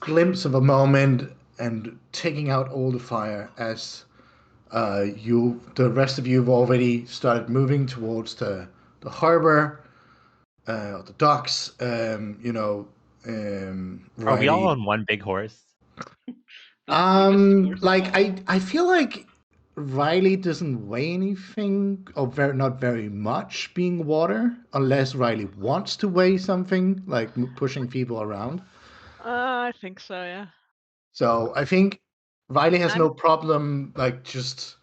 glimpse of a moment, and taking out all the fire as the rest of you have already started moving towards the harbor, or the docks. are we all Riley. on one big horse? The biggest horse of Like all. I feel like Riley doesn't weigh anything, or not very much, being water, unless Riley wants to weigh something, like pushing people around. I think so. Yeah. So I think Riley has I'm no problem, like, just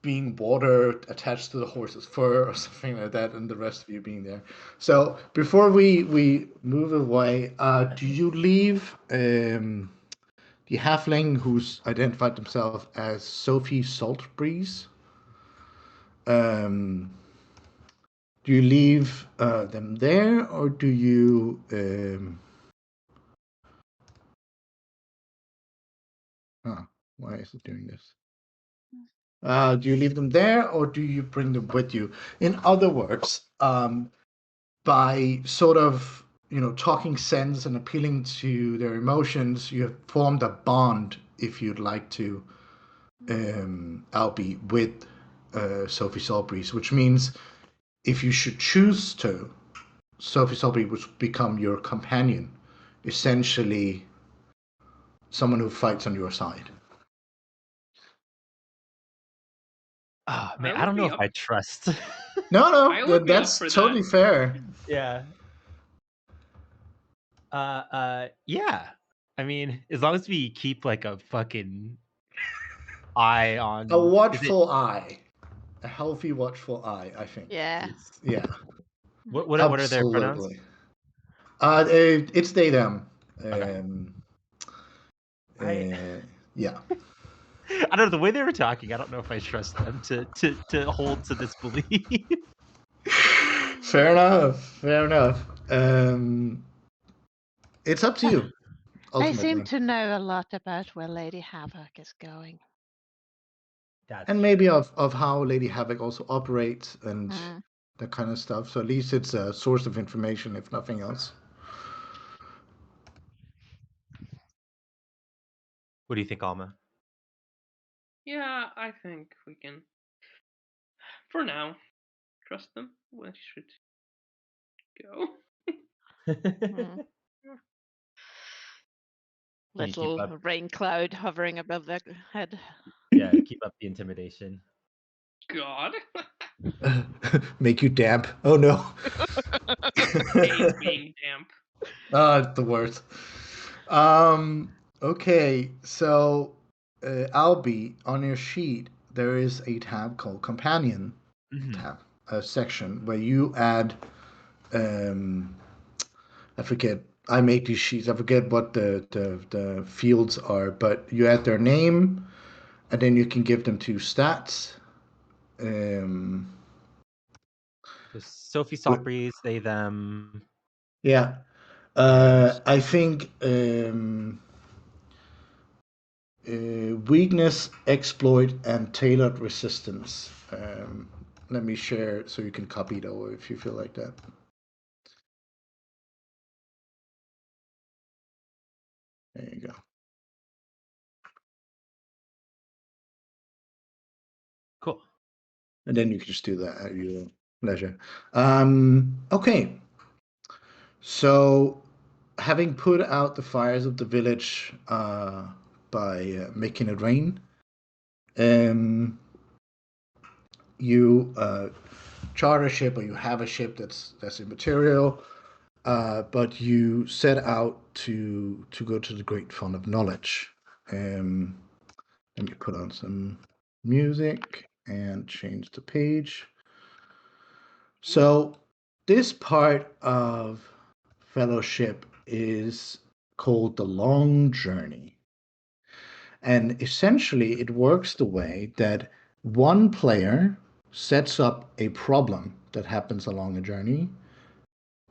being water attached to the horse's fur or something like that, and the rest of you being there. So before we move away, do you leave the halfling who's identified himself as Sophie Saltbreeze? Do you leave them there, or do you? Why is it doing this? Do you leave them there, or do you bring them with you? In other words, by sort of talking sense and appealing to their emotions, you have formed a bond, if you'd like to, Albie, with Sophie Saltbreeze, which means if you should choose to, Sophie Saltbreeze would become your companion, essentially someone who fights on your side. Oh, man, I I would don't know be if up. I trust. I would be up that's for totally that. fair. Yeah. Yeah. I mean, as long as we keep like a fucking eye on A is it watchful eye. A healthy, watchful eye, I think. Yeah. Yeah, what are their pronouns? absolutely. It's they, them. Okay. Yeah. I don't know the way they were talking. I don't know if I trust them to hold to this belief. Fair enough. Fair enough. It's up to you, They seem ultimately. to know a lot about where Lady Havoc is going. That's And maybe of how Lady Havoc also operates and Mm. that kind of stuff. So at least it's a source of information, if nothing else. What do you think, Alma? Yeah, I think we can, for now, trust them. We should go. Mm. Can you keep Little up? rain cloud hovering above their head. Yeah, keep up the intimidation. God, Make you damp. Oh no. hate being damp. It's the worst. Okay, so Albie, on your sheet, there is a tab called Companion tab, a section where you add. Um, I forget. I made these sheets. I forget what the fields are, but you add their name, and then you can give them two stats. Um, So Sophie Sopries, they them. yeah. And I think weakness, exploit, and tailored resistance. Let me share so you can copy it over if you feel like that. There you go. cool. And then you can just do that at your leisure. Okay. So, having put out the fires of the village by making it rain, um, you charter a ship or you have a ship that's immaterial, but you set out to go to the Great Font of Knowledge. Let me put on some music and change the page. So this part of Fellowship is called the Long Journey. And essentially, it works the way that one player sets up a problem that happens along a journey,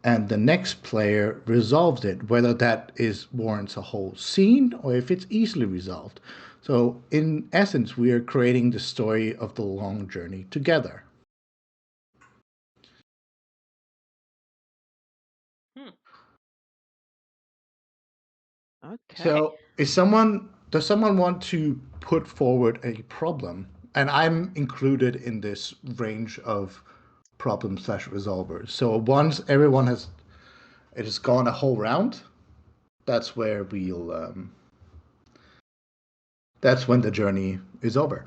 and the next player resolves it, whether that is warrants a whole scene or if it's easily resolved. So, in essence, we are creating the story of the long journey together. Okay. So, does someone want to put forward a problem? And I'm included in this range of problem slash resolvers. So once everyone has gone a whole round, that's where that's when the journey is over.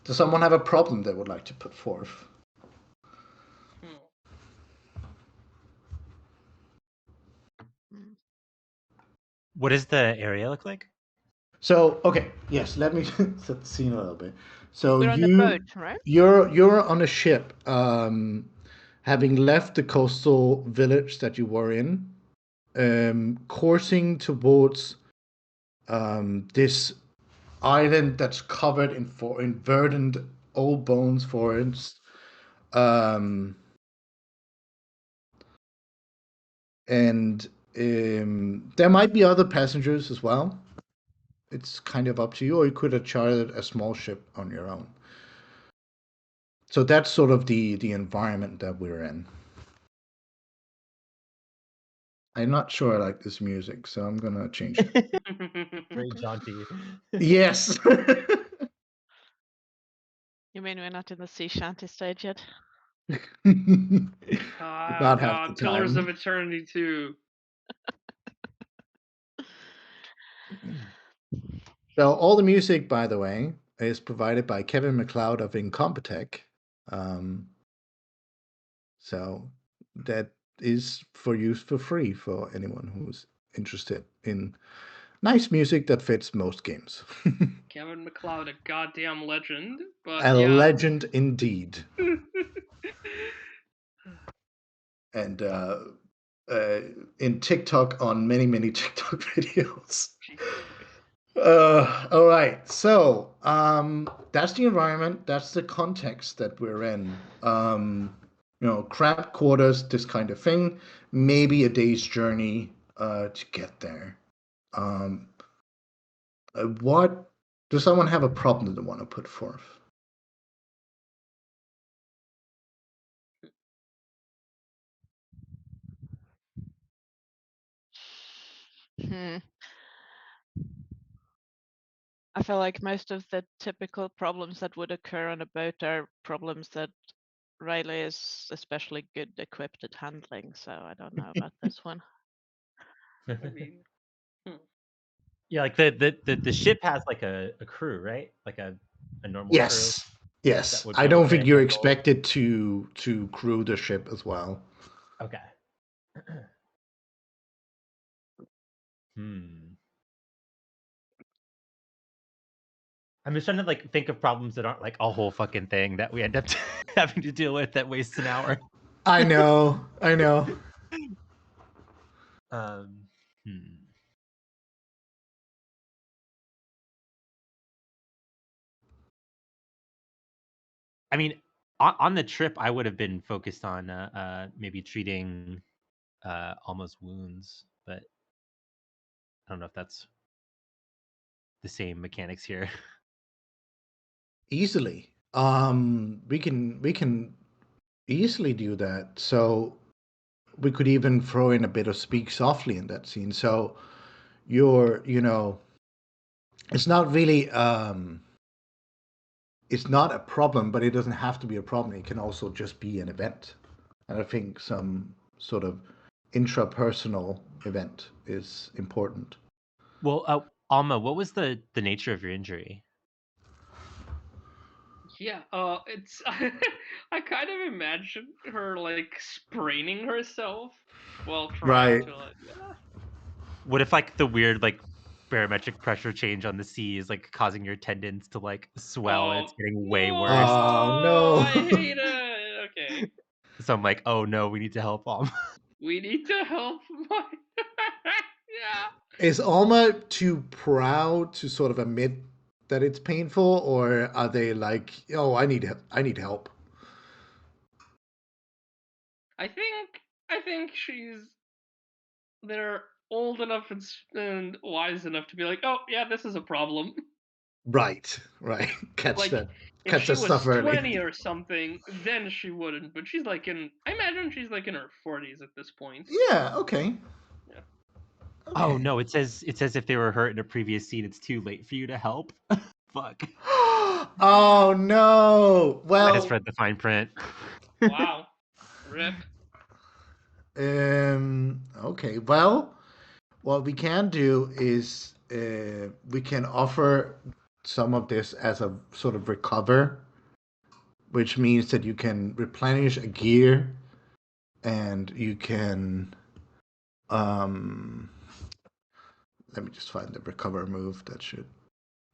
Does someone have a problem they would like to put forth? Mm. What does the area look like? So okay, yes, let me set the scene a little bit. So We're on a boat, right? you're on a ship, having left the coastal village that you were in, coursing towards this island that's covered in verdant old bones forests. And there might be other passengers as well. It's kind of up to you, or you could have chartered a small ship on your own. So that's sort of the environment that we're in. I'm not sure I like this music, so I'm gonna change it. Very jaunty. Yes. You mean we're not in the sea shanty stage yet? Ah, Not half the God, Pillars of time. Eternity 2. So all the music, by the way, is provided by Kevin MacLeod of Incompetech. Um, so that is for use for free for anyone who's interested in nice music that fits most games. Kevin MacLeod, a goddamn legend, but A yeah. legend indeed. And in TikTok on many TikTok videos. Jesus Christ. All right. So that's the environment. That's the context that we're in. Cramped quarters, this kind of thing. Maybe a day's journey to get there. What does someone have a problem that they want to put forth? Hmm. I feel like most of the typical problems that would occur on a boat are problems that Riley is especially good equipped at handling, so I don't know about this one. I mean, Yeah, like the ship has like a crew, right? Like a normal crew Yes. that Yes. would be I able don't to think you're handle. expected to crew the ship as well. Okay. Hmm. I'm just trying to like think of problems that aren't like a whole fucking thing that we end up having to deal with that wastes an hour. I know. I know. Um, hmm. I mean, on the trip, I would have been focused on maybe treating almost wounds, but I don't know if that's the same mechanics here. Easily. We can easily do that. So we could even throw in a bit of speak softly in that scene. So it's not really it's not a problem, but it doesn't have to be a problem. It can also just be an event. And I think some sort of intrapersonal event is important. Well, Alma, what was the nature of your injury? yeah. It's I kind of imagine her like spraining herself while trying Right. to like. Yeah. What if like the weird like barometric pressure change on the sea is like causing your tendons to like swell and Oh it's getting way no! worse? Oh no. I hate it. Okay, So I'm like, oh no, we need to help Alma. we need to help my. Yeah. Is Alma too proud to sort of admit that it's painful, or are they like, "Oh, I need help"? I think they're old enough and wise enough to be like, oh yeah, this is a problem. Right, right. Like if Catch she that was stuff early. 20 or something, then she wouldn't. But she's like I imagine she's like in her 40s at this point. Yeah. Okay. Yeah. Oh Okay. no, it says if they were hurt in a previous scene, it's too late for you to help. Fuck. Oh no. I just Well, read the fine print. Wow. Rip. okay. Well, what we can do is we can offer some of this as a sort of recover, which means that you can replenish a gear and you can um let me just find the recover move that should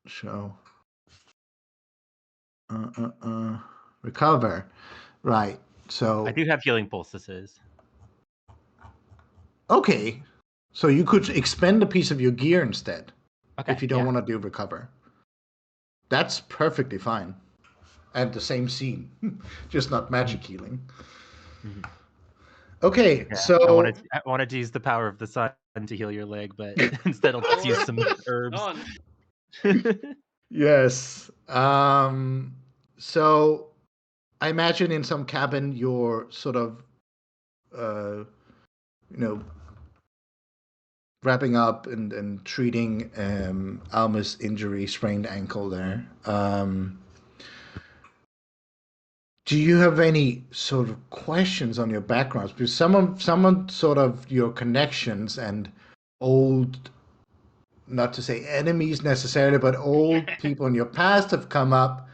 show uh uh uh recover, right. I So do have healing poultices. okay, so you could expend a piece of your gear instead Okay, if you don't yeah. want to do recover. That's perfectly fine. And the same scene, just not magic healing. Mhm. Okay, Yeah, I wanted so I wanted to use the power of the sun to heal your leg, but instead I'll just use Power of some the herbs. sun. yes, so I imagine in some cabin you're sort of uh, you know wrapping up and treating Alma's injury, sprained ankle there. Do you have any sort of questions on your backgrounds? Because some sort of your connections and old, not to say enemies necessarily, but old people in your past have come up.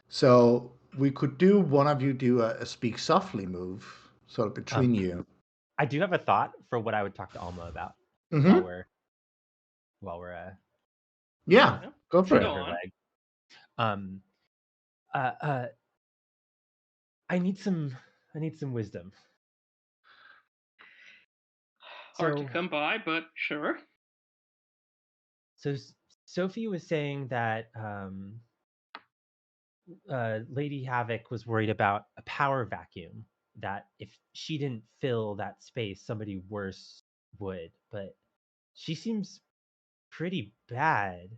So we could do one of you do a speak softly move, sort of between you. I do have a thought for what I would talk to Alma about Mm-hmm. while we're Yeah, Yeah. go for Go it. her on. leg. I need some wisdom. Hard to So come by, but sure. Sophie was saying that Lady Havoc was worried about a power vacuum, that if she didn't fill that space, somebody worse would. But she seems pretty bad.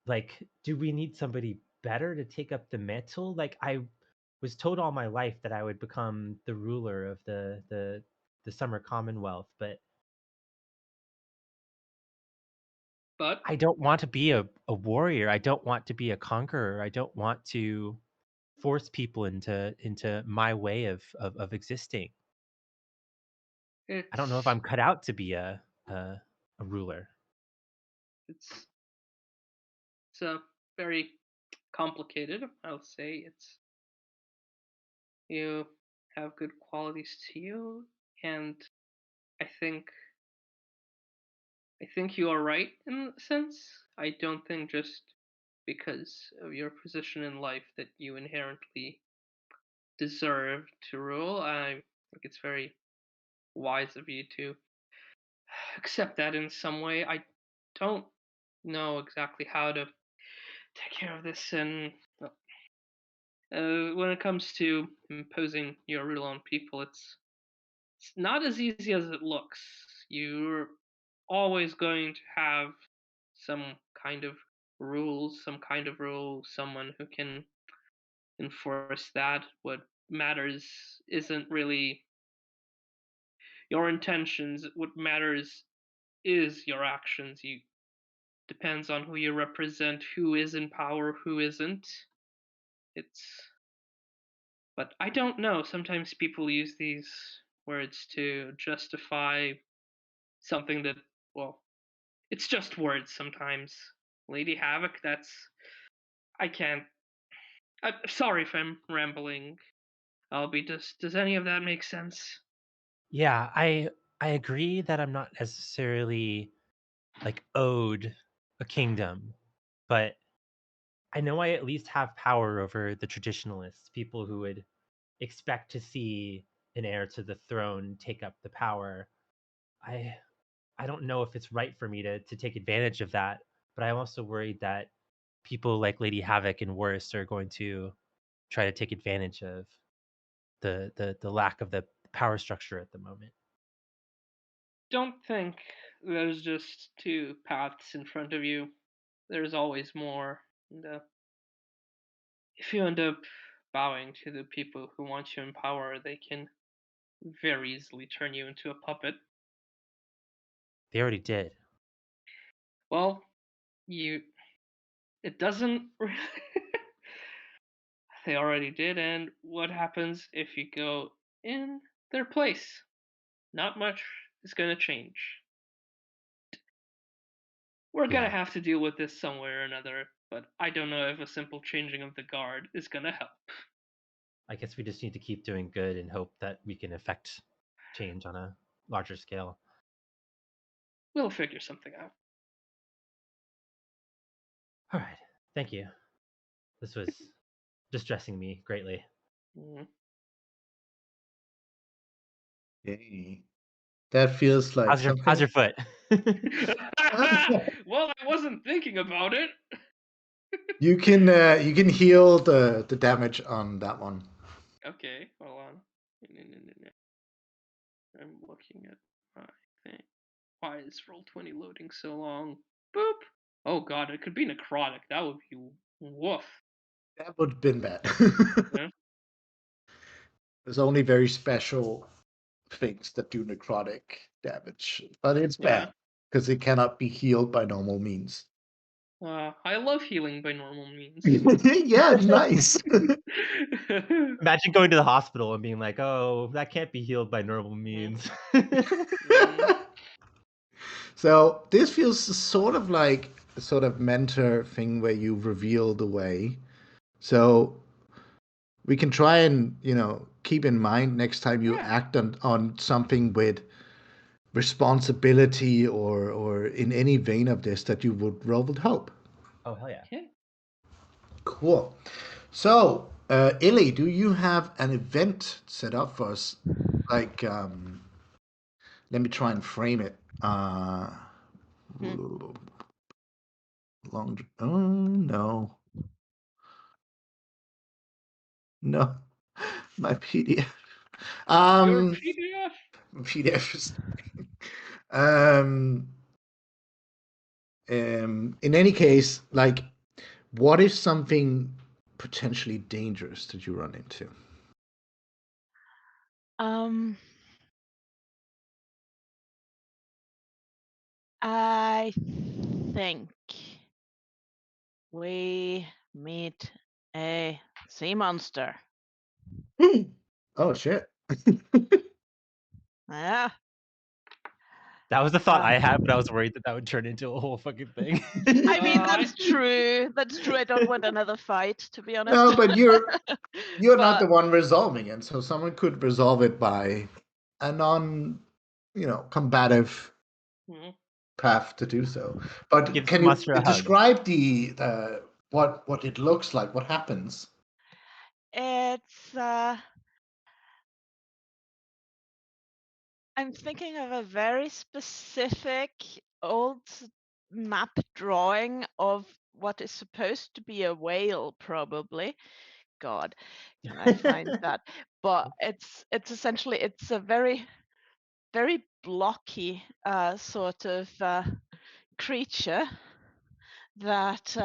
Like, do we need somebody better to take up the mantle? Like, I was told all my life that I would become the ruler of the Summer Commonwealth, but I don't want to be a warrior. I don't want to be a conqueror. I don't want to force people into my way of existing. I don't know if I'm cut out to be a ruler. It's very complicated. I'll say you have good qualities to you, and I think you are right in a sense. I don't think just because of your position in life that you inherently deserve to rule. I think it's very wise of you to accept that in some way. I don't know exactly how to take care of this, and when it comes to imposing your rule on people, it's not as easy as it looks. You're always going to have some kind of rule, someone who can enforce that. What matters isn't really your intentions. What matters is your actions. You depends on who you represent, who is in power, who isn't. It's but I don't know. Sometimes people use these words to justify something that, well, it's just words sometimes. Lady Havoc, that's I can't. I'm sorry if I'm rambling. I'll be just. Does any of that make sense? Yeah, I agree that I'm not necessarily like owed a kingdom, but I know I at least have power over the traditionalists, people who would expect to see an heir to the throne take up the power. I I don't know if it's right for me to take advantage of that, but I'm also worried that people like Lady Havoc and worse are going to try to take advantage of the lack of the power structure at the moment. Don't think there's just two paths in front of you. There's always more. And, if you end up bowing to the people who want you in power, they can very easily turn you into a puppet. They already did. Well, you. It doesn't really. They already did, and what happens if you go in their place? Not much is going to change. We're going to Yeah, have to deal with this some way or another, but I don't know if a simple changing of the guard is going to help. I guess we just need to keep doing good and hope that we can affect change on a larger scale. We'll figure something out. All right. Thank you. This was distressing me greatly. Mm. Okay. That feels like How's something. your foot? Well, I wasn't thinking about it. You can heal the damage on that one. Okay, hold on. I'm looking at my thing. Why is Roll20 loading so long? Boop. Oh god, it could be necrotic. That would be woof. That would have been bad. Yeah. There's only very special things that do necrotic damage, but it's Yeah. bad because it cannot be healed by normal means. I love healing by normal means. Yeah, nice. Imagine going to the hospital and being like, "Oh, that can't be healed by normal means." So this feels sort of like a sort of mentor thing where you reveal the way. So we can try and keep in mind next time you Yeah. act on something with responsibility or in any vein of this that you would roll with hope. Oh hell yeah. Yeah. Cool. So, Illy, do you have an event set up for us? Like, let me try and frame it. Hmm. Long. Oh no, no, my PDF. Your Um, PDF. PDF is. Um, in any case, like, what is something potentially dangerous that you run into? Um, I think we meet a sea monster. Oh shit. Yeah. That was the thought Uh, I had, but I was worried that would turn into a whole fucking thing. I mean, I that's true. That's true. I don't want another fight, to be honest. No, but you're not But the one resolving it, so someone could resolve it by a combative Mhm. path to do so. But Gives can the you monster a hug. describe the what it looks like? What happens? it's I'm thinking of a very specific old map drawing of what is supposed to be a whale, probably. God, can I find that? But it's essentially it's a very very blocky sort of creature that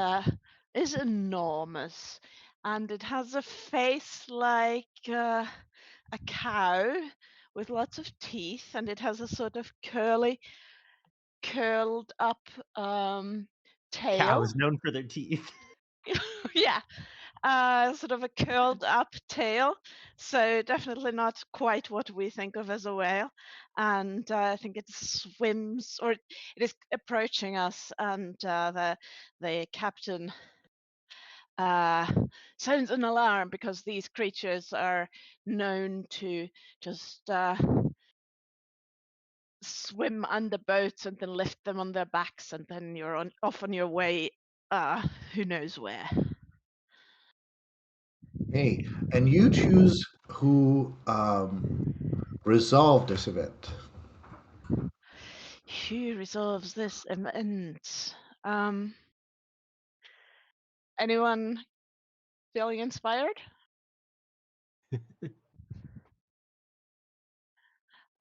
is enormous, and it has a face like a cow with lots of teeth, and it has a sort of curled up tail. Cows known for their teeth. Yeah, sort of a curled up tail. So definitely not quite what we think of as a whale. And I think it swims, or it is approaching us, and the captain sounds an alarm because these creatures are known to just swim under boats and then lift them on their backs, and then you're off on your way, who knows where. Hey, and you choose who resolve this event. Who resolves this event? Um, anyone feeling inspired?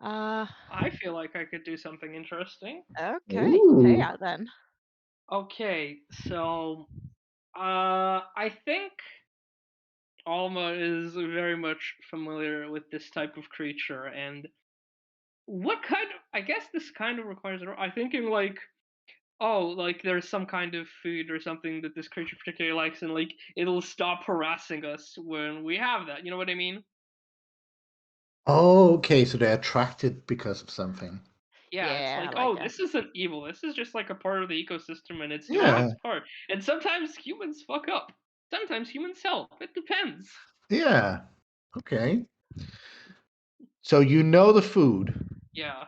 I feel like I could do something interesting. Okay, Ooh. Taya then. Okay, so I think Alma is very much familiar with this type of creature, and what kind of, I guess this kind of requires I thinking like, oh, like there's some kind of food or something that this creature particularly likes, and like it'll stop harassing us when we have that. You know what I mean? Oh, okay, so they're attracted because of something. Yeah, it's Yeah, I like, like oh, it. this isn't evil. This is just like a part of the ecosystem, and it's doing Yeah, its part. And sometimes humans fuck up. Sometimes humans help. It depends. yeah. Okay. So you know the food. Yeah,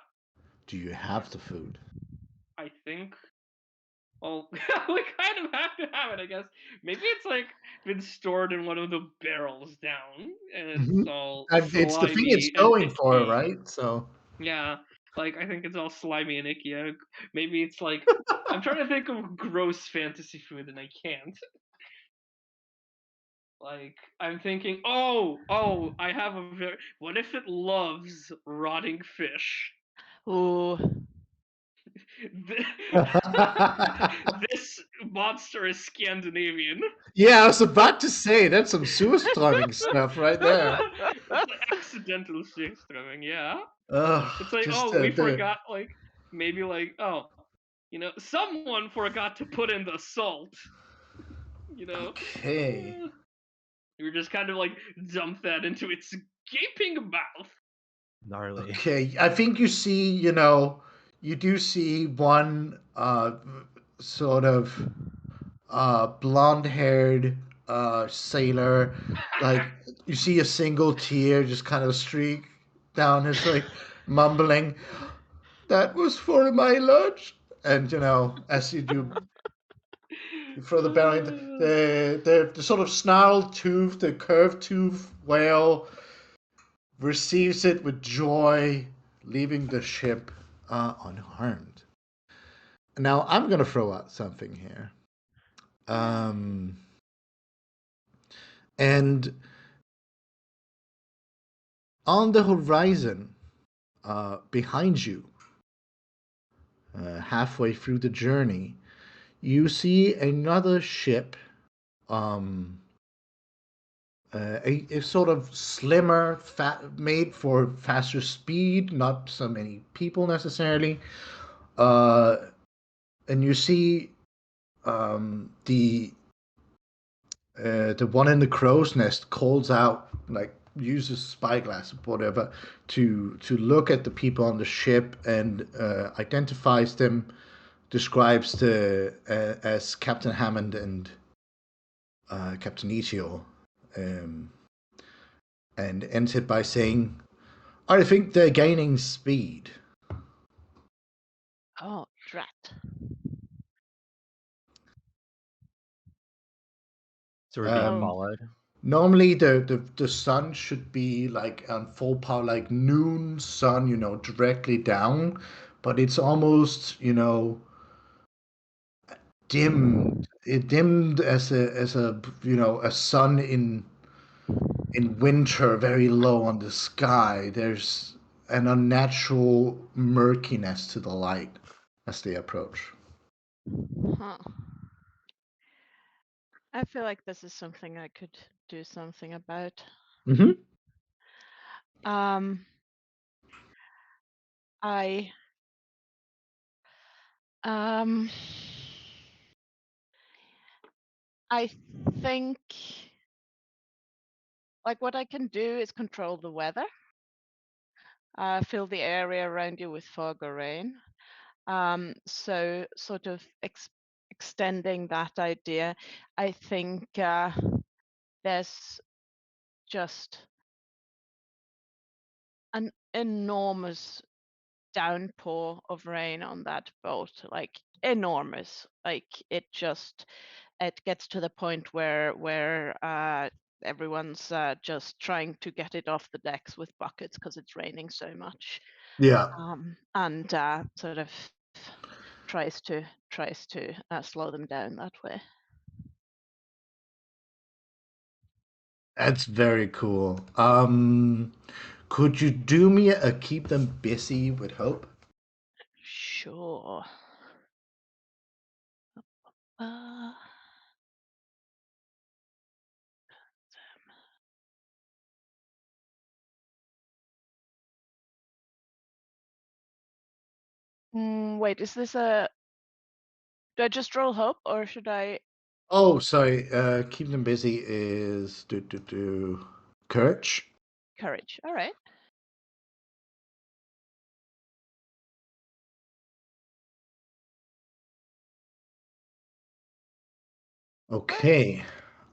Do you have the food? I think. Well, we kind of have to have it, I guess. Maybe it's like been stored in one of the barrels down, and Hmm. it's all And it's the thing it's slimy and going for, icky. right? So. Yeah, like I think it's all slimy and icky. Maybe it's like I'm trying to think of gross fantasy food, and I can't. Like I'm thinking, oh, I have a very. What if it loves rotting fish? Ooh, This monster is Scandinavian. Yeah, I was about to say that's some sewer-striving stuff right there. It's like accidental surströmming, yeah. Ugh, It's like, just oh, we the forgot, like maybe like, oh, someone forgot to put in the salt. You know, okay, Uh, we just kind of like dump that into its gaping mouth. Gnarly. okay. I think you do see one sort of blonde-haired sailor. Like you see a single tear just kind of streak down his like mumbling, "That was for my lunch." And as you do for the bearing, the sort of snarled tooth, the curved tooth whale receives it with joy, leaving the ship unharmed. Now I'm gonna throw out something here, and on the horizon, behind you, halfway through the journey, you see another ship, um, a sort of slimmer, made for faster speed, not so many people necessarily. And you see the one in the crow's nest calls out, like uses spyglass or whatever to look at the people on the ship and identifies them, describes the as Captain Hammond and Captain Ichio, um, and ends it by saying, "I think they're gaining speed." Oh, drat. So we're being Um, Well, followed. Normally, the sun should be like on full power, like noon sun, directly down, but it's almost, dimmed. It dimmed as a a sun in winter, very low on the sky. There's an unnatural murkiness to the light as they approach. huh. I feel like this is something I could do something about. Mm-hmm. Um, I um, I think like what I can do is control the weather, fill the area around you with fog or rain. So sort of extending that idea, I think there's just an enormous downpour of rain on that boat, like enormous. Like it gets to the point where everyone's just trying to get it off the decks with buckets because it's raining so much, Yeah, and sort of tries to slow them down that way. that's very cool. Could you do me a keep them busy with hope? Sure. Uh, Wait, is this a? Do I just roll hope, or should I Oh, sorry. Keep them busy is do courage. courage? All right. Okay.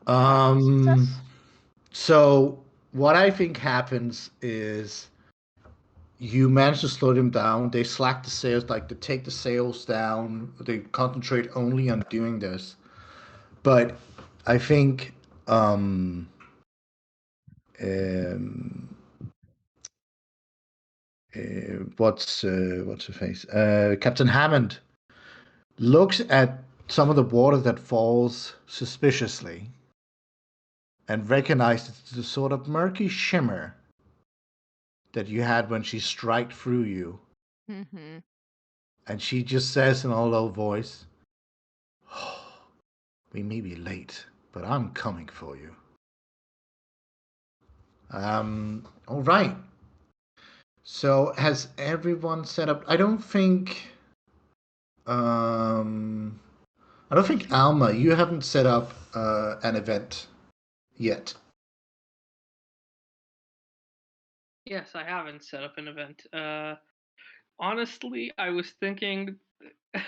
Success. So what I think happens is you manage to slow them down. They slack the sails, like they take the sails down. They concentrate only on doing this. But I think um, what's her face? Captain Hammond looks at some of the water that falls suspiciously and recognizes the sort of murky shimmer that you had when she striked through you. Mm-hmm. And she just says in a low voice, "Oh, we may be late, but I'm coming for you." All right. So has everyone set up? Um, I don't think Alma, you haven't set up an event yet. Yes, I haven't set up an event. Honestly, I was thinking, I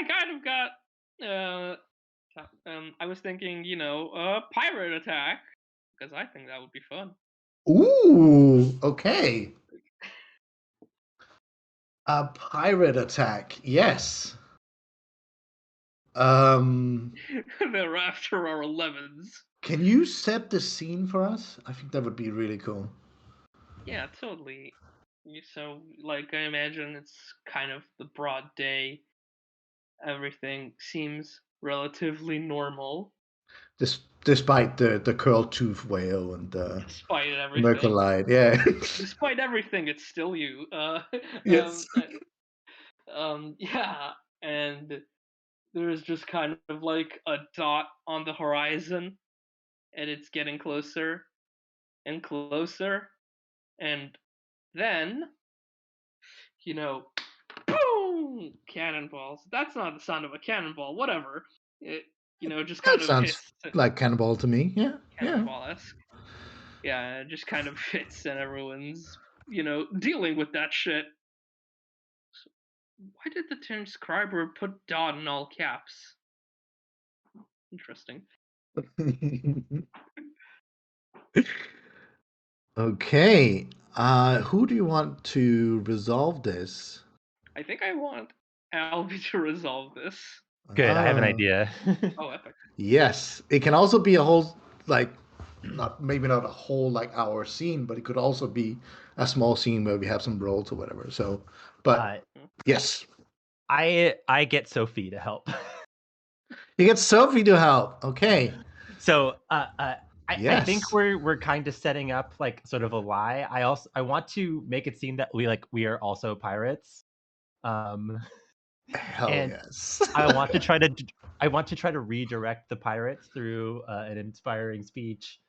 kind of got I was thinking, pirate attack, because I think that would be fun. Ooh, okay. A pirate attack, yes. They're after our 11s. Can you set the scene for us? I think that would be really cool. Yeah, totally. So, like, I imagine it's kind of the broad day. Everything seems relatively normal, Despite the curled tooth whale and the despite everything. Mercolite, yeah. Despite everything, it's still you. Yes. Yeah, and there's just kind of like a dot on the horizon, and it's getting closer and closer, and then, boom! Cannonballs. That's not the sound of a cannonball. Whatever. It, just That kind of sounds hits like Cannonball to me. Yeah, yeah. cannonball-esque. Yeah, it just kind of hits, and everyone's, dealing with that shit. So why did the transcriber put dot in all caps? Interesting. Okay. Who do you want to resolve this? I think I want Albie to resolve this. Good, I have an Ah, idea. Oh, epic. yes. It can also be a whole maybe not a whole hour scene, but it could also be a small scene where we have some rolls or whatever. So, but yes, I get Sophie to help. you get Sophie to help. Okay. So I think Yes. we're kind of setting up like sort of a lie. I want to make it seem that we are also pirates. Hell And yes. I want to try to redirect the pirates through an inspiring speech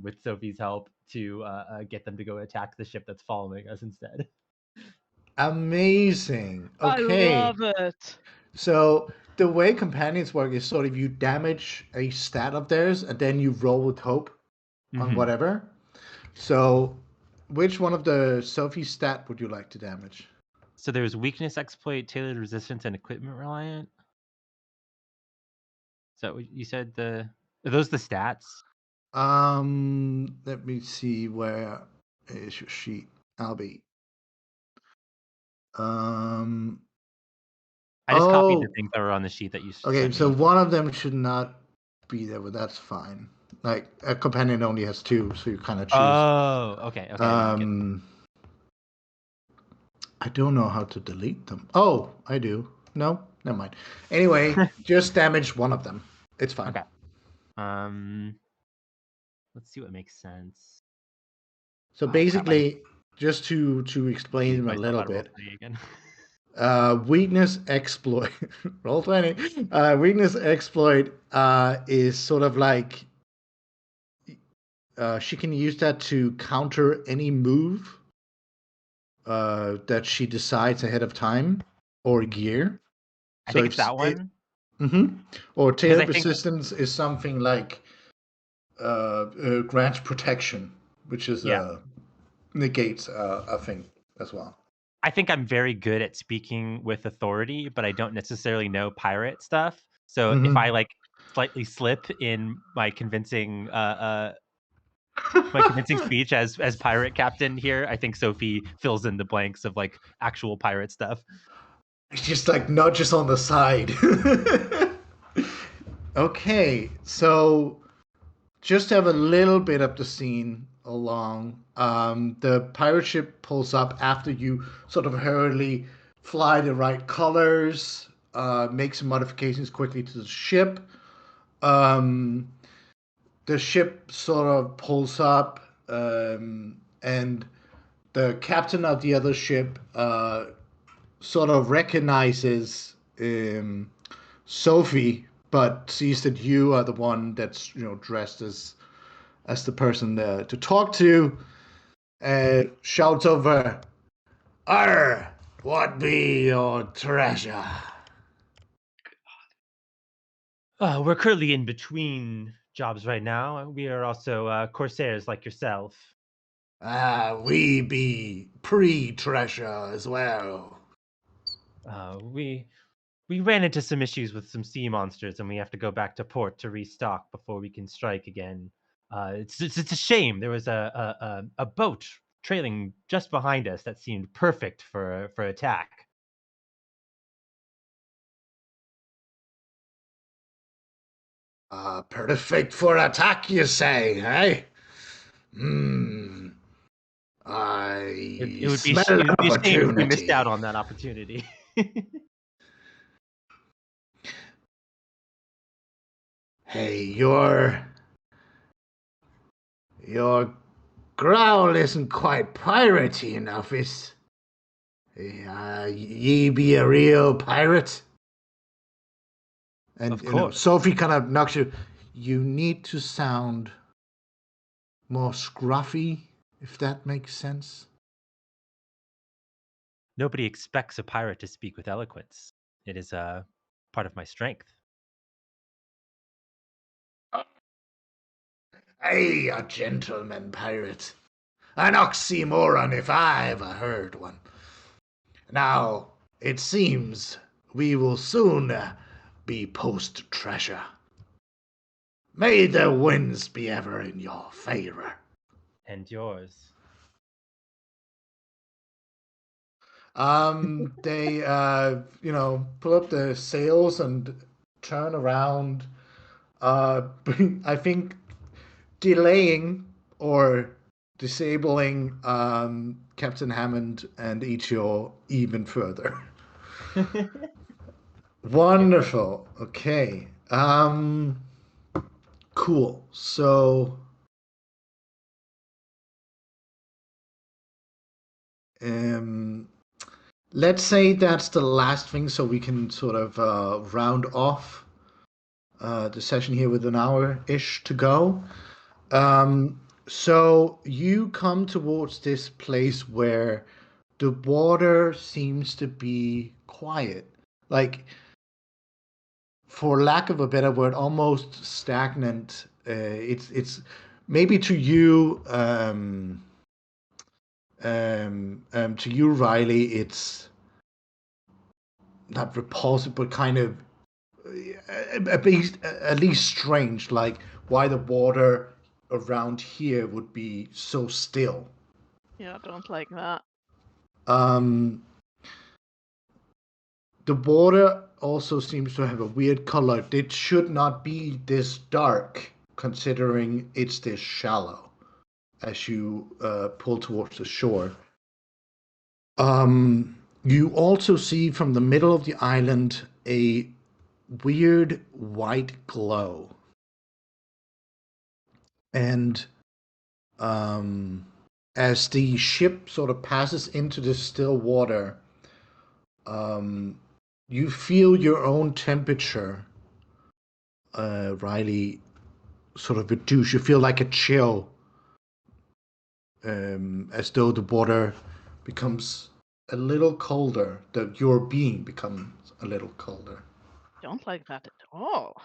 with Sophie's help to get them to go attack the ship that's following us instead. Amazing. I Okay. love it. So the way companions work is sort of you damage a stat of theirs and then you roll with hope on Mhm. whatever. So which one of the Sophie stat would you like to damage? So there's weakness, exploit, tailored resistance, and equipment reliant. So you said are those the stats? Let me see, where is your sheet? Albie. I just copied the Oh, things that were on the sheet that you okay. sent So me. one of them should not be there, but that's fine. Like a companion only has two, so you kind of choose. Oh, okay. I don't know how to delete them. Oh, I do. No, never mind. Anyway, just damage one of them. It's fine. Okay. Let's see what makes sense. So Oh, crap, basically, just to explain confused them a myself little out of roll bit. 20 again. Weakness exploit. Roll 20. Weakness exploit is sort of like she can use that to counter any move that she decides ahead of time or gear. I So think it's that one. Or Because tail I think persistence is something like grant protection, which is negates a thing as well. I think I'm very good at speaking with authority, but I don't necessarily know pirate stuff. So if I like slightly slip in my convincing speech as pirate captain here, I think Sophie fills in the blanks of like actual pirate stuff. It's just like nudges on the side. Okay, so just to have a little bit of the scene along. The pirate ship pulls up after you sort of hurriedly fly the right colors, make some modifications quickly to the ship. The ship sort of pulls up, and the captain of the other ship sort of recognizes Sophie, but sees that you are the one that's dressed as the person there to talk to, shouts over, "Arr, what be your treasure?" We're currently in between jobs right now. We are also corsairs like yourself. We be pre-treasure as well. We We ran into some issues with some sea monsters, and we have to go back to port to restock before we can strike again. It's a shame. There was a boat trailing just behind us that seemed perfect for attack. Perfect for attack, you say, eh? I smell It would be a shame if we missed out opportunity. on that opportunity. Hey, your growl isn't quite piratey enough, is? Ye be a real pirate? And Of course. Sophie kind of knocks you. You need to sound more scruffy, if that makes sense. Nobody expects a pirate to speak with eloquence. It is a part of my strength. Hey, a gentleman pirate. An oxymoron if I ever heard one. Now, it seems we will soon be post-treasure. May the winds be ever in your favor. And yours. They, pull up the sails and turn around. I think delaying or disabling Captain Hammond and Ichio even further. Wonderful. Okay. Cool. So let's say that's the last thing, so we can sort of round off the session here with an hour-ish to go. So you come towards this place where the water seems to be quiet. Like, for lack of a better word, almost stagnant. It's maybe to you, Riley, it's not repulsive, but kind of at least strange. Like, why the water around here would be so still. Yeah, I don't like that. The water also seems to have a weird color. It should not be this dark, considering it's this shallow as you pull towards the shore. You also see from the middle of the island a weird white glow. And as the ship sort of passes into the still water, you feel your own temperature, Riley, sort of reduce. You feel like a chill, as though the water becomes a little colder, that your being becomes a little colder. Don't like that at all.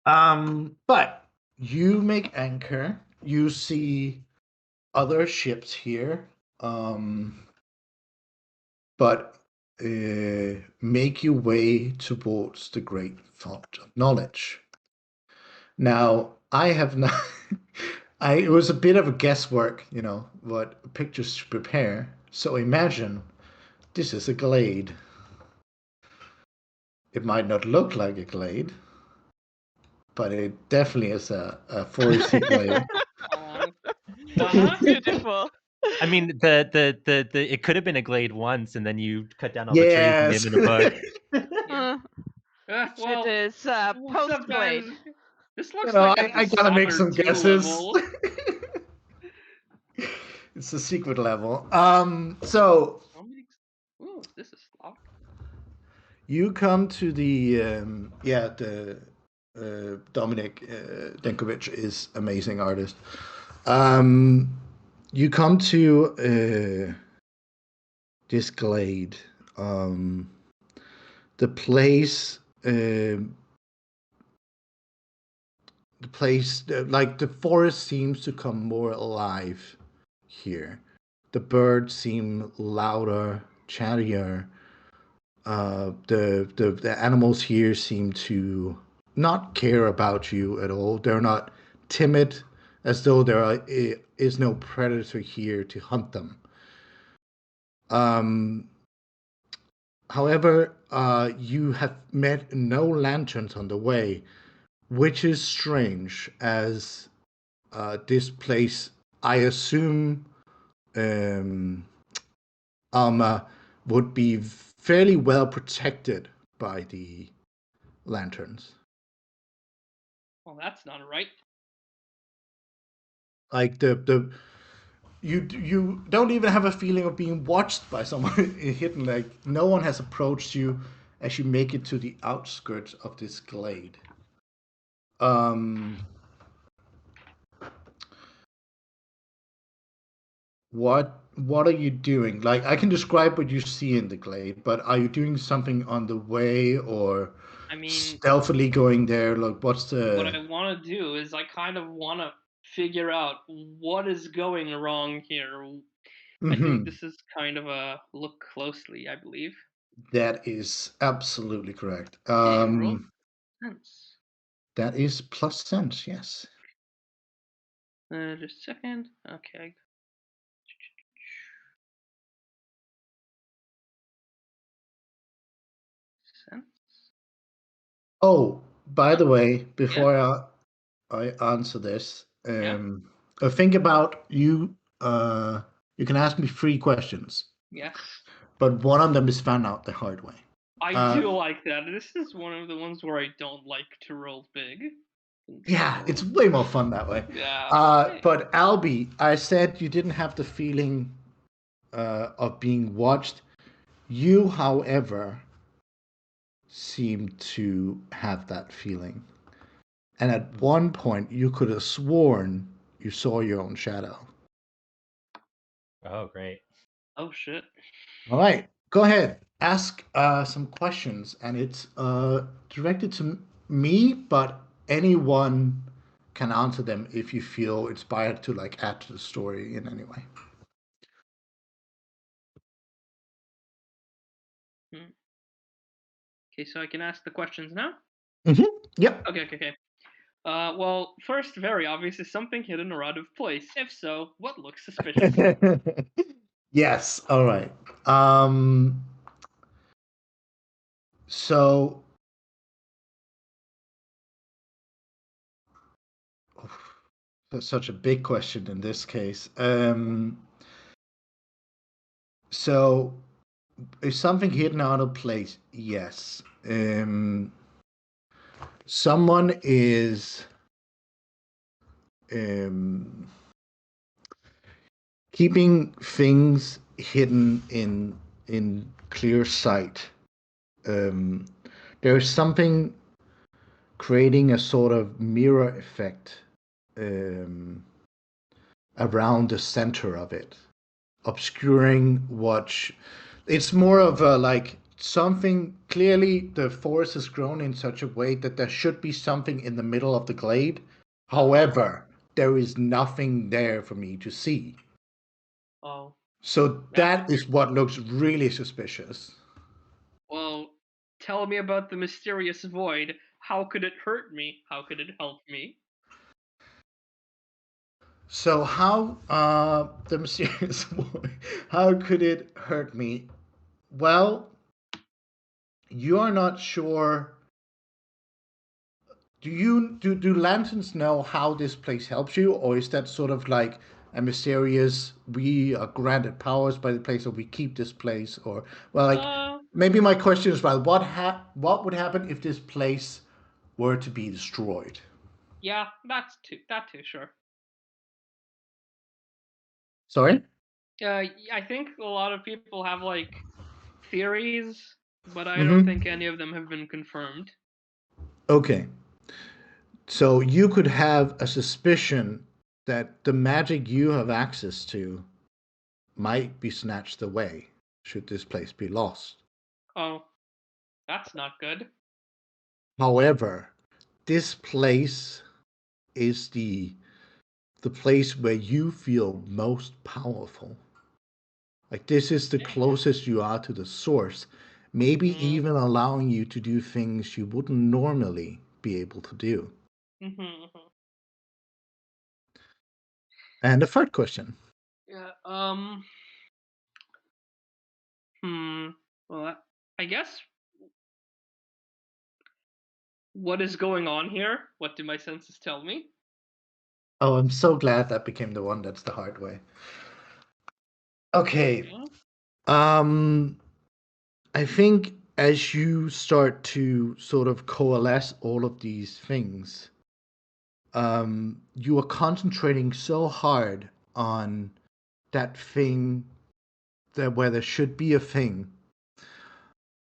But you make anchor. You see other ships here, but make your way towards the great font of knowledge. Now, I have not. It was a bit of a guesswork, what pictures to prepare. So imagine this is a glade. It might not look like a glade, but it definitely is a foresty glade. Beautiful. I mean, the it could have been a glade once, and then you cut down all the trees and Yes. made it a book. Well, it is post glade. sometimes this looks like a I gotta make some Dishonored 2 guesses. level. It's a secret level. So Ooh, this is locked. you come to the Dominic Denkovic is amazing artist. You come to this glade. The place, like the forest seems to come more alive here. The birds seem louder, chattier. the animals here seem to not care about you at all. They're not timid, as though is no predator here to hunt them. However, you have met no lanterns on the way, which is strange, as this place, I assume, um, would be fairly well protected by the lanterns. Well, that's not right. Like you don't even have a feeling of being watched by someone hidden. Like no one has approached you as you make it to the outskirts of this glade. What are you doing? Like I can describe what you see in the glade, but are you doing something on the way or I mean, stealthily going there? Like what's the what I want to do is I kind of want to figure out what is going wrong here. I think this is kind of a look closely, I believe. That is absolutely correct. Okay, roll sense. That is plus sense, yes. Just a second. Okay. Sense. Oh, by the way, Yeah. before I answer this, Yeah. think about you. You can ask me 3 questions, Yes. but one of them is found out the hard way. I do like that. This is one of the ones where I don't like to roll big. Yeah, it's way more fun that way. Yeah. But Albie, I said you didn't have the feeling of being watched. You, however, seem to have that feeling. And at one point, you could have sworn you saw your own shadow. Oh, great. Oh shit. All right, go ahead. Ask some questions, and it's directed to me, but anyone can answer them if you feel inspired to like add to the story in any way. Okay, so I can ask the questions now? Yep. Okay. Well, first, very obvious, is something hidden or out of place? If so, what looks suspicious? Yes. All right. So that's such a big question in this case. So is something hidden out of place? Yes. Someone is keeping things hidden in clear sight. There is something creating a sort of mirror effect around the center of it, obscuring what it's more of a like something. Clearly the forest has grown in such a way that there should be something in the middle of the glade. However, there is nothing there for me to see. Oh. So that is what looks really suspicious. Well, tell me about the mysterious void. How could it hurt me? How could it help me? So how the mysterious boy, how could it hurt me? Well, you are not sure. Do lanterns know how this place helps you, or is that sort of like a mysterious we are granted powers by the place, or we keep this place, or well, like maybe my question is, well, what would happen if this place were to be destroyed? Yeah, that too, sure. Sorry? I think a lot of people have like theories, but I don't think any of them have been confirmed. Okay. So you could have a suspicion that the magic you have access to might be snatched away should this place be lost. Oh, that's not good. However, this place is the place where you feel most powerful. Like this is the closest you are to the source, maybe Mhm. even allowing you to do things you wouldn't normally be able to do. Mhm. And the third question. Yeah. Well, I guess. What is going on here? What do my senses tell me? Oh, I'm so glad that became the one that's the hard way. Okay. I think as you start to sort of coalesce all of these things, you are concentrating so hard on that thing that where there should be a thing.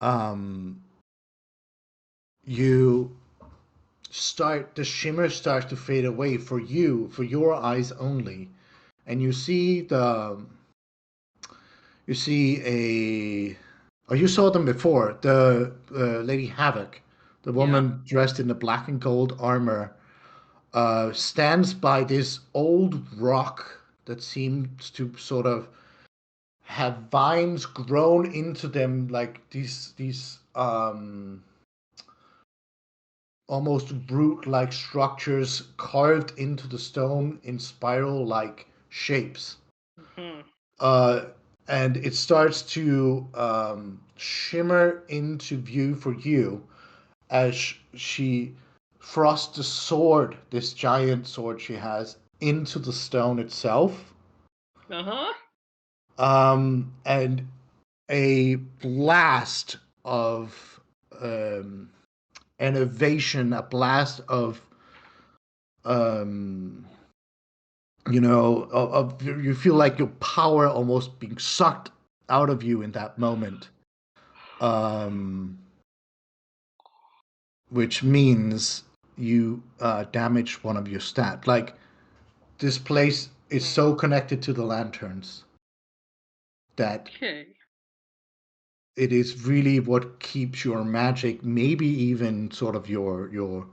Um, you the shimmer starts to fade away for you, for your eyes only, and you see a. Oh, you saw them before. The Lady Havoc, the woman dressed in the black and gold armor, stands by this old rock that seems to sort of have vines grown into them, like these almost brute-like structures carved into the stone in spiral-like shapes. Hmm. Uh, and it starts to shimmer into view for you as she thrusts the sword, this giant sword she has, into the stone itself. Uh-huh. And a blast of innovation, a blast of um, you feel like your power almost being sucked out of you in that moment, um, which means you damage one of your stats. Like this place is so connected to the lanterns that Okay. it is really what keeps your magic, maybe even sort of your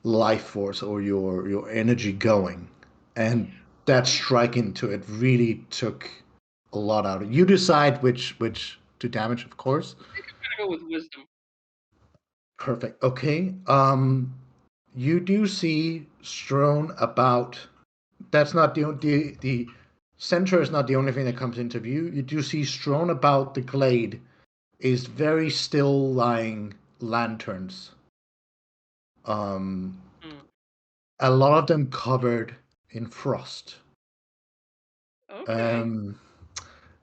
life force or your energy going. And that strike into it really took a lot out of it. You decide which to damage, of course. I think I'm gonna go with wisdom. Perfect. Okay. You do see strewn about. That's not the center is not the only thing that comes into view. You do see strewn about the glade is very still lying lanterns. Um, a lot of them covered in frost. Okay. Um,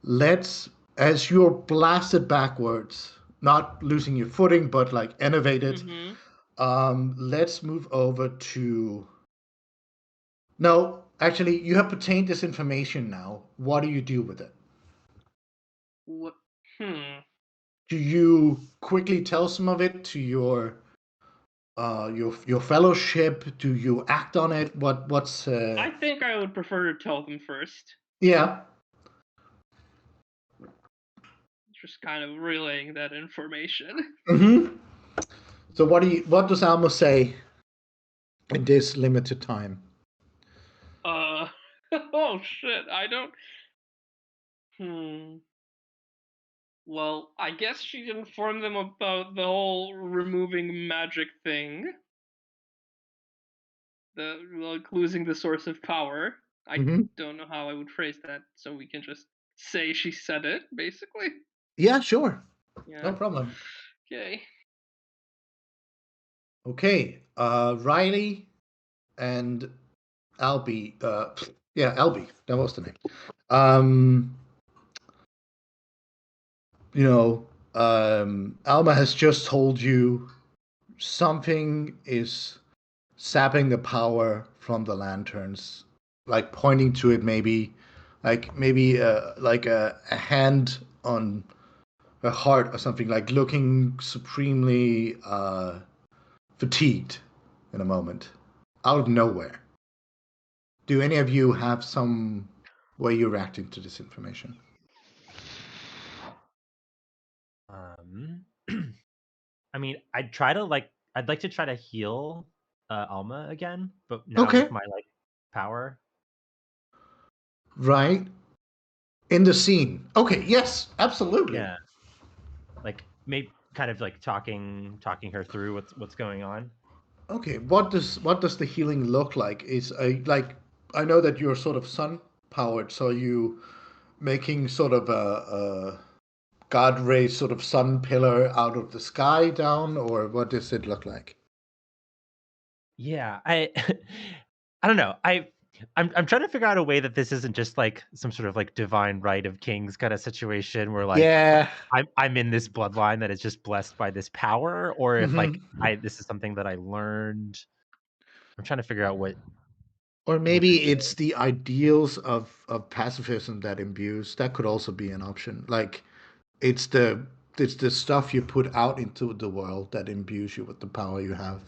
let's, as you're blasted backwards, not losing your footing, but like elevated. Let's move over to. No, actually, you have obtained this information now. What do you do with it? What? Do you quickly tell some of it to your fellowship? Do you act on it? What's I think I would prefer to tell them first. Yeah. Just kind of relaying that information. Mm-hmm. So what does Alma say in this limited time? Oh shit, I don't. Well, I guess she informed them about the whole removing magic thing. Like losing the source of power. I don't know how I would phrase that, so we can just say she said it, basically. Yeah, sure. Yeah. No problem. Okay. Okay. Riley and Albie. Yeah, Albie. That was the name. Um, Alma has just told you something is sapping the power from the lanterns, like pointing to it, maybe like a hand on a heart or something, like looking supremely fatigued in a moment, out of nowhere. Do any of you have some way you're reacting to this information? I mean, I'd like to try to heal Alma again, but now Okay. with my like power. Right. In the scene. Okay, yes, absolutely. Yeah. Like maybe kind of like talking her through what's going on. Okay, what does the healing look like? Is a like I know that you're sort of sun powered, so you making sort of a God ray sort of sun pillar out of the sky down, or what does it look like? Yeah, I I don't know. I'm trying to figure out a way that this isn't just like some sort of like divine right of kings kind of situation where like Yeah. I'm in this bloodline that is just blessed by this power, or if like Hmm. this is something that I learned. I'm trying to figure out Or what this maybe it's is. the ideals of pacifism that imbues. That could also be an option. Like it's the it's the stuff you put out into the world that imbues you with the power you have,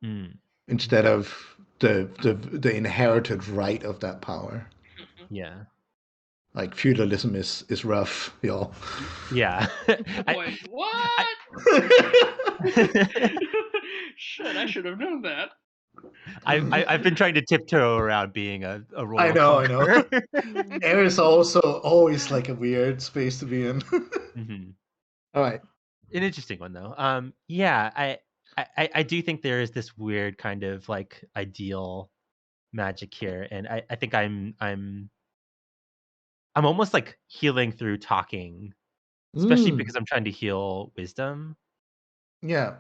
Mm, instead okay. of the inherited right of that power. Yeah. Like feudalism is rough, y'all. Yeah. I, Wait, I what? Shit, I should have known that. I've been trying to tiptoe around being a I royal know, I know. conqueror. Air is also always like a weird space to be in. Mhm. All right. An interesting one though. Yeah, I do think there is this weird kind of like ideal magic here, and I think I'm almost like healing through talking, especially Mm, because I'm trying to heal wisdom, yeah.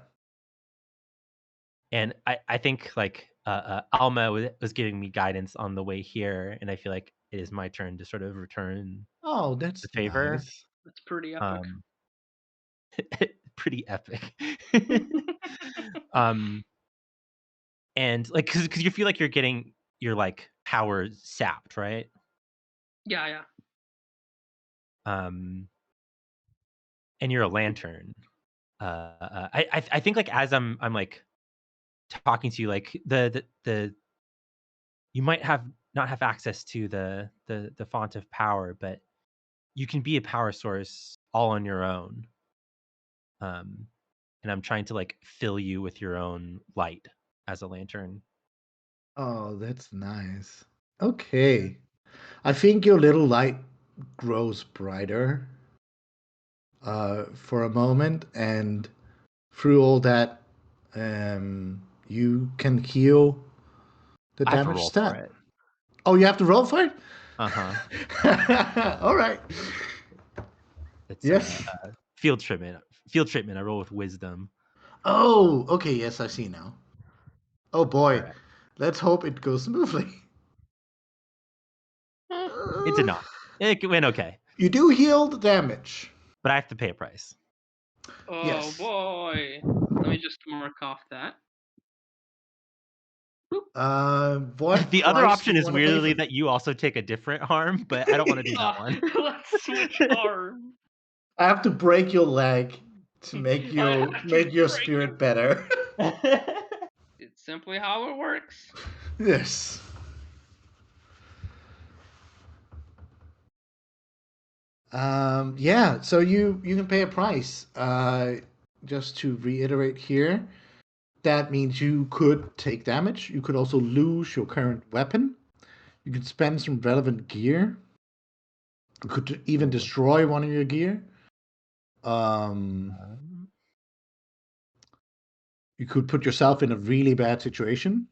and I think like Alma was giving me guidance on the way here, and I feel like it is my turn to sort of return Oh, that's the favor. nice. That's pretty epic. Um, pretty epic. um, and like because you feel like you're getting your like power sapped, right? Yeah, yeah. Um, and you're a lantern. I think like as I'm like talking to you, like the you might have not have access to the font of power, but you can be a power source all on your own. Um, and I'm trying to like fill you with your own light as a lantern. Oh, that's nice. Okay. I think your little light grows brighter for a moment, and through all that, you can heal the I have to damaged roll for stat. it. Oh, you have to roll for it? Uh-huh. All right. It's Yes. field treatment. Field treatment. I roll with wisdom. Oh, okay. Yes, I see now. Oh All boy. right. Let's hope it goes smoothly. Eh, It did Uh, not. It went okay, you do heal the damage. but I have to pay a price. Oh Yes. boy. Let me just mark off that. Boop. What The other price do option you is want to pay for weirdly it? that you also take a different harm, but I don't want to do that one. Let's switch arms. I have to break your leg to I have to make your break spirit it. better. It's simply how it works. Yes. Yeah, so you can pay a price. Just to reiterate here, that means you could take damage. You could also lose your current weapon. You could spend some relevant gear. You could even Ooh. destroy one of your gear. Um, Um, you could put yourself in a really bad situation,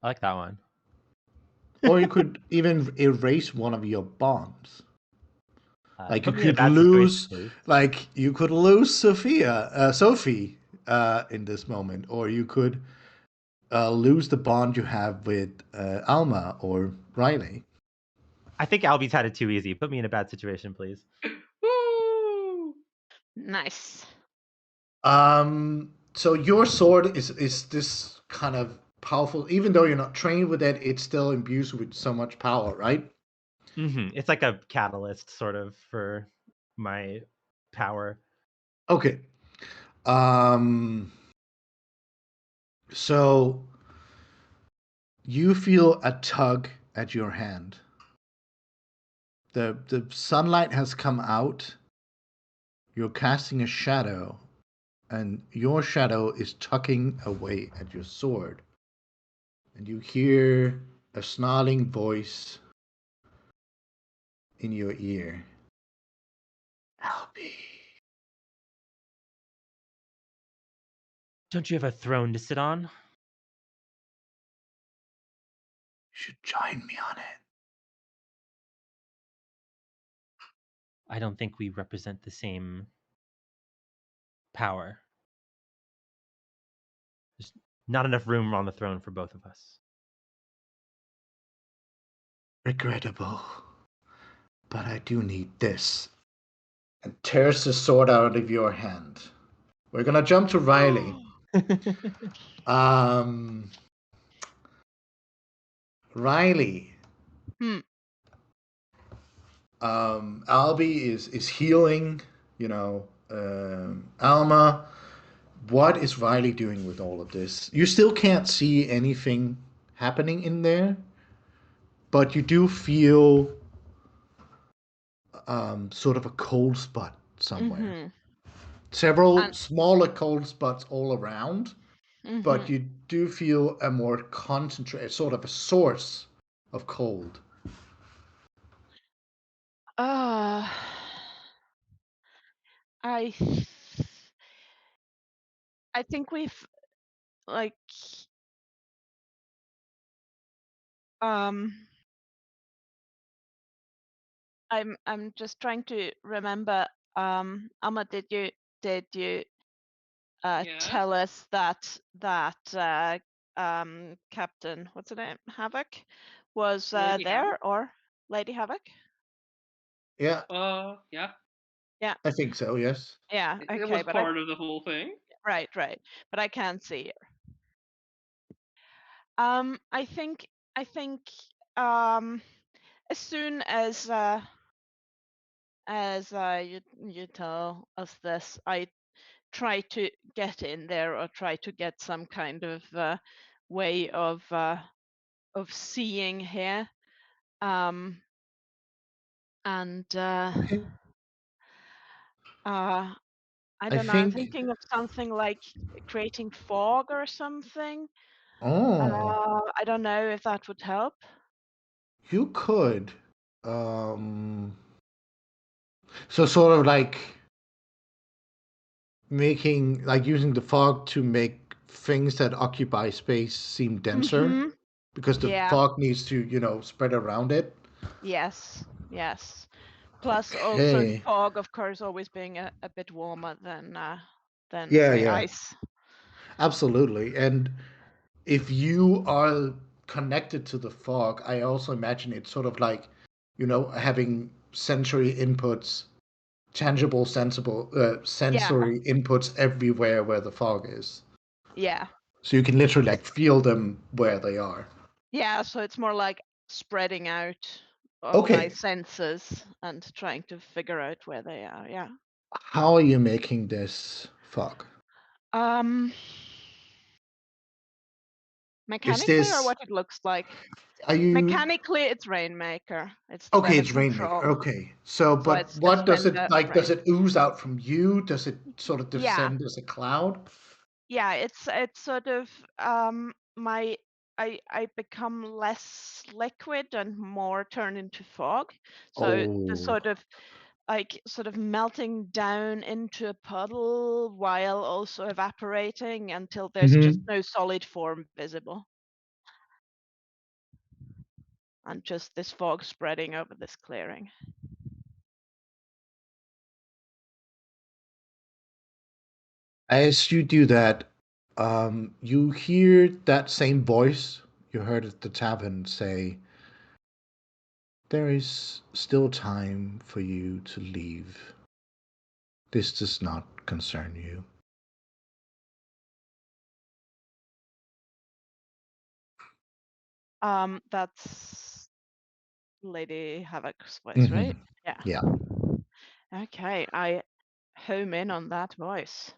I like that one. or you could even erase one of your bombs. Like Put me in a bad situation, please. you could lose Sophie, in this moment, or you could lose the bond you have with Alma or Riley. I think Albie's had it too easy. Put me in a bad situation, please. Woo! nice. So your sword is this kind of powerful, even though you're not trained with it, it's still imbued with so much power, right? It's like a catalyst, sort of, for my power. Okay. Um, so you feel a tug at your hand. The sunlight has come out. You're casting a shadow, and your shadow is tugging away at your sword. And you hear a snarling voice in your ear. Albie, Don't you have a throne to sit on? You should join me on it. I don't think we represent the same power. There's not enough room on the throne for both of us. Regrettable. But I do need this. And tears the sword out of your hand. We're gonna jump to Riley. Riley. Hmm. Albie is healing, Alma. What is Riley doing with all of this? You still can't see anything happening in there, but you do feel sort of a cold spot somewhere. Mm-hmm. Several And smaller cold spots all around, but mm-hmm. you do feel a more concentrated, sort of a source of cold. Uh, I I think we've like um I'm just trying to remember. Alma, did you Yeah. tell us that Captain, what's her name, Havoc, was Lady Havoc? there, or Lady Havoc? Yeah, Yeah. Yeah, I think so. Yes. yeah, It okay, was but part of the whole thing. right, but I can't see her. I think as soon as you tell us this, I try to get in there, or try to get some kind of way of seeing here, and Okay. I I don't know, I'm think. thinking of something like creating fog or something. Oh, I don't know if that would help. you could. Um, so sort of like making, like using the fog to make things that occupy space seem denser Mm-hmm. because the Yeah. fog needs to, spread around it. Yes. Plus also Okay. fog, of course, always being a bit warmer than Yeah, say yeah, ice. absolutely. And if you are connected to the fog, I also imagine it's sort of like, having sensory inputs, tangible, sensible, Yeah. sensory inputs everywhere where the fog is. Yeah. So you can literally like feel them where they are. Yeah, so it's more like spreading out of my Okay, senses and trying to figure out where they are. Yeah. how are you making this fog? Um, Is mechanically, or this what it looks like? are you Mechanically, it's Rainmaker. It's the okay? weather It's Rainmaker. control. Okay, so So but it's what does when it the like? Does rain. it ooze out from you? Does it sort of Yeah. descend as a cloud? Yeah, it's sort of my I become less liquid and more turn into fog. So the Oh. sort of melting down into a puddle while also evaporating until there's just Hmm. no solid form visible, and just this fog spreading over this clearing. As you do that, you hear that same voice you heard at the tavern say, "There is still time for you to leave. This does not concern you." That's Lady Havoc's voice, Hmm. right? Yeah. Yeah. Okay, I home in on that voice.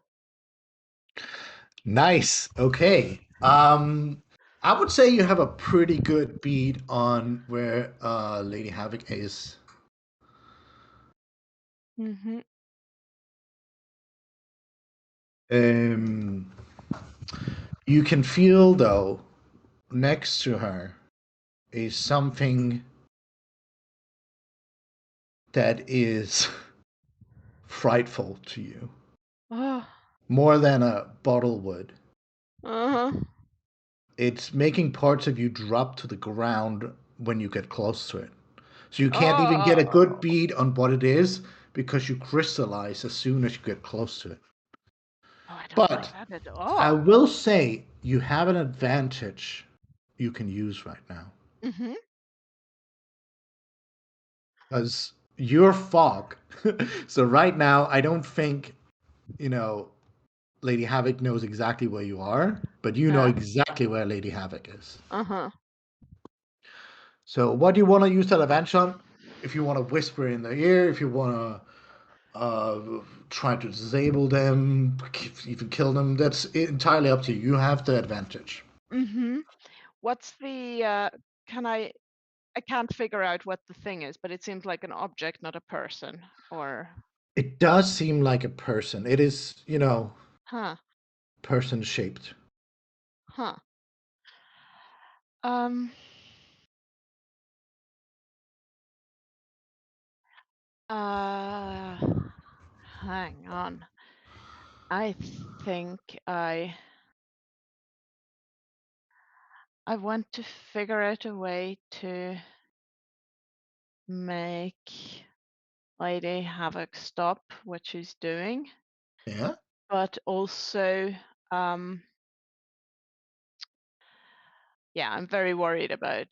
Nice. Okay. I would say you have a pretty good beat on where Lady Havoc is. Mm-hmm. Um, you can feel though next to her is something that is frightful to you, Oh, more than a bottle would. Uh-huh. It's making parts of you drop to the ground when you get close to it. So you can't even get a good Oh. bead on what it is because you crystallize as soon as you get close to it. Oh, I don't like But that at I all. will say you have an advantage you can use right now. Mm-hmm. Because you're fog. So right now, I don't think, you know, Lady Havoc knows exactly where you are, but you know Yeah. exactly where Lady Havoc is. Uh-huh. So what do you want to use that advantage on? If you want to whisper in their ear, if you want to try to disable them, even kill them, that's entirely up to you. You have the advantage. Mm-hmm. What's the I can't figure out what the thing is, but it seems like an object, not a person. Or It does seem like a person. It is, huh. person shaped. Huh. Um uh hang on. I think I want to figure out a way to make Lady Havoc stop what she's doing, Yeah. but also um yeah, I'm very worried about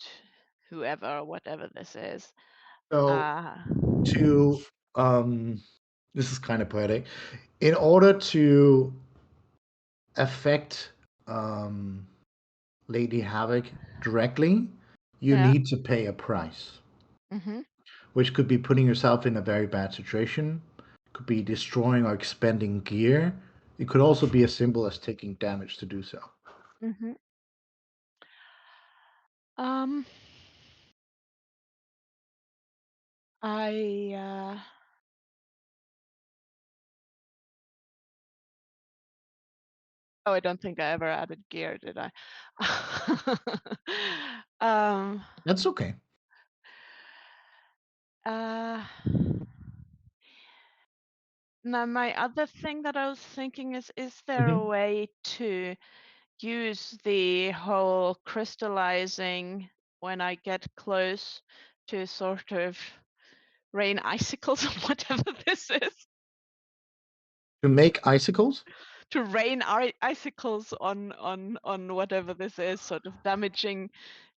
whoever or whatever this is. So Uh to this is kind of poetic. In order to affect Lady Havoc directly, you yeah. need to pay a price, Mhm. which could be putting yourself in a very bad situation, could be destroying or expending gear. It could also be as simple as taking damage to do so. Mhm. Um I oh, I don't think I ever added gear, did I? um That's okay. uh Now my other thing that I was thinking is there a Mhm. way to use the whole crystallizing when I get close to sort of rain icicles or whatever this is? To make icicles? To rain icicles on whatever this is, sort of damaging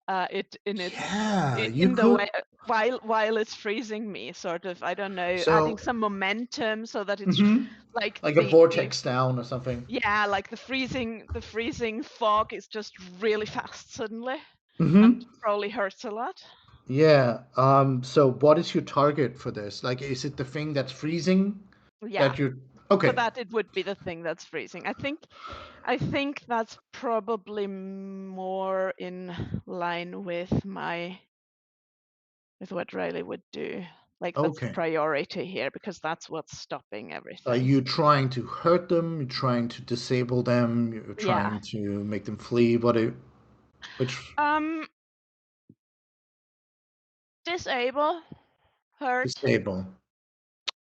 it in Yeah, you in the way could. while it's freezing me, sort of, I don't know, adding So, some momentum so that it's mhm, like like a the vortex down or something. yeah, like the freezing fog is just really fast suddenly and Hmm. probably hurts a lot. Yeah. So what is your target for this? Like, is it the thing that's freezing Yeah, that you're for okay? that it would be the thing that's freezing. I think that's probably more in line with what Riley would do. Like that's the Okay. priority here because that's what's stopping Are everything. you trying to hurt them? You're trying to disable them? You're Yeah. trying to make them flee? Which Um, disable, hurt, disable?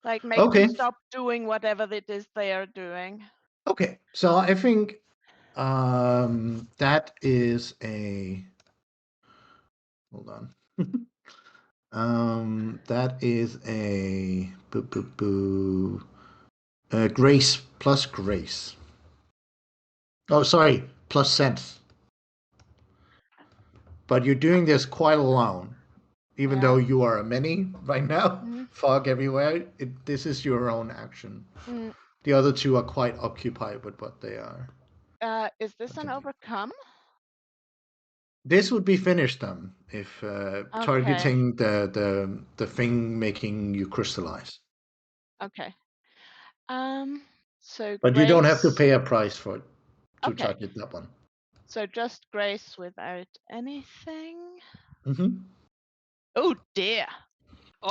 like make them Okay. stop doing whatever it is they are doing. Okay. So I think that is a hold on. That is a boo boo boo. Grace plus grace. Oh, sorry, plus sense. But you're doing this quite alone, even though Yeah. you are a mini right now. Mm, Fog everywhere. This is your own action. mm. The other two are quite occupied with what they are Is this an attempting. overcome? This would be finished then if Okay. targeting the thing making you crystallize. Okay. Um, so But you don't have to grace. pay a price for it to Okay. target that one. So just grace without anything. Mm-hmm. Oh dear.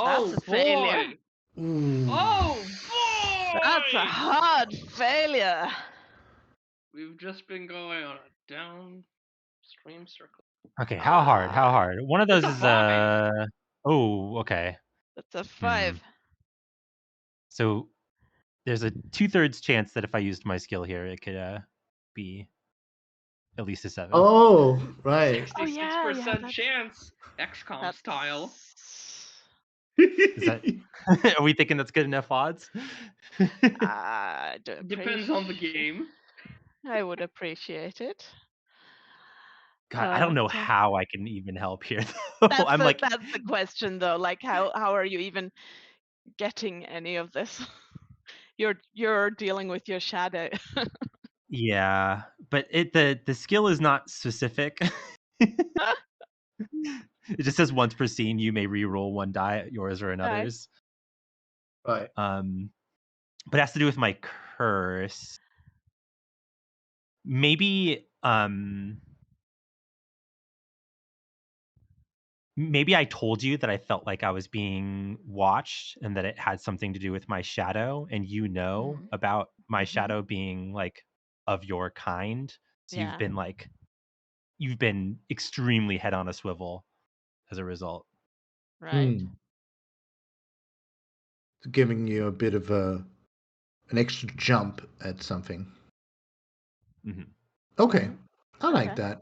That's a Oh failure. boy! Ooh. Oh That's a boy! hard failure. We've just been going on a downstream circle. Okay, how hard? How Ah, hard? One of It's those a is 5. oh, okay. that's a Hmm. 5. So there's a 2/3 chance that if I used my skill here, it could be at least a 7. Oh, right. 66% that's- chance, XCOM style. Is that? Are we thinking that's good enough odds? I do Depends on the game. I would appreciate it. God, I don't know So how I can even help here. Though. I'm like, that's the question, though. Like, how are you even getting any of this? You're dealing with your shadow. yeah, but the skill is not specific. It just says once per scene you may re-roll one die, yours or another's. Right. But it has to do with my curse. Maybe I told you that I felt like I was being watched and that it had something to do with my shadow, and you know about my shadow being like of your kind. So Yeah. you've been extremely head on a swivel as a result. Right. It's giving you a bit of an extra jump at something. Mm-hmm. Okay, I like Okay. that.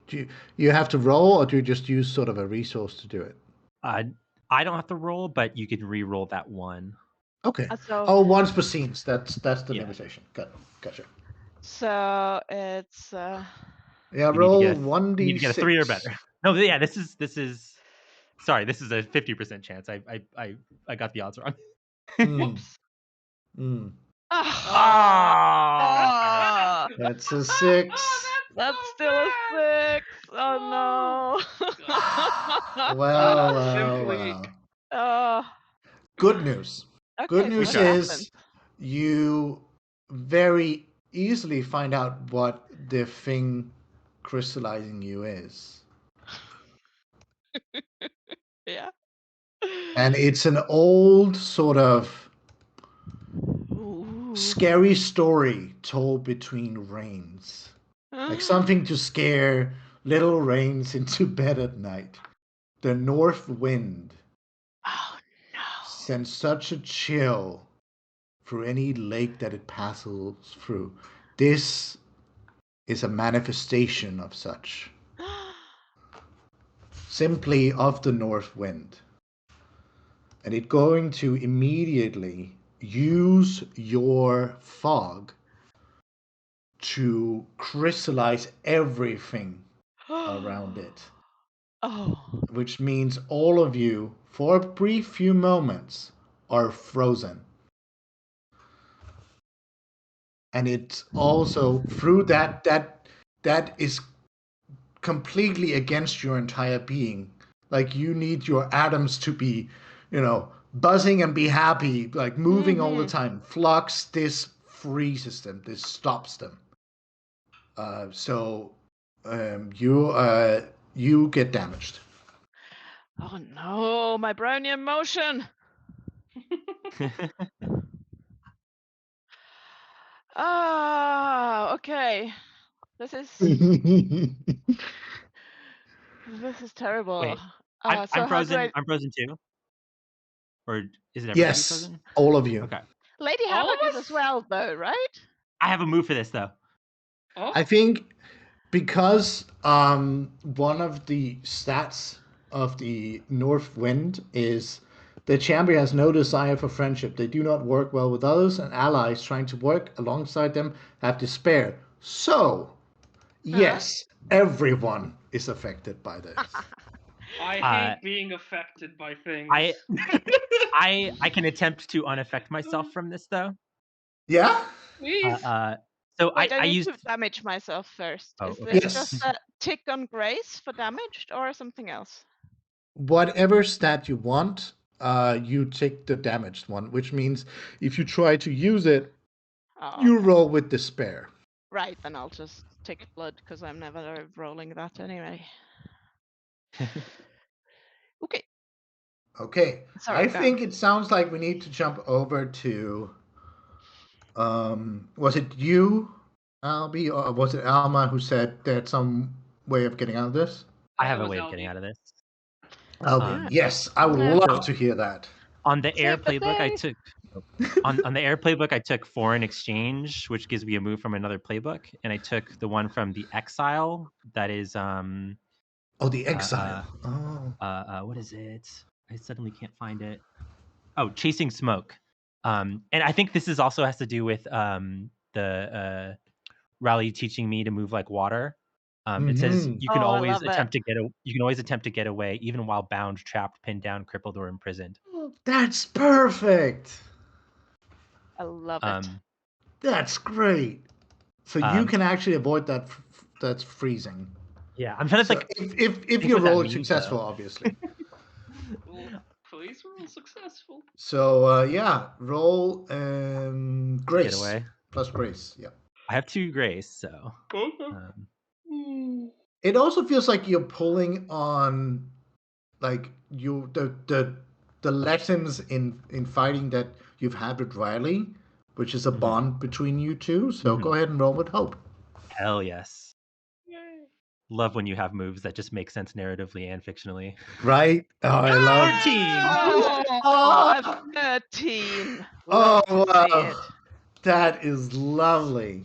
Do you have to roll, or do you just use sort of a resource to do it? I don't have to roll, but you can re-roll that one. Okay. So Once per scenes. That's the Yeah. limitation. Gotcha. so it's Yeah, You roll need to get a 3 or 1d6. better. No, yeah, this is. Sorry, this is a 50% chance. I got the odds wrong. Whoops. Ah. That's a 6. That's so still a bad. 6. Oh no. Simply. Oh. Good news. Okay, Good so news what happened? is you very easily find out what the thing crystallizing you is. Yeah. And it's an old sort of Ooh. scary story told between rains. Like something to scare little rains into bed at night. The north wind Oh no. sends such a chill through any lake that it passes through. This is a manifestation of such. Simply of the north wind. And it's going to immediately use your fog to crystallize everything around it. Oh. Which means all of you, for a brief few moments, are frozen. And it's also through that is completely against your entire being. Like you need your atoms to be, buzzing and be happy, like moving all the time. Flux, this freezes them, this stops them. So you get damaged. Oh no, my brownian motion. Ah, okay. This is terrible. Wait, So I'm how do frozen. I? I'm frozen too. Or is it everybody Yes, frozen? all of you. Okay. Lady All Havoc of is us? as well, though, right? I have a move for this though. Oh. I think because one of the stats of the North Wind is the champion has no desire for friendship. They do not work well with others, and allies trying to work alongside them have despair. So, yes, everyone is affected by this. I hate being affected by things. I can attempt to unaffect myself from this though. Yeah? Please. So Wait, I I need used. to damage myself first. Oh, Is okay. this just Yes. a tick on grace for damaged or something else? Whatever stat you want, you take the damaged one, which means if you try to use it, Oh, you okay. roll with despair. Right, then I'll just take blood because I'm never rolling that anyway. Okay. Okay. Sorry, I go think on. it sounds like we need to jump over to was it you, Albie, or was it Alma who said there's some way of getting out of this? I It have a was way of getting Albie. out of this. Albie, yes, I would Yeah. love to hear that. On the air Save the playbook, I day. took On the air playbook, I took Foreign Exchange, which gives me a move from another playbook, and I took the one from the Exile. That is Oh, the exile. what is it? I suddenly can't find it. Oh, Chasing Smoke. And I think this is also has to do with the Raleigh teaching me to move like water. It says Mhm. you Oh, can I always love it. attempt to get away, even while bound, trapped, pinned down, crippled, or imprisoned. That's perfect. I love it. Um, That's great. So you um, can actually avoid that that's freezing. yeah, I'm trying to So think if think your what that roll is means successful, though. obviously. Well, please roll successful. So yeah, roll Get grace away. plus grace. Yeah. I have 2 grace, so Okay. It also feels like you're pulling on like the lessons in fighting that you've had with Riley, which is a bond between you two. So go ahead and roll with hope. hell yes. Yay. Love when you have moves that just make sense narratively and fictionally. Right? Oh, I love. 14. Oh, a 13. Oh Love to see wow, it. that is lovely.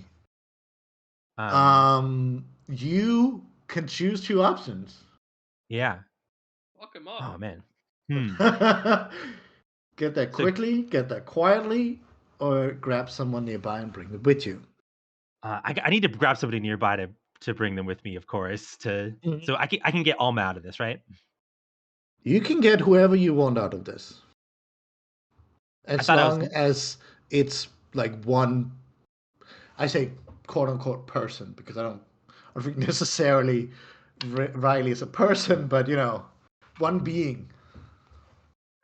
You can choose two options. Yeah. Fuck him up. Oh man. Get that So quickly, get that quietly, or grab someone nearby and bring them with you. I need to grab somebody nearby to bring them with me, of course. So I can get Alma out of this, right? You can get whoever you want out of this. I As thought I was long as it's like one, I say quote unquote person, because I don't think necessarily Riley is a person, but one being.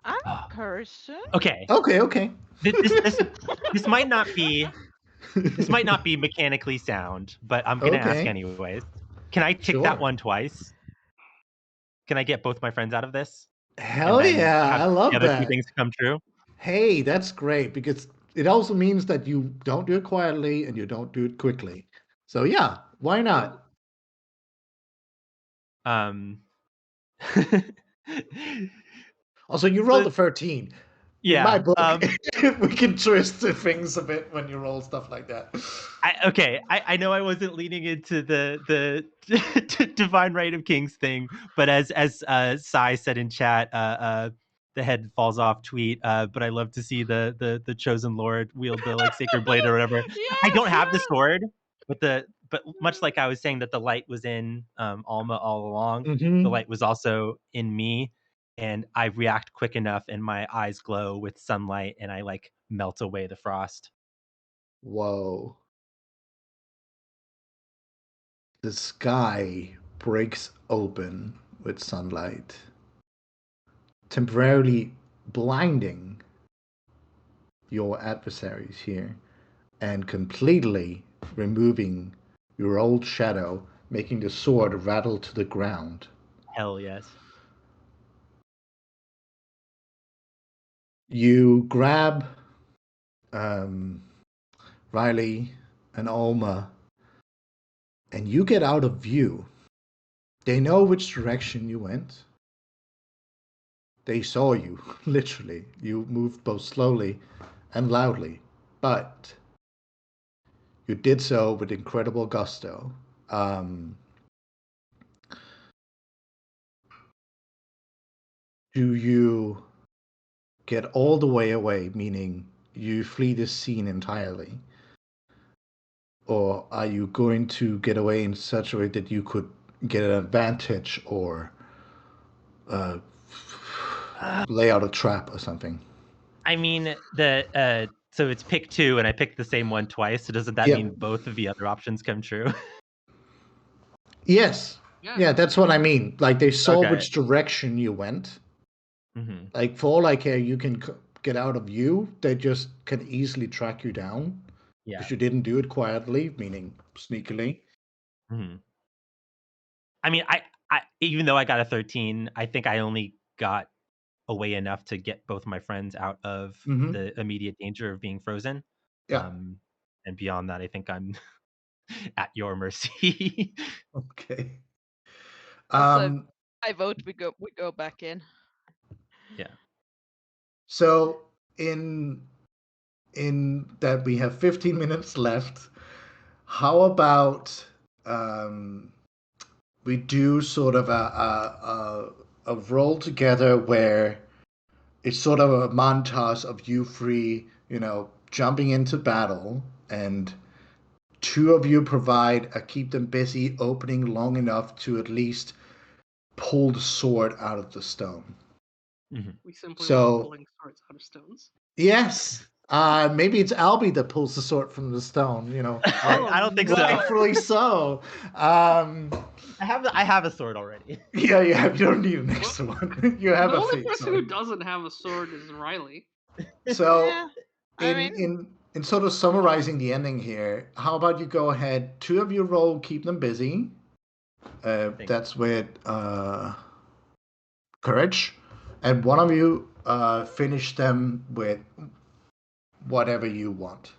I'm oh, a person. okay. Okay. This might not be mechanically sound, but I'm gonna ask Okay. anyways. Can I tick that Sure. one twice? Can I get both my friends out of this? And Hell then yeah, have I the love other two that. things come true? Hey, that's great because it also means that you don't do it quietly and you don't do it quickly. So yeah, why Cool. not? Um Also, you rolled so a 13. In my yeah. book, we can twist the things a bit when you roll stuff like that. I know I wasn't leaning into the divine right of kings thing, but as Sai said in chat, the head falls off tweet. But I love to see the chosen lord wield the like sacred blade or whatever. I don't Yes, have the yes. sword, but much like I was saying that the light was in Alma all along, the Mm-hmm. light was also in me, and I react quick enough, and my eyes glow with sunlight, and I like melt away the frost. Whoa. The sky breaks open with sunlight, temporarily blinding your adversaries here and completely removing your old shadow, making the sword rattle to the ground. Hell yes. You grab um, Riley and Alma, and you get out of view. They know which direction you went. They saw you, literally. You moved both slowly and loudly, but you did so with incredible gusto. Um, do you get all the way away, meaning you flee this scene entirely? Or are you going to get away in such a way that you could get an advantage or uh, Uh, lay out a trap or something? I mean, so it's pick 2 and I picked the same one twice, so doesn't that Yeah. mean both of the other options come true? Yes. Yeah. Yeah, that's what I mean. Like they saw Okay. which direction you went. Mhm. Like for all I care, you can get out of view. They just can easily track you down Yeah. because you didn't do it quietly, meaning sneakily. Mhm. I mean, I even though I got a 13, I think I only got away enough to get both my friends out of Mm-hmm. the immediate danger of being frozen. Yeah. And beyond that, I think I'm at your mercy. Okay. Also, Um. I vote we go back in. Yeah. So in in that we have 15 minutes left, how about we do sort of a roll together where it's sort of a montage of you three, jumping into battle, and two of you provide a keep them busy opening long enough to at least pull the sword out of the stone. We simply love So, pulling swords out of stones. yes. Maybe it's Albie that pulls the sword from the stone, I don't think so. rightfully so. Um, I have a sword already. yeah, you don't need an extra one. You have The a only fake person sword. who doesn't have a sword is Riley. So, Yeah, I mean, in sort of summarizing the ending here, how about you go ahead? Two of you roll, keep them busy. That's with courage, and one of you finish them with whatever you want,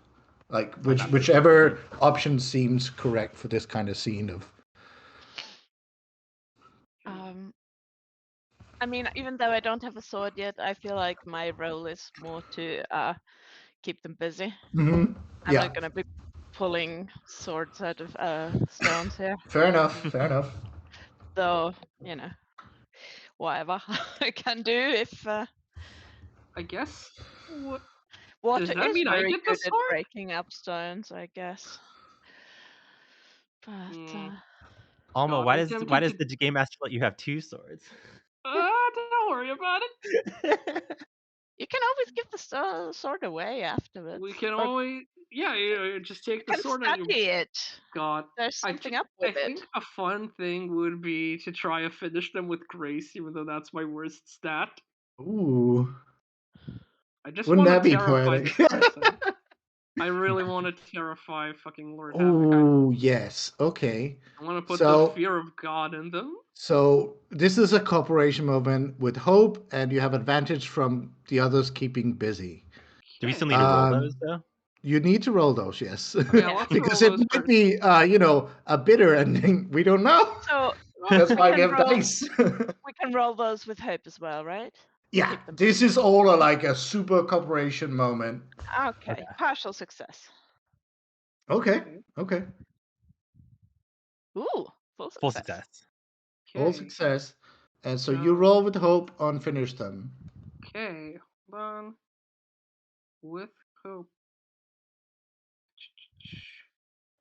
like whichever option seems correct for this kind of scene of. I mean, even though I don't have a sword yet, I feel like my role is more to keep them busy. Mm-hmm. I'm Yeah. not gonna be pulling swords out of stones here. Fair enough. Fair enough. So, whatever I can do if I guess. What water does that is mean? I very get the good at sword? breaking up stones, I guess. But Alma, God, why I'm does tempted the game master let you have two swords? Don't worry about it. you can always give the sword away afterwards. We can Or always, just take you the can sword and you. study it. God, There's I something up with I it. think a fun thing would be to try to finish them with grace, even though that's my worst stat. Ooh. I just Wouldn't want that to be terrify poetic? this person. I really want to terrify fucking Lord Havoc. Oh, yes. Okay. I want to put the So, fear of God in them. so this is a cooperation moment with hope, and you have advantage from the others keeping busy. Do we still need to roll those though? You need to roll those, yes. Yeah, let's Because roll it those might first. be, a bitter ending. We don't know. So That's we why we can have roll. dice. We can roll those with hope as well, right? Yeah, Keep them. this is all like a super cooperation moment. Okay, partial success. Okay, okay. Ooh, full Full success. success. All Okay. success. And so you roll with hope on finish them. Okay, hold on. With hope.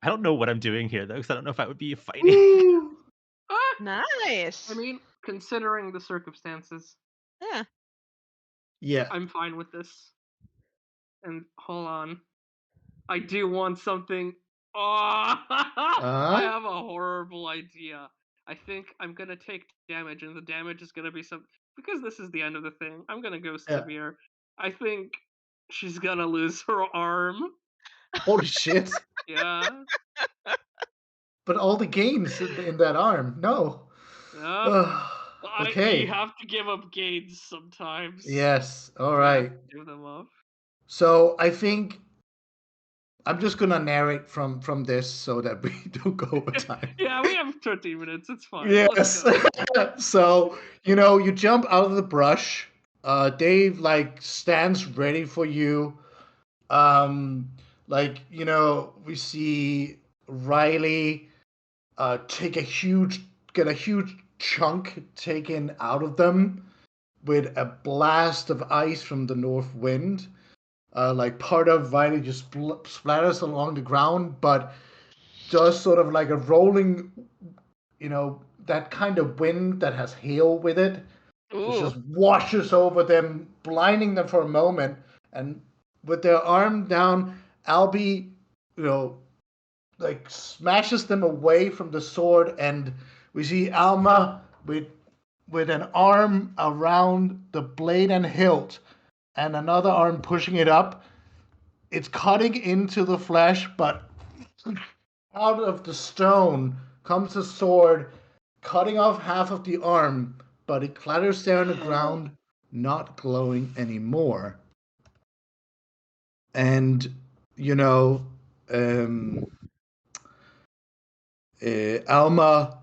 I don't know what I'm doing here though, because I don't know if I would be fighting. Ah! Nice. I mean, considering the circumstances, Yeah. Yeah. I'm fine with this. And hold on. I do want something. Oh, I have a horrible idea. I think I'm gonna take damage, and the damage is gonna be some. Because this is the end of the thing, I'm gonna go Yeah. severe. I think she's gonna lose her arm. Holy shit. Yeah. But all the gains in that arm. No. Yeah. Okay. You have to give up gains sometimes. Yes. All You right. have to give them up. So I think I'm just gonna narrate from this so that we don't go over time. Yeah, we have 13 minutes. It's fine. Yes. So you jump out of the brush. Dave stands ready for you. We see Riley get a huge chunk taken out of them with a blast of ice from the north wind. Part of Riley just splatters along the ground, but does sort of like a rolling, that kind of wind that has hail with it. It just washes over them, blinding them for a moment. And with their arm down, Albie, smashes them away from the sword, and we see Alma with an arm around the blade and hilt, and another arm pushing it up. It's cutting into the flesh, but out of the stone comes a sword, cutting off half of the arm, but it clatters there on the ground, not glowing anymore. And, Alma,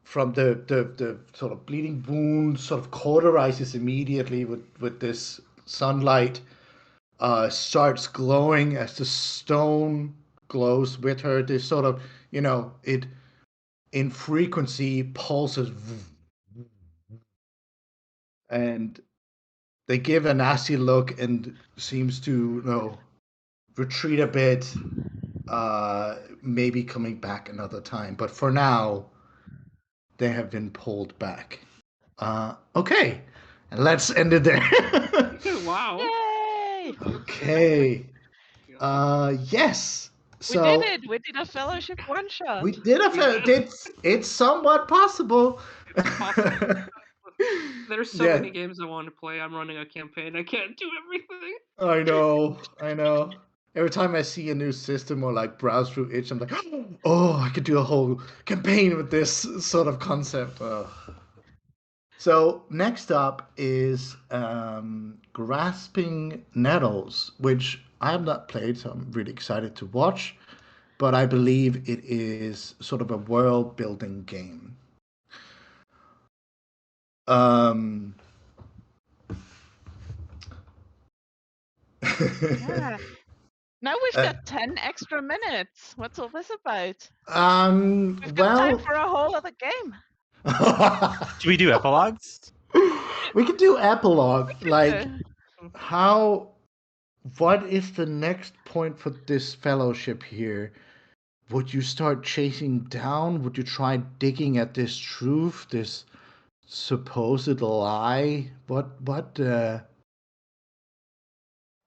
from the sort of bleeding wound, sort of cauterizes immediately with this sunlight. starts glowing as the stone glows with her. This sort of, it in frequency pulses, and they give a nasty look and seems to, retreat a bit, maybe coming back another time. But for now, they have been pulled back. Okay, and let's end it there. Wow. Yay! Okay. Yes. We did So it. We did a fellowship one shot. we did it's somewhat possible. It's possible. There's so Yeah. many games I want to play. I'm running a campaign. I can't do everything. I know. Every time I see a new system or like browse through itch, I'm like, oh, I could do a whole campaign with this sort of concept. So next up is Grasping Nettles, which I have not played, so I'm really excited to watch. But I believe it is sort of a world building game. Yeah. Now we've got 10 extra minutes. What's all this about? We've got time for a whole other game. Should we do epilogues? We could do epilogue. We could Like, do. what is the next point for this fellowship here? Would you start chasing down? Would you try digging at this truth, this supposed lie?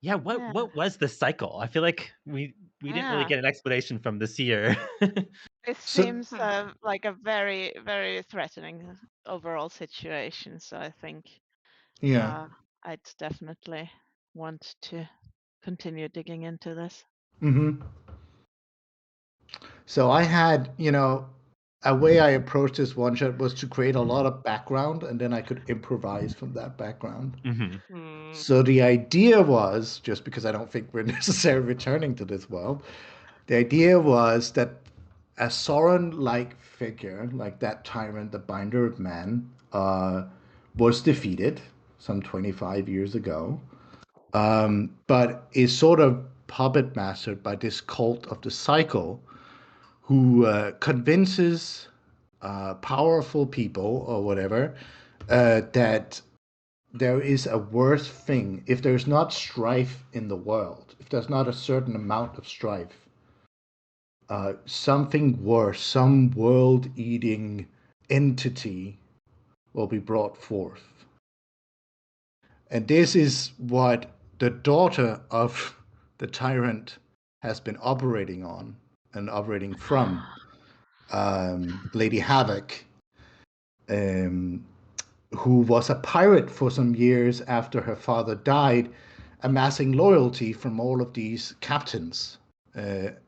Yeah, what was the cycle? I feel like we didn't really Yeah. get an explanation from the seer. This So- seems like a very, very threatening overall situation. So I think Yeah. I'd definitely want to continue digging into this. Mm-hmm. So I had, a way I approached this one shot was to create a lot of background, and then I could improvise from that background. Mm-hmm. So the idea was, just because I don't think we're necessarily returning to this world, the idea was that a Sauron-like figure, like that tyrant, the Binder of Man, was defeated some 25 years ago, but is sort of puppet mastered by this cult of the cycle, who convinces powerful people or whatever that there is a worse thing. If there's not strife in the world, if there's not a certain amount of strife, something worse, some world-eating entity will be brought forth. And this is what the daughter of the tyrant has been operating on and operating from. Lady Havoc, who was a pirate for some years after her father died, amassing loyalty from all of these captains,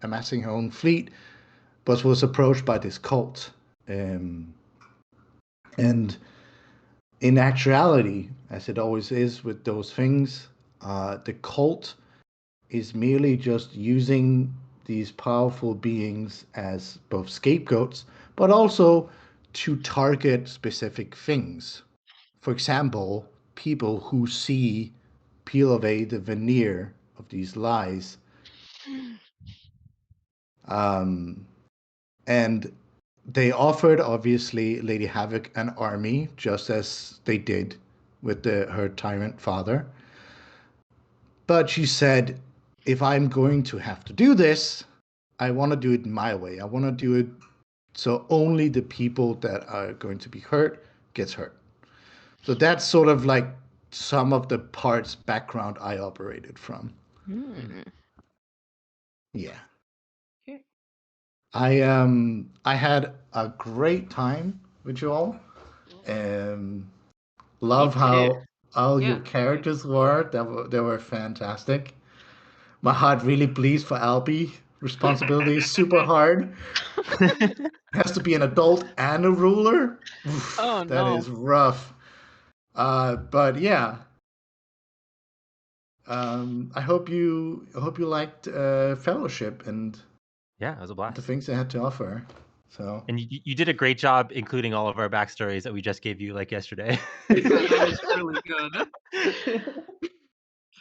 amassing her own fleet, but was approached by this cult. And in actuality, as it always is with those things, the cult is merely just using these powerful beings as both scapegoats, but also to target specific things. For example, people who peel away the veneer of these lies. And they offered, obviously, Lady Havoc an army, just as they did with her tyrant father. But she said, if I'm going to have to do this, I want to do it my way. I want to do it so only the people that are going to be hurt gets hurt. So that's sort of like some of the parts background I operated from. Yeah. Okay. I had a great time with you all. Love how all your characters were. They were fantastic. My heart really bleeds for Albie. Responsibility is super hard. Has to be an adult and a ruler. Oof, Oh, that no. is rough. But yeah. I hope you liked Fellowship and Yeah, it was a blast. the things they had to offer. So And you did a great job including all of our backstories that we just gave you like yesterday. That was really good.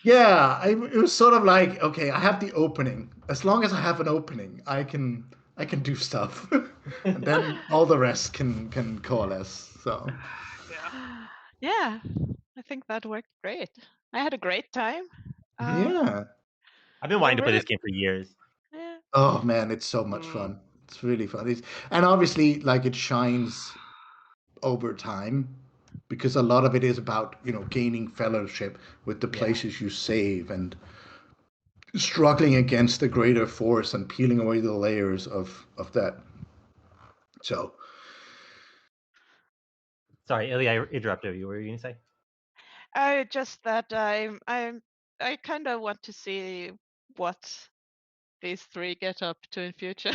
Yeah, it was sort of like, okay, I have the opening. As long as I have an opening, I can do stuff, and then all the rest can coalesce. So Yeah. Yeah, I think that worked great. I had a great time. yeah. I've been We're wanting to play really, this game for years. yeah, Oh man, it's so much Mm, fun. It's really fun. And obviously, like it shines over time because a lot of it is about gaining fellowship with the Yeah. places you save and struggling against the greater force and peeling away the layers of that. So Sorry, Ilya, I interrupted you. What were you gonna say? just that I kind of want to see what these three get up to in future.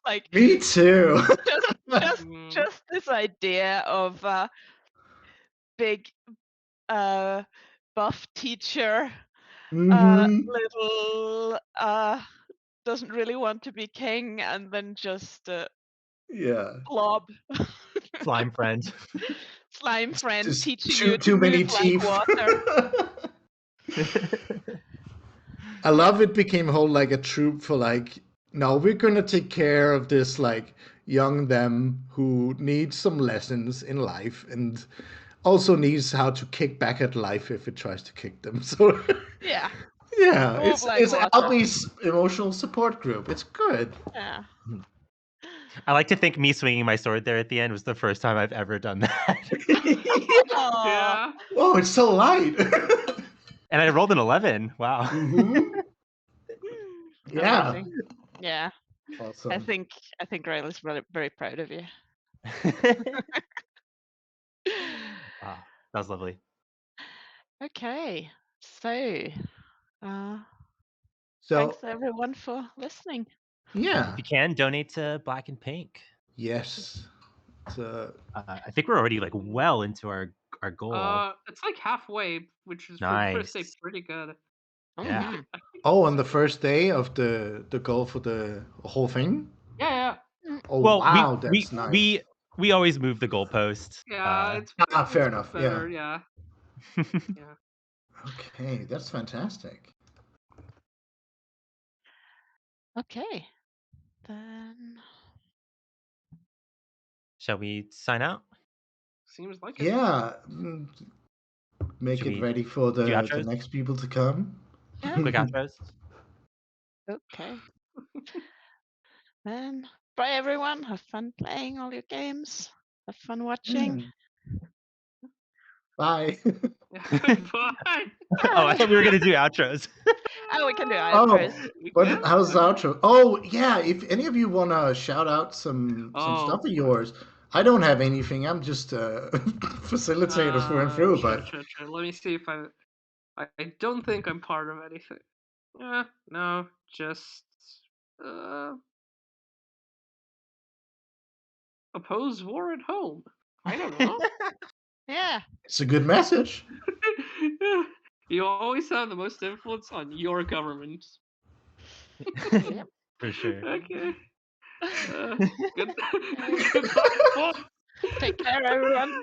Like me too. just just mm, just this idea of big buff teacher, hmm little doesn't really want to be king, and then just Yeah. blob Slime friend. slime friend Just teaching too you to too many move like teeth. water. I love it became whole like a troop for like, no, we're gonna take care of this like young them who needs some lessons in life and also needs how to kick back at life if it tries to kick them. So Yeah, yeah, move it's like it's water. Albie's emotional support group. It's good. Yeah. I like to think me swinging my sword there at the end was the first time I've ever done that. Aw. yeah. Oh, it's so light. And I rolled an 11. Wow. Yeah. Amazing. Yeah. I Awesome. think I think Riley's very, very proud of you. Wow, that was lovely. Okay. So uh So thanks everyone for listening. yeah. If you can, donate to Black and Pink. Yes. So I think we're already like well into our goal. It's like halfway, which is for the first day Nice. pretty good. Yeah. Mhm. I think oh, on so. the first day of the goal for the whole thing? Yeah, Mm, Oh Well, wow, that's nice. we always move the goalpost. yeah. It's Fair enough. Yeah. better. Yeah, yeah. Okay, that's fantastic. Okay. Then Shall we sign out? Seems like it. Yeah, make Should it we ready for do the outros? next people to come. yeah, Quick outros. okay. Then bye everyone. Have fun playing all your games. Have fun watching. Yeah. Bye. Yeah, goodbye. Oh, I Bye. thought we were gonna do outros. Oh, we can do Oh, outros. We what? can. How's the outro? Oh, yeah. If any of you wanna shout out some Oh, stuff of yours, I don't have anything. I'm just facilitator through and through. But sure. Let me see if I don't think I'm part of anything. No, just uh, oppose war at home. I don't know. Yeah. it's a good message. You always have the most influence on your government. Yep. For sure. Okay. Uh, good. Okay. Goodbye. Take care, everyone.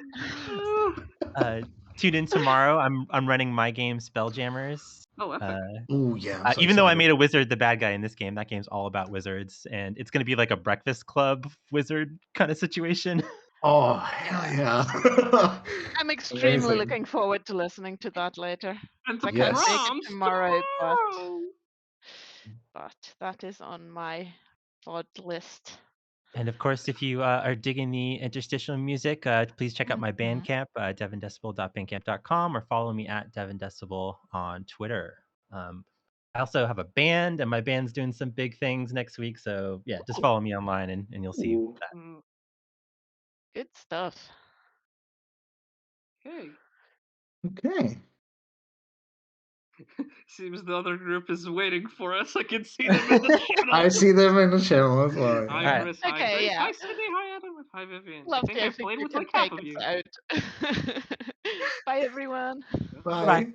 Tune in tomorrow. I'm running my game Spelljammers. Oh, epic. Oh yeah, I'm so Even though I excited. made a wizard the bad guy in this game, that game's all about wizards, and it's going to be like a Breakfast Club wizard kind of situation. Oh hell yeah! I'm extremely Amazing. looking forward to listening to that later. And the I can't Yes. make it prompts tomorrow, tomorrow. but that is on my VOD list. And of course, if you are digging the interstitial music, please check out my Mhm. Bandcamp, devindecibel.bandcamp.com, or follow me at devindecibel on Twitter. I also have a band, and my band's doing some big things next week. So yeah, just follow me online, and you'll see Ooh. that. Mm, Good stuff. Okay. Okay. Seems the other group is waiting for us. I can see them in the channel. I see them in the channel as well. Hi, Yeah. All right. Chris. Hi, Okay, Grace. yeah. Hi, Sydney. Hi, Adam. Hi, Vivian. I Love think to I've if played you with can like half take of us you. out. Bye, everyone. Bye. Bye.